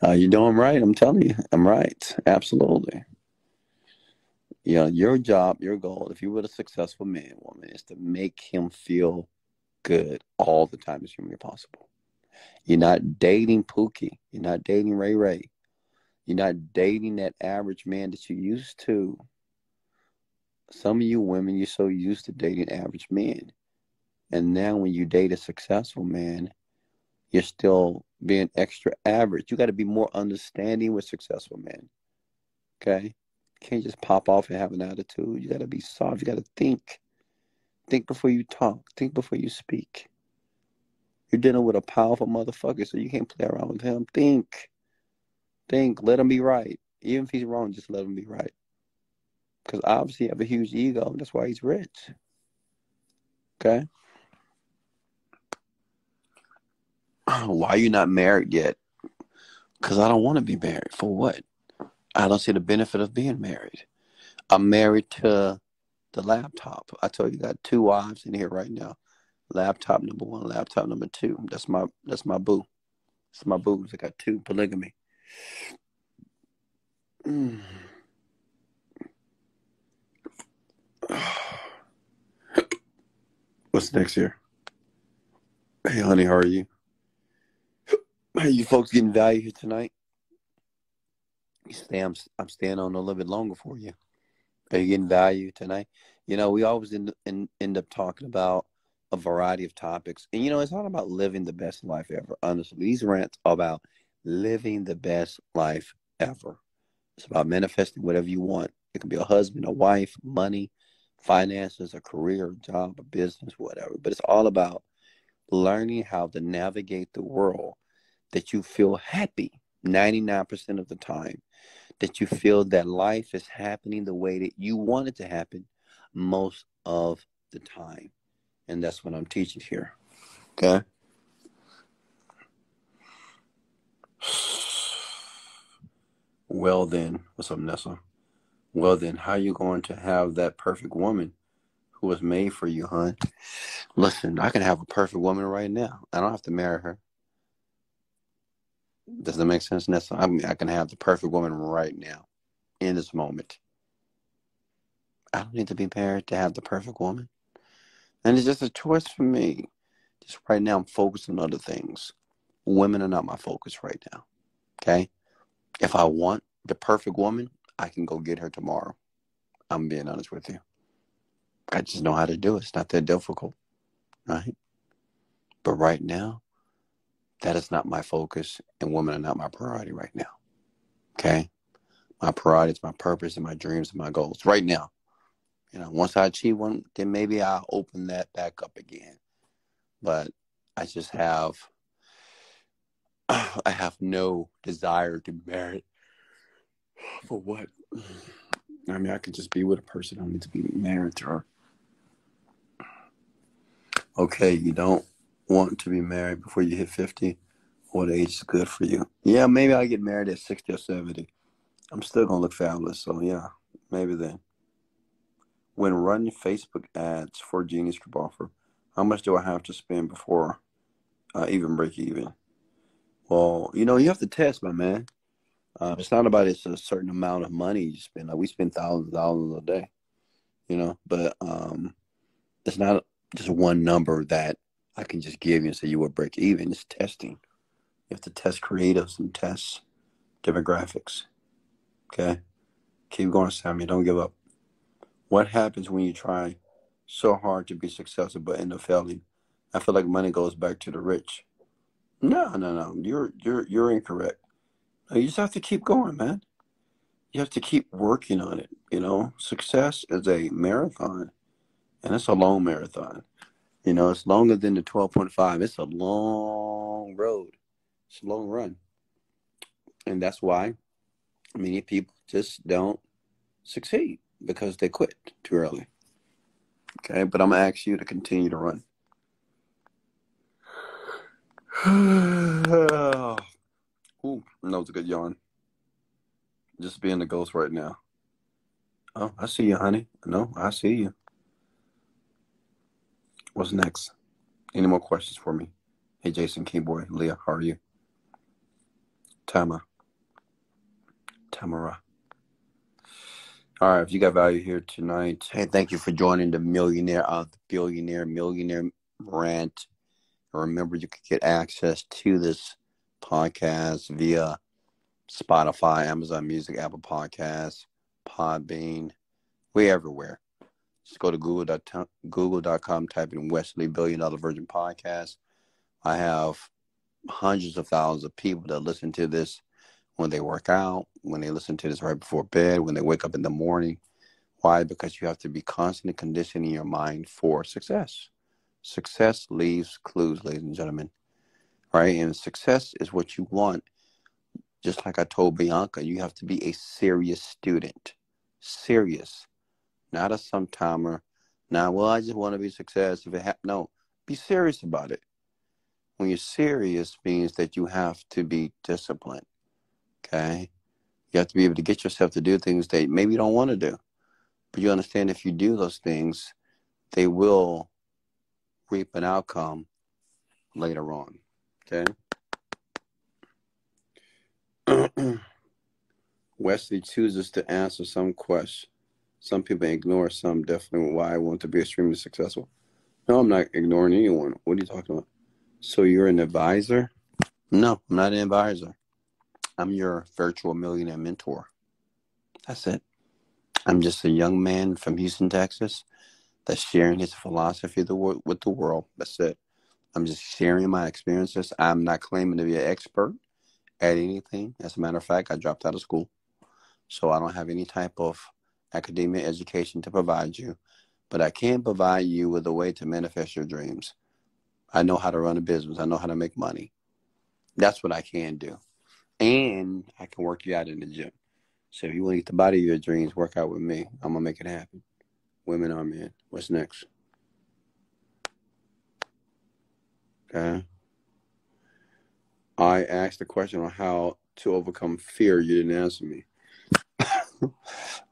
You know I'm right. I'm telling you, I'm right. Absolutely. Your job, your goal, if you were a successful man, woman, is to make him feel good all the time as humanly possible. You're not dating Pookie. You're not dating Ray Ray. You're not dating that average man that you used to. Some of you women, you're so used to dating average men. And now when you date a successful man, you're still being extra average. You got to be more understanding with successful men. Okay? You can't just pop off and have an attitude. You got to be soft. You got to think. Think before you talk. Think before you speak. You're dealing with a powerful motherfucker, so you can't play around with him. Think. Let him be right. Even if he's wrong, just let him be right. Because obviously you have a huge ego. That's why he's rich. Okay? Why are you not married yet? Because I don't want to be married. For what? I don't see the benefit of being married. I'm married to the laptop. I told you, got 2 wives in here right now. Laptop number 1, laptop number 2. That's my boo. That's my boos. I got 2. Polygamy. What's next here? Hey, honey, how are you? Hey, you folks getting value here tonight? You stay. I'm staying on a little bit longer for you. Are you getting value tonight? We always end up talking about a variety of topics. And, it's all about living the best life ever. Honestly, these rants are about living the best life ever. It's about manifesting whatever you want. It can be a husband, a wife, money, finances, a career, a job, a business, whatever. But it's all about learning how to navigate the world that you feel happy 99% of the time, that you feel that life is happening the way that you want it to happen most of the time. And that's what I'm teaching here. Okay? Well then, what's up, Nessa? Well then, how are you going to have that perfect woman who was made for you, hon? Listen, I can have a perfect woman right now. I don't have to marry her. Does that make sense, Nessa? I can have the perfect woman right now, in this moment. I don't need to be married to have the perfect woman. And it's just a choice for me. Just right now, I'm focused on other things. Women are not my focus right now. Okay? If I want the perfect woman, I can go get her tomorrow. I'm being honest with you. I just know how to do it. It's not that difficult. Right? But right now, that is not my focus, and women are not my priority right now. Okay? My priority is my purpose and my dreams and my goals right now. Once I achieve one, then maybe I'll open that back up again. But I have no desire to be married. For what? I mean, I could just be with a person. I don't need to be married to her. Okay, you don't want to be married before you hit 50. What age is good for you? Yeah, maybe I'll get married at 60 or 70. I'm still going to look fabulous, so yeah, maybe then. When running Facebook ads for Genius Group offer, how much do I have to spend before I even break even? Well, you have to test, my man. It's not about it's a certain amount of money you spend. Like we spend thousands of dollars a day, but it's not just one number that I can just give you and say you will break even. It's testing. You have to test creatives and test demographics. Okay? Keep going, Sammy. Don't give up. What happens when you try So hard to be successful but end up failing. I feel like money goes back to the rich. No, no, no. You're incorrect. You just have to keep going, man. You have to keep working on it. Success is a marathon, and it's a long marathon. It's longer than the 12.5. It's a long road. It's a long run. And that's why many people just don't succeed because they quit too early. Okay, but I'm going to ask you to continue to run. Ooh, that was a good yawn. Just being the ghost right now. Oh, I see you, honey. No, I see you. What's next? Any more questions for me? Hey, Jason, Keyboy, Leah, how are you? Tamara. All right, if you got value here tonight, hey, thank you for joining the Millionaire of the Millionaire Rant. Remember, you can get access to this podcast via Spotify, Amazon Music, Apple Podcasts, Podbean. We're everywhere. Just go to google.com, type in Wesley Virgin Podcast. I have hundreds of thousands of people that listen to this when they work out, when they listen to this right before bed, when they wake up in the morning. Why? Because you have to be constantly conditioning your mind for success. Success leaves clues, ladies and gentlemen. Right? And success is what you want. Just like I told Bianca, you have to be a serious student. Serious. Not a sometimer. Not, well, I just want to be success. No, be serious about it. When you're serious means that you have to be disciplined. Okay? You have to be able to get yourself to do things that maybe you don't want to do. But you understand if you do those things, they will reap an outcome later on. Okay? Wesley chooses to answer some questions. Some people ignore some. Definitely why I want to be extremely successful. No, I'm not ignoring anyone. What are you talking about? So you're an advisor? No, I'm not an advisor. I'm your virtual millionaire mentor. That's it. I'm just a young man from Houston, Texas, that's sharing his philosophy with the world. That's it. I'm just sharing my experiences. I'm not claiming to be an expert at anything. As a matter of fact, I dropped out of school. So I don't have any type of academic education to provide you. But I can provide you with a way to manifest your dreams. I know how to run a business. I know how to make money. That's what I can do. And I can work you out in the gym. So if you want to get the body of your dreams, work out with me. I'm going to make it happen. Women or men. What's next? Okay. I asked the question on how to overcome fear. You didn't answer me.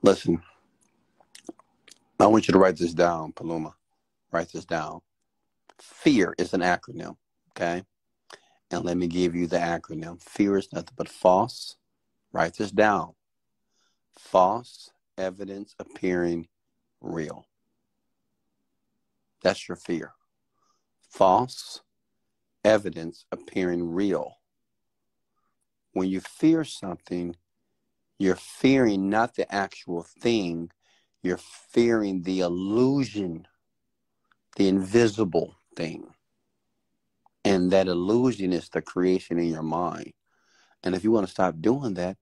Listen, I want you to write this down, Paloma. Write this down. Fear is an acronym, okay? And let me give you the acronym. Fear is nothing but false. Write this down. False evidence appearing real. That's your fear. False evidence appearing real. When you fear something, you're fearing not the actual thing. You're fearing the illusion, the invisible thing. And that illusion is the creation in your mind. And if you want to stop doing that,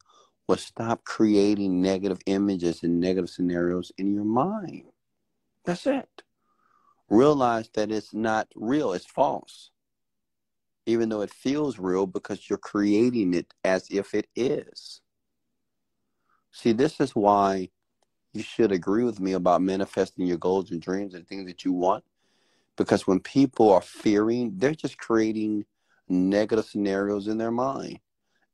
well, stop creating negative images and negative scenarios in your mind. That's it. Realize that it's not real. It's false. Even though it feels real because you're creating it as if it is. See, this is why you should agree with me about manifesting your goals and dreams and things that you want. Because when people are fearing, they're just creating negative scenarios in their mind.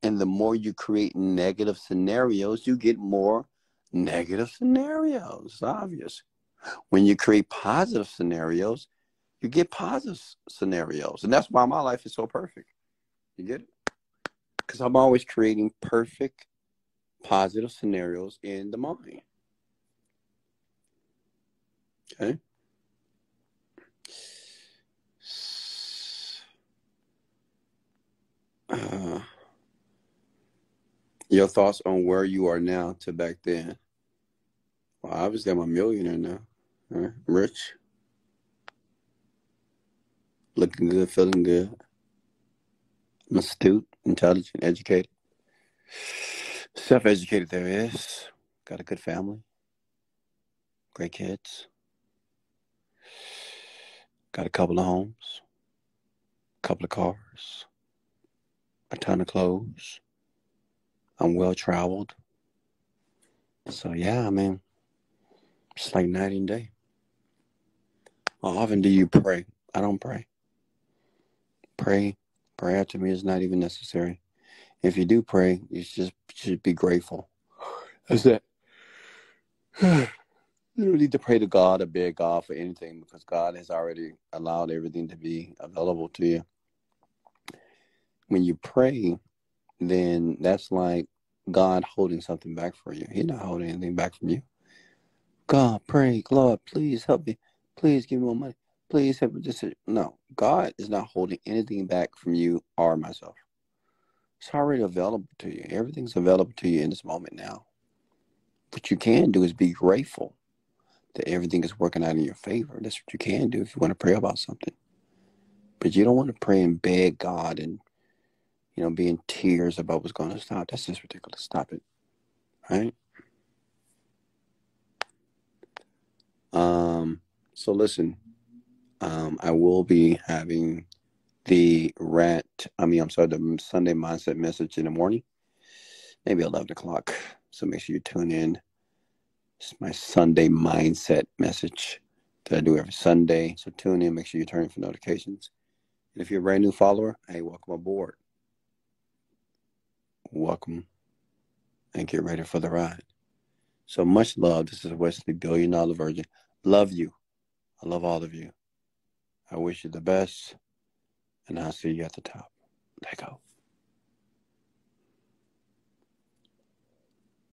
And the more you create negative scenarios, you get more negative scenarios. It's obvious. When you create positive scenarios, you get positive scenarios. And that's why my life is so perfect. You get it? Because I'm always creating perfect, positive scenarios in the mind. Okay? Your thoughts on where you are now to back then? Well, obviously I'm a millionaire now. Rich. looking good, feeling good. I'm astute, intelligent, educated. Self-educated there is. Got a good family. Great kids. Got a couple of homes. A couple of cars. A ton of clothes. I'm well traveled. So yeah, I mean, it's like night and day. How often do you pray? I don't pray. Prayer to me is not even necessary. If you do pray, you should be grateful. That's it. You don't need to pray to God or beg God for anything because God has already allowed everything to be available to you. When you pray, then that's like God holding something back for you. He's not holding anything back from you. God, pray, Lord, please help me. Please give me more money. Please help me. No, God is not holding anything back from you or myself. It's already available to you. Everything's available to you in this moment now. What you can do is be grateful that everything is working out in your favor. That's what you can do if you want to pray about something. But you don't want to pray and beg God and, be in tears about what's going to stop. That's just ridiculous. Stop it. Right? So listen, I will be having the the Sunday mindset message in the morning, maybe 11 o'clock. So make sure you tune in. It's my Sunday mindset message that I do every Sunday. So tune in, make sure you turn in for notifications. And if you're a brand new follower, hey, welcome aboard. Welcome and get ready for the ride. So much love. This is Wesley, $1 billion Virgin. Love you. I love all of you. I wish you the best, and I'll see you at the top. Let go.